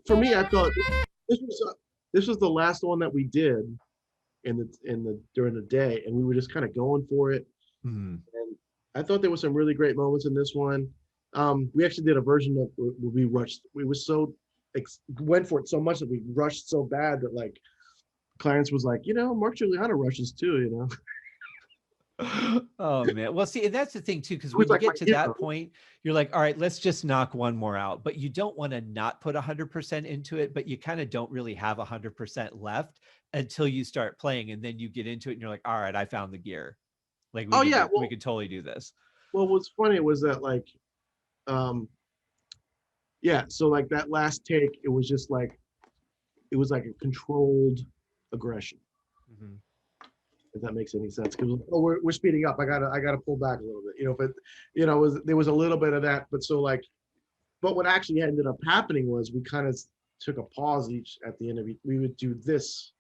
for me, I felt this was the last one that we did in the during the day, and we were just kind of going for it. Mhm. And I thought there were some really great moments in this one. We actually did a version of where we rushed. We were so went for it so much that we rushed so bad that like Clarence was like, Mark Juliana rushes too. Oh man. Well, see, and that's the thing too, because It was when you like my get to hero. that point, you're like, all right, let's just knock one more out. But you don't want to not put 100% into it, but you kind of don't really have 100% left until you start playing, and then you get into it, and you're like, all right, I found the gear. Like Oh yeah, we could totally do this. what's funny was that like, um, yeah, so like that last take, it was like a controlled aggression. Mhm. If that makes any sense, because we're speeding up. I gotta pull back a little bit, but there was a little bit of that, but so like, but what actually ended up happening was we kind of took a pause each at the end of each. We would do this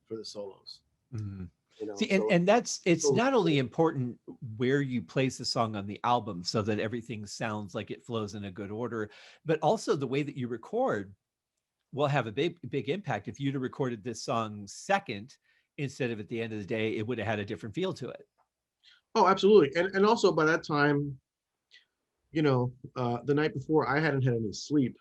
for the solos, Mhm. See, So and that's it's so not only important where you place the song on the album so that everything sounds like it flows in a good order, but also the way that you record will have a big impact. If you'd have recorded this song second instead of at the end of the day, it would have had a different feel to it. oh, absolutely, and also by that time, the night before I hadn't had any sleep.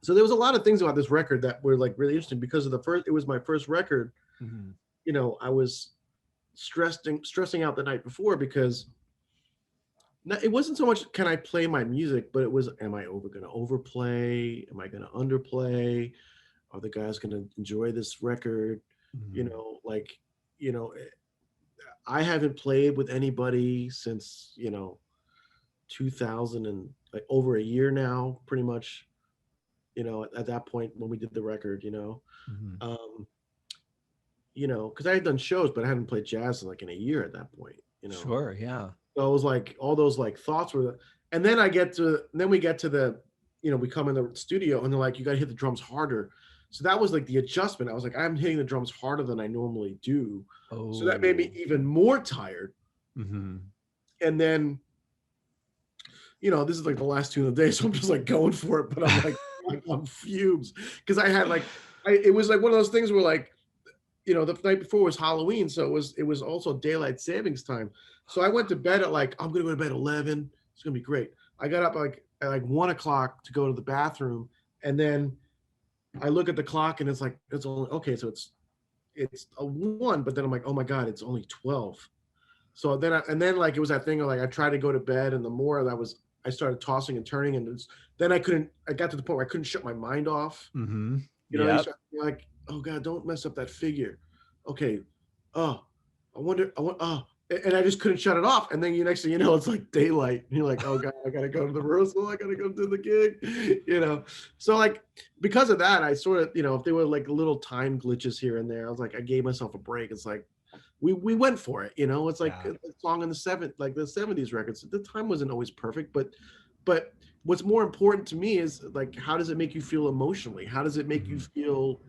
So there was a lot of things about this record that were like really interesting because of it was my first record. Mhm. I was stressing out the night before because it wasn't so much can I play my music, but it was, am I going to overplay? Am I going to underplay? Are the guys going to enjoy this record? You Mhm. know, like, you know, I haven't played with anybody since, 2000 and like over a year now, pretty much, at that point when we did the record, Mhm. um, because I had done shows, but I hadn't played jazz in like in a year at that point. Sure, yeah. So it was like all those like thoughts were, and then we get to the, we come in the studio and they're like, you got to hit the drums harder. So that was like the adjustment. I was like, I'm hitting the drums harder than I normally do. So that made me Oh. even more tired. Mhm. And then, this is like the last tune of the day. So I'm just like going for it, but I'm like on fumes. Cause I had like, it was like one of those things where like, the night before was Halloween, so it was also daylight savings time. So I went to bed at like, I'm gonna go to bed at 11. It's gonna be great. I got up like at like 1 o'clock to go to the bathroom, and then I look at the clock and it's like it's only okay. So it's a 1, but then I'm like, oh my god, it's only 12. So then like it was that thing of like I tried to go to bed, and the more I started tossing and turning, and then I couldn't. I got to the point where I couldn't shut my mind off. Mhm. You Yep. start like, oh God, don't mess up that figure. Okay. Oh, and I just couldn't shut it off. And then next thing you know, it's like daylight. And you're like, oh God, I gotta go to the rehearsal. I gotta go to the gig. So like because of that, I sort of, if there were like little time glitches here and there, I was like, I gave myself a break. It's like we went for it. It's like Yeah. a song in the the 70s records. The time wasn't always perfect, but what's more important to me is like, how does it make you feel emotionally? How does it make you Mhm. feel,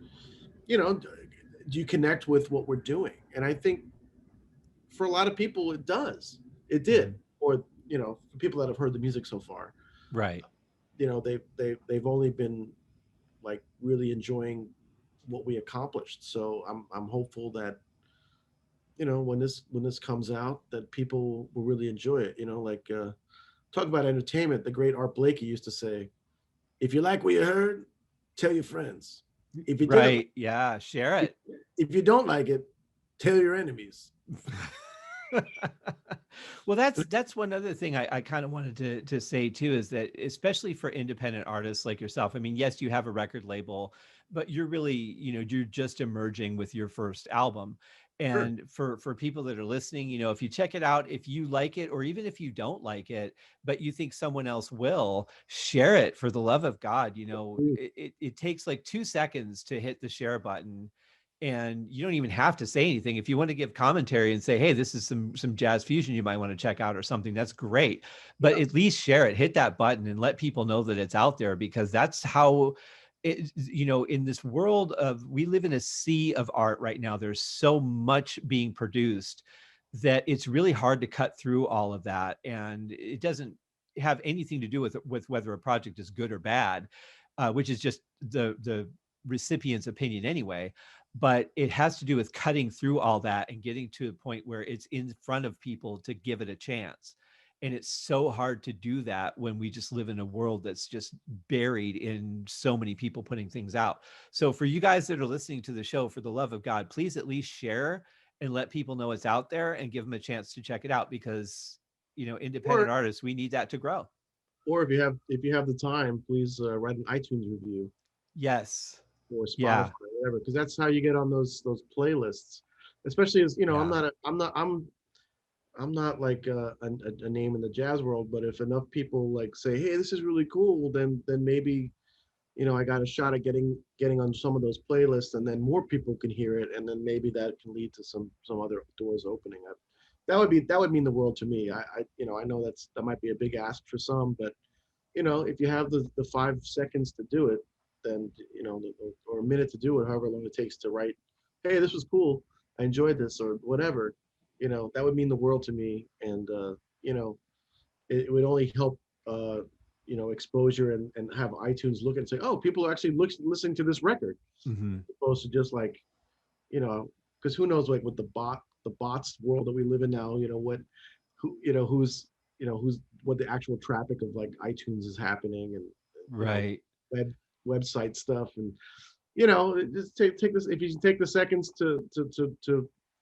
do you connect with what we're doing? And I think for a lot of people, it does. It did. Mhm. Or, for people that have heard the music so far, Right. they've only been like really enjoying what we accomplished. So I'm hopeful that, when this comes out, that people will really enjoy it. Like talk about entertainment. The great Art Blakey used to say, "If you like what you heard, tell your friends. If you didn't, Right. Yeah. Share if, it. if you don't like it, tell your enemies." Well, that's one other thing I kind of wanted to say too, is that especially for independent artists like yourself, I mean, yes, you have a record label, but you're really, you're just emerging with your first album. Sure. And for people that are listening, if you check it out, if you like it, or even if you don't like it, but you think someone else will, share it for the love of God. Mm. It takes like 2 seconds to hit the share button, and you don't even have to say anything. If you want to give commentary and say, hey, this is some jazz fusion you might want to check out or something, that's great. But Yeah. at least share it, hit that button, and let people know that it's out there, because that's how in this world of, we live in a sea of art right now. There's so much being produced that it's really hard to cut through all of that, and it doesn't have anything to do with whether a project is good or bad, which is just the recipient's opinion anyway. But it has to do with cutting through all that and getting to a point where it's in front of people to give it a chance. And it's so hard to do that when we just live in a world that's just buried in so many people putting things out. So for you guys that are listening to the show, for the love of God, please at least share and let people know it's out there, and give them a chance to check it out, because independent Or artists, we need that to grow. if you have the time, please write an iTunes review Yes. or Spotify, Yeah. or whatever, because that's how you get on those playlists. Especially as I'm Yeah. not a, I'm not like a name in the jazz world, but if enough people like say, "Hey, this is really cool," then maybe I got a shot at getting on some of those playlists, and then more people can hear it, and then maybe that can lead to some other doors opening up. That would mean the world to me. I know that might be a big ask for some, but if you have the 5 seconds to do it, then or a minute to do it, however long it takes to write, "Hey, this was cool. I enjoyed this," or whatever. That would mean the world to me, and it would only help exposure, and have iTunes look and say, "Oh, people are actually listening to this record," Hmm. opposed to just like you know because who knows, like with the bots world that we live in now, who's what the actual traffic of like iTunes is happening, and Right. web website stuff, and just take this, if you can take the seconds to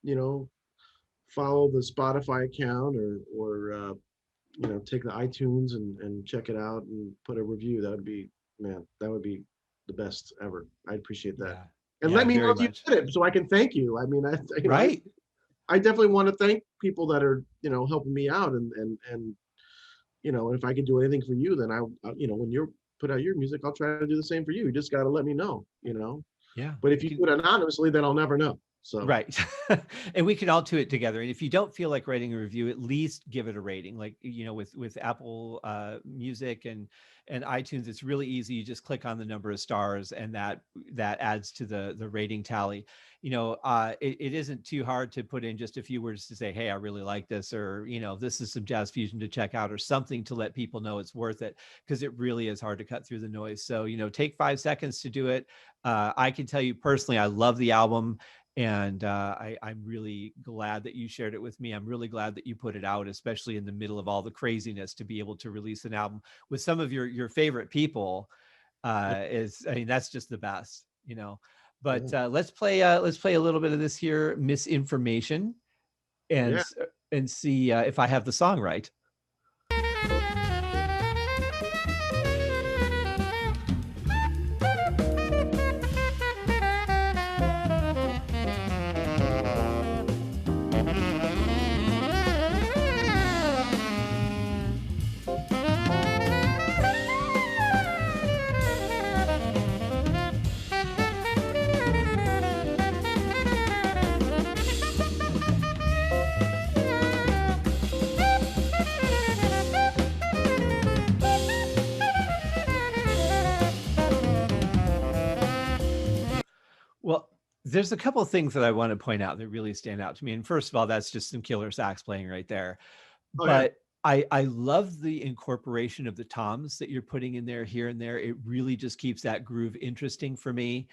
you know follow the Spotify account, or take the iTunes and check it out and put a review. That would be, man, that would be the best ever. I'd appreciate that. Yeah. And Yeah, let me know very if you much. did it so I can thank you. I mean, Right. I definitely want to thank people that are, helping me out, and and if I can do anything for you, then when you're put out your music, I'll try to do the same for you. You just got to let me know. Yeah. But if We you can. do it anonymously, then I'll never know. So Right. And we can all do it together. And if you don't feel like writing a review, at least give it a rating. Like, with Apple Music and iTunes, it's really easy. You just click on the number of stars, and that adds to the rating tally. It isn't too hard to put in just a few words to say, hey, I really like this, or, this is some jazz fusion to check out, or something to let people know it's worth it, because it really is hard to cut through the noise. So, take 5 seconds to do it. I can tell you personally, I love the album. And I'm really glad that you shared it with me. I'm really glad that you put it out, especially in the middle of all the craziness, to be able to release an album with some of your favorite people. I mean, that's just the best. yeah, But let's play a little bit of this here, Misinformation, and yeah. s- and see if I have the song right. Well, there's a couple of things that I want to point out that really stand out to me. And first of all, that's just some killer sax playing right there. Oh yeah. But I love the incorporation of the toms that you're putting in there here and there. It really just keeps that groove interesting for me.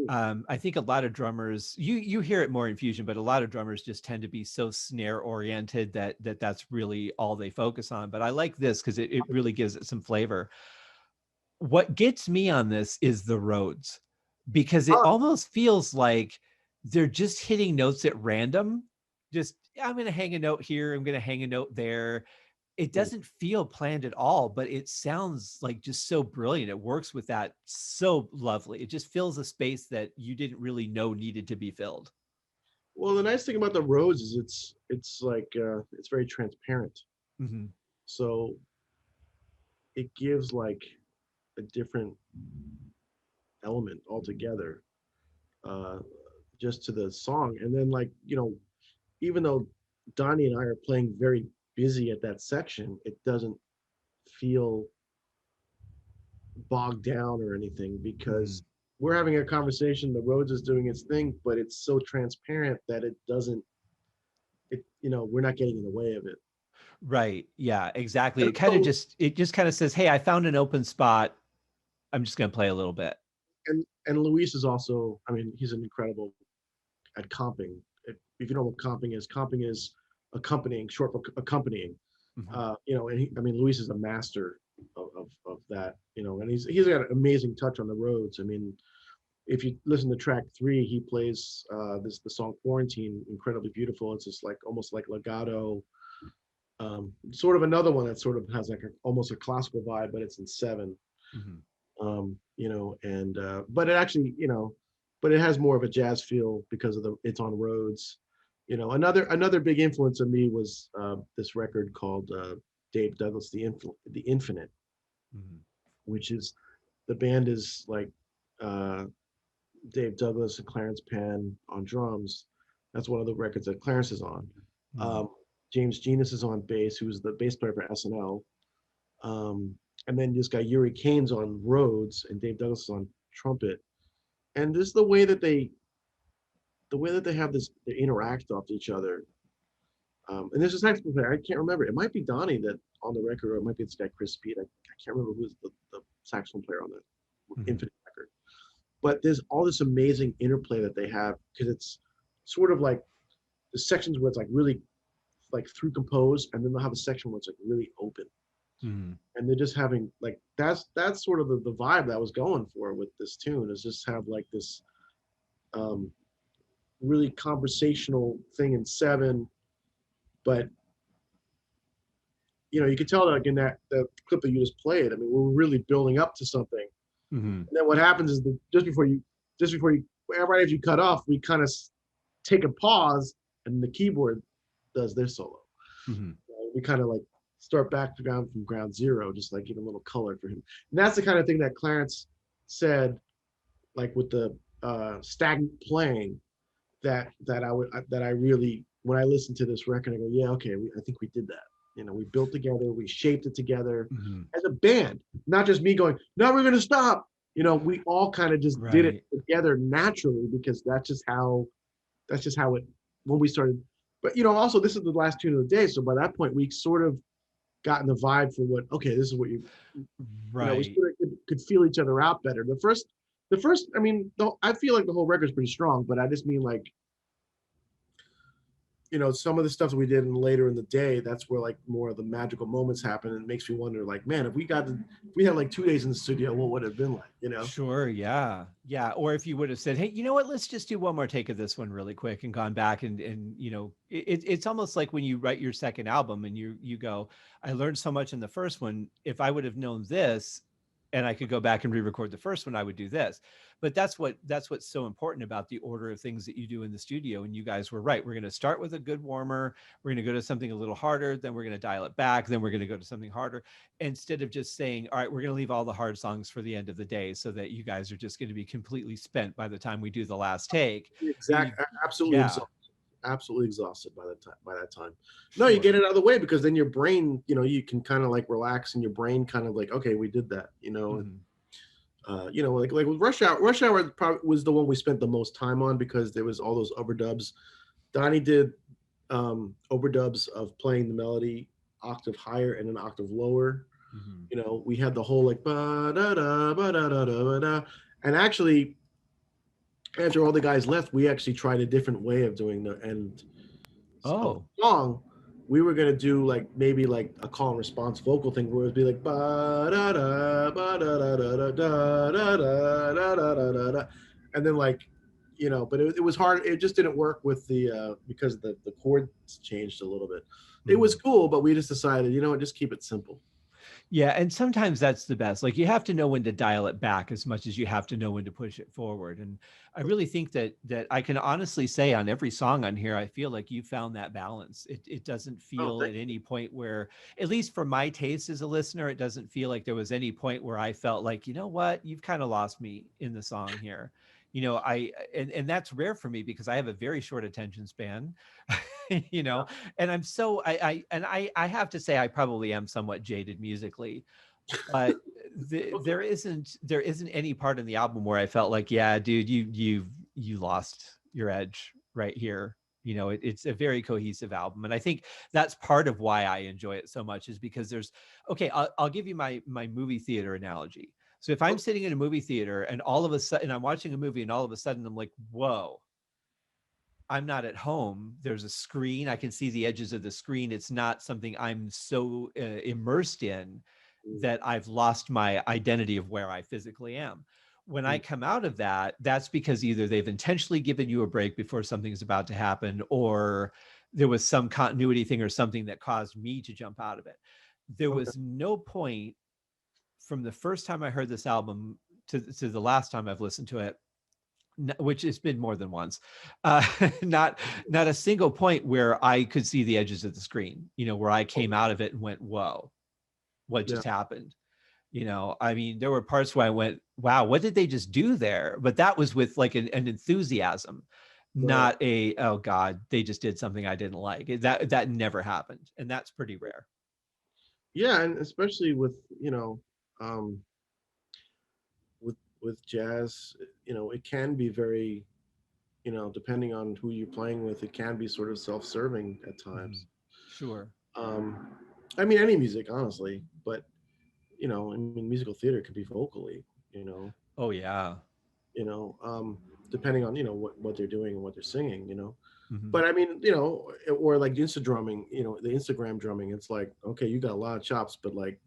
I think a lot of drummers, you hear it more in fusion, but a lot of drummers just tend to be so snare oriented that's really all they focus on. But I like this because it really gives it some flavor. What gets me on this is the Rhodes, because it almost feels like they're just hitting notes at random. Just, I'm going to hang a note here, I'm going to hang a note there. It doesn't feel planned at all, but it sounds like just so brilliant. It works with that so lovely. It just fills a space that you didn't really know needed to be filled. Well, the nice thing about the Rhodes is it's like it's very transparent. Mm-hmm. So it gives like a different element altogether, uh, just to the song. And then like, even though Donnie and I are playing very busy at that section, it doesn't feel bogged down or anything because we're having a conversation. The Rhodes is doing its thing, but it's so transparent that it doesn't. We're not getting in the way of it. Right. Yeah, exactly. It just kind of says, hey, I found an open spot. I'm just going to play a little bit. And Luis is also, I mean, he's an incredible at comping. If you know what comping is accompanying, short for accompanying. Mm-hmm. And Luis is a master of that, and he's got an amazing touch on the Rhodes. I mean, if you listen to track 3, he plays the song Quarantine incredibly beautiful. It's just like almost like legato, sort of another one that sort of has like almost a classical vibe, but it's in 7. Mm-hmm. But it actually, but it has more of a jazz feel because of it's on Rhodes. Another big influence on me was this record called Dave Douglas, The Infinite, Mm-hmm. which is, the band is like Dave Douglas and Clarence Penn on drums. That's one of the records that Clarence is on. Mm-hmm. James Genus is on bass, who's the bass player for SNL. And then this guy Yuri Kane's on Rhodes and Dave Douglas is on trumpet. And this is the way that they have this, they interact off each other. And there's a saxophone player, I can't remember. It might be Donnie that on the record, or it might be this guy Chris Speed. I can't remember who's the saxophone player on the Infinite record. But there's all this amazing interplay that they have, because it's sort of like the sections where it's like really like through composed, and then they'll have a section where it's like really open. Mm-hmm. And they're just having like, that's sort of the vibe that I was going for with this tune, is just have like this really conversational thing in 7, but you could tell that like in that the clip that you just played, I mean, we're really building up to something. Mm-hmm. And then what happens is that just before you right after you cut off, we kind of take a pause and the keyboard does their solo. Mm-hmm. We kind of like start back to from ground zero, just like give a little color for him. And that's the kind of thing that Clarence said, like with the stagnant playing, that I really, when I listen to this record, I go, yeah, okay, I think we did that. We built together, we shaped it together as a band, not just me going, no, we're going to stop. We all kind of just did it together naturally, because that's just how it, when we started. But, also this is the last tune of the day. So by that point, we sort of gotten the vibe for what, okay, this is what we sort of could feel each other out better. The first, I mean, I feel like the whole record's pretty strong, but I just mean like, some of the stuff that we did later in the day, that's where like more of the magical moments happen. And it makes me wonder, like, man, if we had like 2 days in the studio, what would it have been like, Sure. Yeah. Yeah. Or if you would have said, hey, you know what, let's just do one more take of this one really quick, and gone back and it's almost like when you write your second album and you go, I learned so much in the first one. If I would have known this and I could go back and re-record the first one, I would do this. But that's what's so important about the order of things that you do in the studio. And you guys were right. We're going to start with a good warmer. We're going to go to something a little harder. Then we're going to dial it back. Then we're going to go to something harder, instead of just saying, all right, we're going to leave all the hard songs for the end of the day, so that you guys are just going to be completely spent by the time we do the last take. Exactly. Absolutely. Yeah. Absolutely exhausted by that time. No, you get it out of the way, because then your brain, you can kind of like relax, and your brain kind of like, okay, we did that, like with Rush Hour probably was the one we spent the most time on, because there was all those overdubs. Donnie did overdubs of playing the melody octave higher and an octave lower. Mhm. You know, we had the whole like ba da da ba da da da da, and actually after all the guys left, we actually tried a different way of doing the end of Oh. the song. We were gonna do like maybe like a call and response vocal thing where it'd be like ba da da ba da da da da da da da da da da da, and then like, you know, but it was hard. It just didn't work with the because the chords changed a little bit. It was Mhm. cool, but we just decided, you know what, just keep it simple. Yeah, and sometimes that's the best. Like you have to know when to dial it back as much as you have to know when to push it forward. And I really think that I can honestly say on every song on here, I feel like you found that balance. It doesn't Oh, feel thank at any point where, at least for my taste as a listener, it doesn't feel like there was any point where I felt like, you know what, you've kind of lost me in the song here. You know, and that's rare for me because I have a very short attention span. you know, and I'm so I have to say I probably am somewhat jaded musically, but there isn't any part in the album where I felt like, yeah, dude, you lost your edge right here. You know, it's a very cohesive album, and I think that's part of why I enjoy it so much is because there's okay. I'll give you my movie theater analogy. So if I'm Okay. sitting in a movie theater and all of a sudden I'm watching a movie and all of a sudden I'm like, whoa, I'm not at home. There's a screen. I can see the edges of the screen. It's not something I'm so immersed in that I've lost my identity of where I physically am. When I come out of that, that's because either they've intentionally given you a break before something's about to happen, or there was some continuity thing or something that caused me to jump out of it. There Okay. was no point from the first time I heard this album to the last time I've listened to it, which has been more than once, uh, not not a single point where I could see the edges of the screen, you know, where I came out of it and went, whoa, what Yeah. just happened? You know, I mean, there were parts where I went, wow, what did they just do there? But that was with like an enthusiasm, Right. not a, oh God, they just did something I didn't like. That never happened. And that's pretty rare. Yeah, and especially with, um, with jazz, it can be very, depending on who you're playing with, it can be sort of self-serving at Mhm. times. Sure. Um, I mean, any music, honestly, but I mean, musical theater could be vocally, Oh yeah. you know, um, depending on what they're doing and what they're singing, Mhm. But I mean, or like Insta drumming, the Instagram drumming. It's like, okay, you got a lot of chops, but like,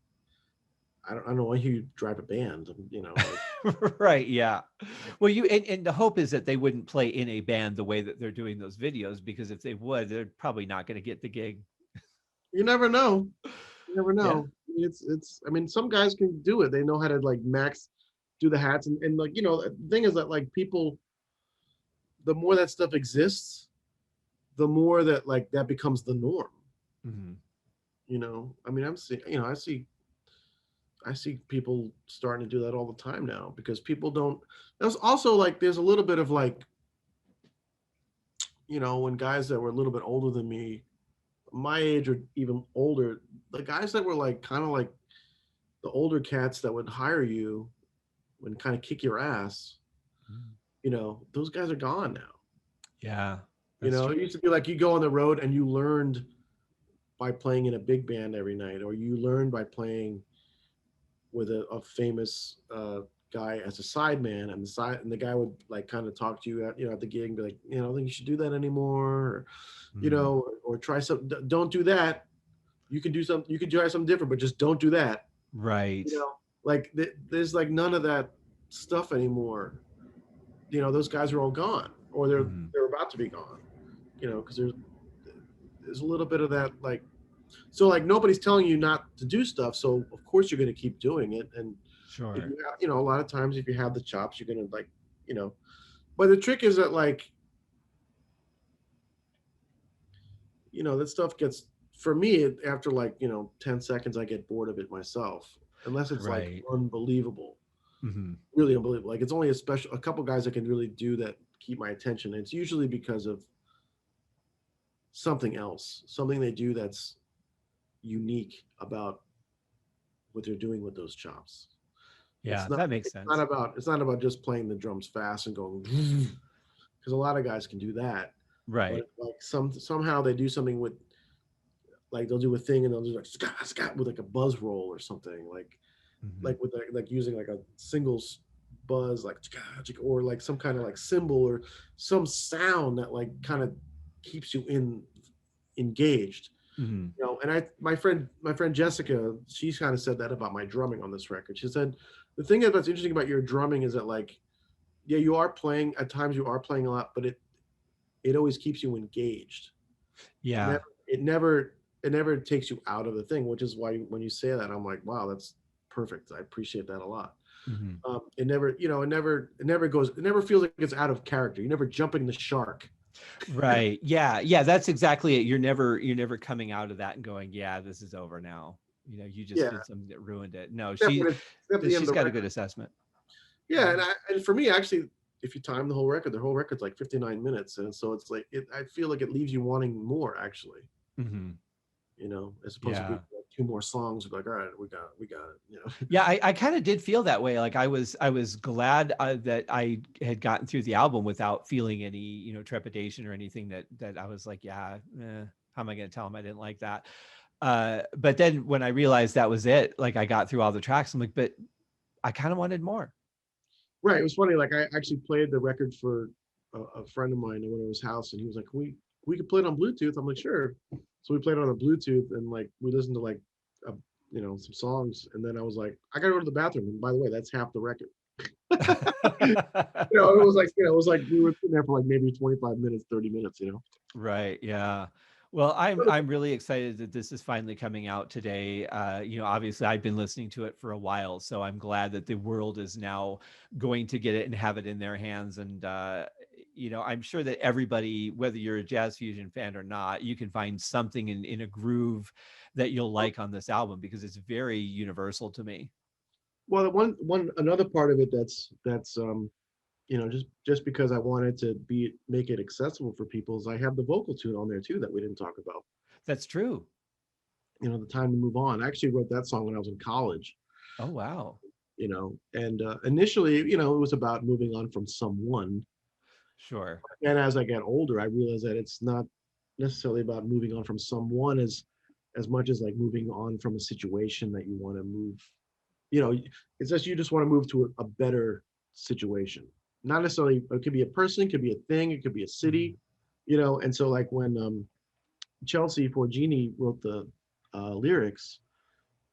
I don't know why you drive a band, like. Right, yeah. Well, and the hope is that they wouldn't play in a band the way that they're doing those videos, because if they would, they're probably not going to get the gig. You never know. You never Yeah. know. It's. I mean, some guys can do it. They know how to like max, do the hats, and like the thing is that like people, the more that stuff exists, the more that like that becomes the norm. Mhm. I mean, I see people starting to do that all the time now because people don't. There's also like there's a little bit of like when guys that were a little bit older than me, my age or even older, the guys that were like kind of like the older cats that would hire you and kind of kick your ass, Mhm. those guys are gone now. Yeah, that's It true. used to be like you go on the road and you learned by playing in a big band every night, or you learned by playing with a famous guy as a sideman, and the guy would like kind of talk to you at the gig and be like, I don't think you should do that anymore, or, Mhm. or try something. Don't do that. You can do something. You can try something different, but just don't do that. Right. Like there's like none of that stuff anymore. Those guys are all gone, or they're Mhm. they're about to be gone. Because there's a little bit of that like. So like nobody's telling you not to do stuff, so of course you're going to keep doing it. And if Sure. you have, a lot of times if you have the chops, you're going to like, you know. But the trick is that like, that stuff gets for me after like 10 seconds, I get bored of it myself, unless it's like Right. unbelievable, Mhm. really unbelievable. Like it's only a couple guys that can really do that, keep my attention. And it's usually because of something else, something they do that's unique about what they're doing with those chops. Yeah, that makes sense. It's not about just playing the drums fast and going because a lot of guys can do that. Right. But like somehow they do something with like they'll do a thing and they'll do like Scott with like a buzz roll or something, like with like using like a singles buzz, like or like some kind of like cymbal or some sound that like kind of keeps you engaged. Mm-hmm. You know, and my friend Jessica, she's kind of said that about my drumming on this record. She said the thing that's interesting about your drumming is that like, yeah, you are playing at times, you are playing a lot, but it always keeps you engaged. It Yeah. never it never it never takes you out of the thing, which is why when you say that, I'm like, wow, that's perfect. I appreciate that a lot. Mm-hmm. It never, it never feels like it's out of character. You're never jumping the shark. Right. Yeah. Yeah. That's exactly it. You're never coming out of that and going, yeah, this is over now. You just Yeah, did something that ruined it. No, except when it's except the end of she's the got a record. good assessment. Yeah, and for me, actually, if you time the whole record's like 59 minutes, and so it's like I feel like it leaves you wanting more, actually. Mm-hmm. As opposed to Yeah. being like two more songs, like, all right, we got it. Yeah, I kind of did feel that way. Like I was glad that I had gotten through the album without feeling any, trepidation or anything that I was like, yeah, how am I going to tell him I didn't like that? But then when I realized that was it, like I got through all the tracks, I'm like, but I kind of wanted more. Right. It was funny. Like I actually played the record for a friend of mine. I went to his house, and he was like, we could play it on Bluetooth. I'm like, sure. So we played it on a Bluetooth, and like we listened to like, uh, some songs, and then I was like, I gotta go to the bathroom. And by the way, that's half the record. It was like we were sitting there for like maybe 25 minutes, 30 minutes. Right. Yeah. Well, I'm really excited that this is finally coming out today. Obviously I've been listening to it for a while, so I'm glad that the world is now going to get it and have it in their hands. And I'm sure that everybody, whether you're a jazz fusion fan or not, you can find something in a groove that you'll like on this album because it's very universal to me. Well, one another part of it that's just because I wanted to make it accessible for people is I have the vocal tune on there too that we didn't talk about. That's true. The Time to Move On. I actually wrote that song when I was in college. Oh, wow. And initially, it was about moving on from someone. Sure. And as I got older, I realized that it's not necessarily about moving on from someone as much as like moving on from a situation that you want to move. It's just you just want to move to a better situation. Not necessarily, it could be a person, it could be a thing, it could be a city, and so like when Chelsea Forgini wrote the lyrics,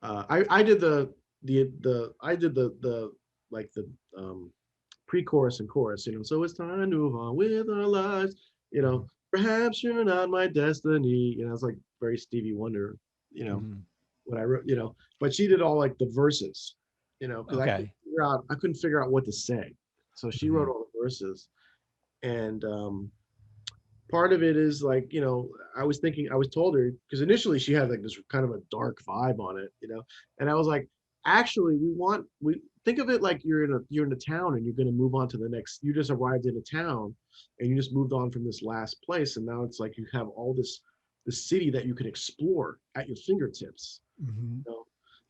I did the like the pre-chorus and chorus, so it's time to move on with our lives, perhaps you're not my destiny, it's like very Stevie Wonder, Mhm. what I wrote, but she did all like the verses, because Okay. I couldn't figure out what to say. So she wrote Mhm. all the verses. And part of it is like, I was told her, because initially she had like this kind of a dark vibe on it, and I was like, actually, we think of it like you're in a town and you're going to move on to the next, you just arrived in a town and you just moved on from this last place. And now it's like you have all the city that you can explore at your fingertips. Mhm.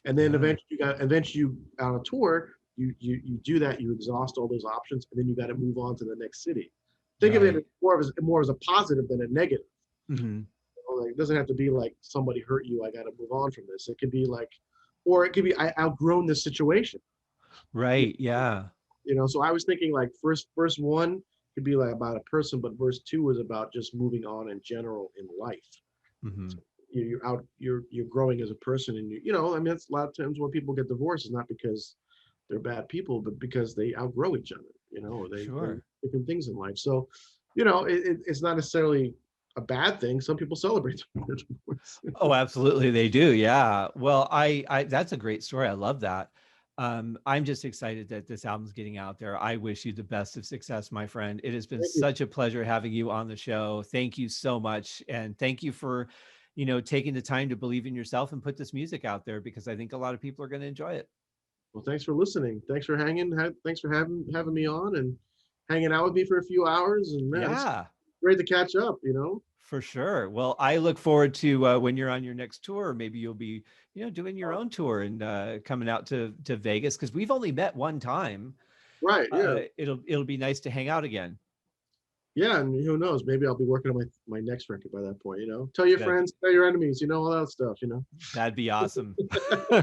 And then Yeah. eventually you on a tour, you do that, you exhaust all those options, and then you got to move on to the next city. Think of it as Right. more as a positive than a negative. Mhm. Like, it doesn't have to be like somebody hurt you, I got to move on from this. It could be like, or it could be I outgrown this situation. You, Right. Yeah. so I was thinking like verse one could be like about a person, but verse two is about just moving on in general in life. Mhm. You're growing as a person, and I mean, it's a lot of times when people get divorced, it's not because they're bad people, but because they outgrow each other, or they Sure. different things in life. So, it's not necessarily a bad thing. Some people celebrate their divorce. Oh, absolutely. They do. Yeah. Well, I that's a great story. I love that. I'm just excited that this album's getting out there. I wish you the best of success, my friend. It has been Thank you. such a pleasure having you on the show. Thank you so much. And thank you for, taking the time to believe in yourself and put this music out there because I think a lot of people are going to enjoy it. Well, thanks for listening. Thanks for thanks for having me on and hanging out with me for a few hours. And man, it's Yeah. great to catch up. For sure. Well, I look forward to when you're on your next tour. Maybe you'll be, doing your own tour and coming out to Vegas because we've only met one time. Right. Yeah. It'll be nice to hang out again. Yeah, and who knows? Maybe I'll be working on my next record by that point. Tell your That friends, tell your enemies. All that stuff. that'd be awesome. All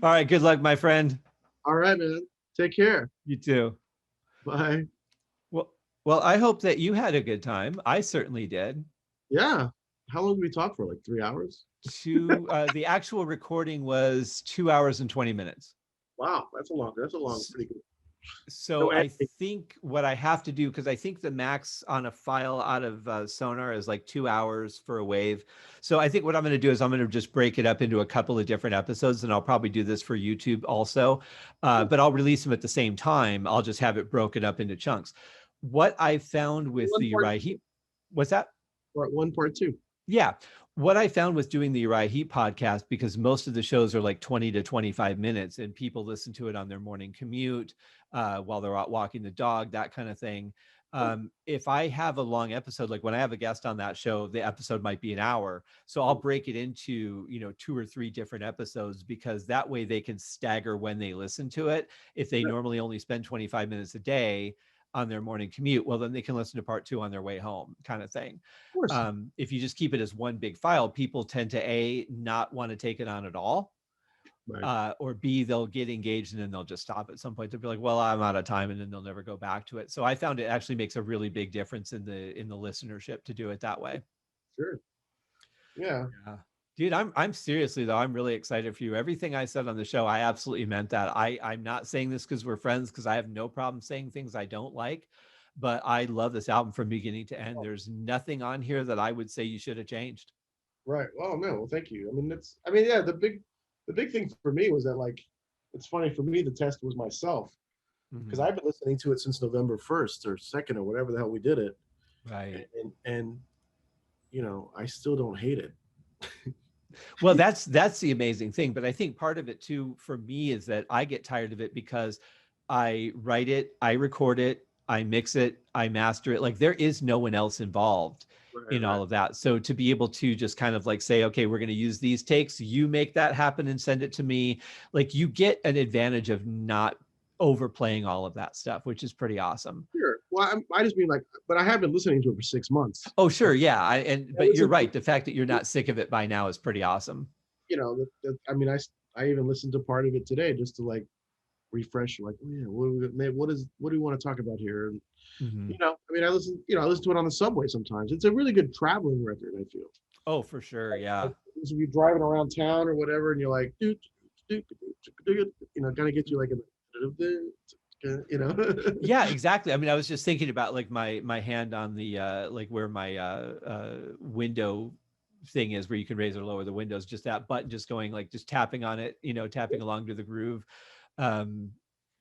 right, good luck, my friend. All right, man. Take care. You too. Bye. Well, well, I hope that you had a good time. I certainly did. Yeah. How long did we talk for? Like 3 hours? The actual recording was 2 hours and 20 minutes. Wow, that's a long, pretty good. So No I editing. think what I have to do, because I think the max on a file out of Sonar is like 2 hours for a wave. So I think what I'm going to do is I'm going to just break it up into a couple of different episodes, and I'll probably do this for YouTube also. But I'll release them at the same time. I'll just have it broken up into chunks. What I found with One the part, Uriah Heep, what's that? part one, part two. Yeah. What I found with doing the Uriah Heep podcast, because most of the shows are like 20 to 25 minutes and people listen to it on their morning commute, while they're out walking the dog, that kind of thing. If I have a long episode, like when I have a guest on that show, the episode might be an hour. So I'll break it into, 2 or 3 different episodes, because that way they can stagger when they listen to it. If they Yeah, of normally only spend 25 minutes a day on their morning commute, well, then they can listen to part 2 on their way home, kind of thing. course. If you just keep it as one big file, people tend to not want to take it on at all, Right. or B, they'll get engaged and then they'll just stop at some point. They'll be like, well, I'm out of time, and then they'll never go back to it. So I found it actually makes a really big difference in the listenership to do it that way. Sure. Yeah. Yeah. Dude, I'm seriously though, I'm really excited for you. Everything I said on the show, I absolutely meant that. I'm not saying this because we're friends, because I have no problem saying things I don't like, but I love this album from beginning to end. There's nothing on here that I would say you should have changed. Right. Oh no. Well, thank you. Yeah. The big thing for me was that, like, it's funny for me. The test was myself, because Mhm. I've been listening to it since November 1st or 2nd or whatever the hell we did it, Right. and I still don't hate it. Well, that's the amazing thing. But I think part of it too, for me, is that I get tired of it because I write it, I record it, I mix it, I master it. Like there is no one else involved Right. in Right. all of that. So to be able to just kind of like say, okay, we're going to use these takes, you make that happen and send it to me. Like you get an advantage of not overplaying all of that stuff, which is pretty awesome. Sure. Well, I just mean, like, but I have been listening to it for 6 months. Oh, sure. Yeah. But you're Listen, right. The fact that you're not sick of it by now is pretty awesome. I even listened to part of it today just to, like, refresh, like, oh yeah, what do we want to talk about here? And Mhm. I listen to it on the subway sometimes. It's a really good traveling record, I feel. Oh, for sure. Like, Yeah. if you're driving around town or whatever, and you're like, kind of get you like Yeah, exactly. I mean, I was just thinking about like my hand on the like where my window thing is, where you can raise or lower the windows, just that button, just going like just tapping on it, tapping along to the groove. Of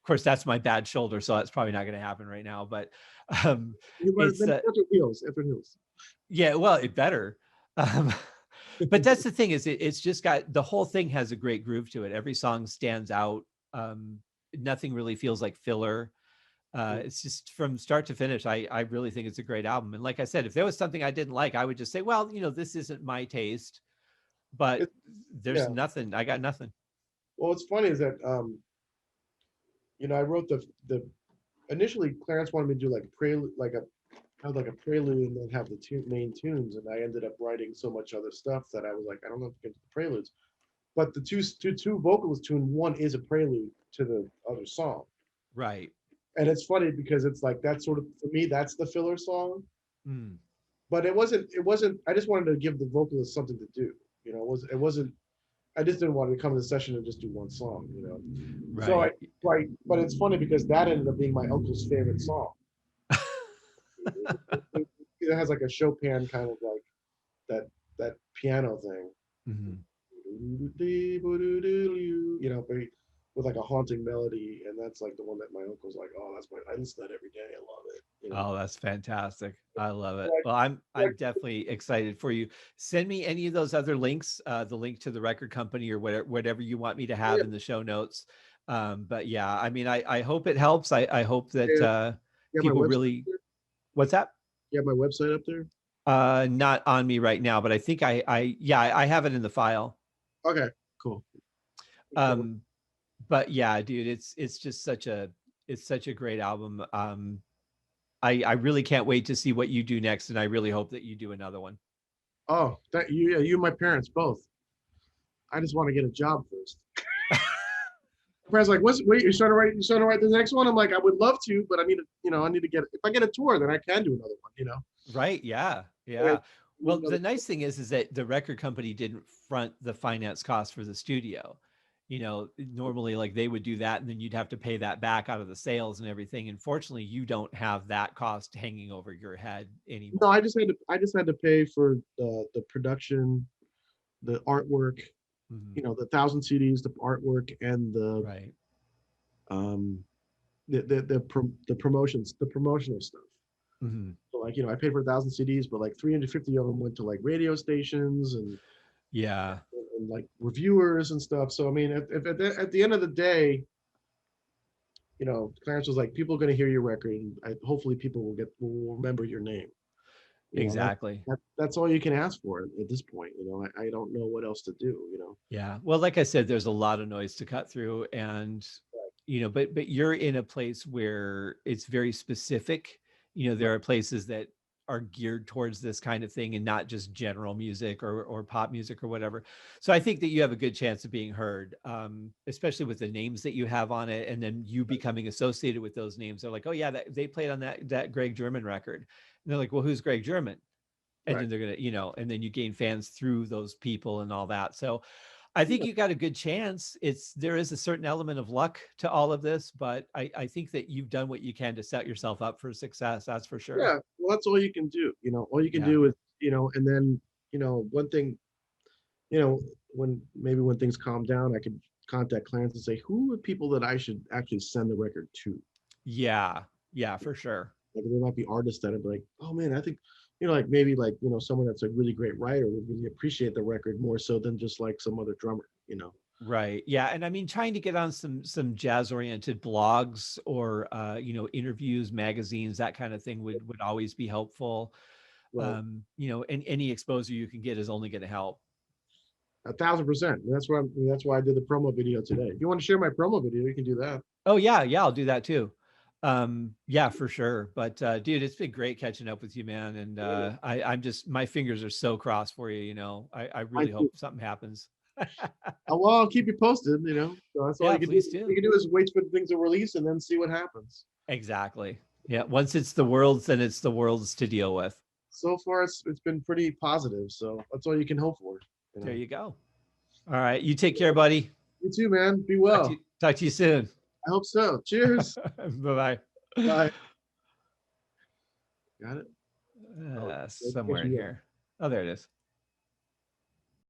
course, that's my bad shoulder, so that's probably not going to happen right now. But it's then after heels. yeah, well, it better. Um, but that's the thing, is it's just got, the whole thing has a great groove to it. Every song stands out. Nothing really feels like filler. It's just from start to finish. I really think it's a great album. And like I said, if there was something I didn't like, I would just say, well, this isn't my taste. But It, there's yeah. nothing. I got nothing. Well, what's funny is that I wrote the initially Clarence wanted me to do like prelude, have like a prelude and then have the main tunes, and I ended up writing so much other stuff that I was like, I don't know if I can do the preludes. But the two vocalist tune, one is a prelude to the other song. Right. And it's funny because it's like, that's sort of, for me, that's the filler song. Mm. But it wasn't I just wanted to give the vocalist something to do. It wasn't I just didn't want to come to the session and just do one song. So Right. but it's funny because that ended up being my uncle's favorite song. It has like a Chopin kind of like that piano thing. Mhm. But with like a haunting melody, and that's like the one that my uncle's like, oh, I listen to that every day. I love it. Oh, that's fantastic. I love it. Like, Well, I'm like, I'm definitely excited for you. Send me any of those other links, the link to the record company or whatever you want me to have yeah, in the show notes. But yeah, I mean, I hope it helps. I hope that yeah, yeah, my people website. really, what's that? You have my website up there? Not on me right now, but I think yeah, I have it in the file. Okay, cool. Um, but yeah, dude, it's just it's such a great album. I really can't wait to see what you do next, and I really hope that you do another one. Oh, that you and my parents both. I just want to get a job first. My parents like, wait, you're starting to write the next one? I'm like, I would love to, but I need to, I need to get, if I get a tour, then I can do another one. Right. Yeah. Yeah. Yeah. Well, the nice thing is that the record company didn't front the finance cost for the studio. Normally like they would do that and then you'd have to pay that back out of the sales and everything. And fortunately, you don't have that cost hanging over your head anymore. No, I just had to pay for the production, the artwork, Mhm. the 1,000 CDs, the artwork, and Right. the promotions, the promotional stuff. Mhm. So like, I paid for 1,000 CDs, but like 350 of them went to like radio stations Yeah. and like reviewers and stuff. So I mean, at the end of the day, Clarence was like, people are going to hear your record, and hopefully people will remember your name. Exactly. That's all you can ask for at this point. I don't know what else to do. Yeah. Well, like I said, there's a lot of noise to cut through and but you're in a place where it's very specific. There are places that are geared towards this kind of thing and not just general music or pop music or whatever. So I think that you have a good chance of being heard, especially with the names that you have on it. And then you becoming associated with those names. They're like, oh yeah, they played on that Greg Germann record. And they're like, well, who's Greg Germann? And Right. then they're going to, and then you gain fans through those people and all that. So I think you got a good chance. There is a certain element of luck to all of this, but I think that you've done what you can to set yourself up for success. That's for sure. Yeah. Well, that's all you can do. All you can Yeah. do is, and then, one thing, when things calm down, I could contact Clarence and say, who are people that I should actually send the record to? Yeah. Yeah, for sure. Like there might be artists that are like, oh man, I think, like maybe like, someone that's a really great writer would really appreciate the record more so than just like some other drummer. Right. Yeah. And I mean, trying to get on some jazz oriented blogs or, interviews, magazines, that kind of thing would always be helpful. Right. And any exposure you can get is only going to help. 1,000%. That's why I did the promo video today. If you want to share my promo video, you can do that. Oh yeah. Yeah. I'll do that too. Yeah, for sure. But, dude, it's been great catching up with you, man. And, I'm just, my fingers are so crossed for you. I really hope something happens. Well, I'll keep you posted, So that's all you can please do. do. You can do is wait for things to release and then see what happens. Exactly. Yeah. Once it's the world's, then it's the world's to deal with. So far, it's been pretty positive. So that's all you can hope for. There you go. All right. You take care, buddy. You too, man. Be well. Talk to you soon. I hope so. Cheers. Bye-bye. Bye. Got it? Somewhere in here. Oh, there it is.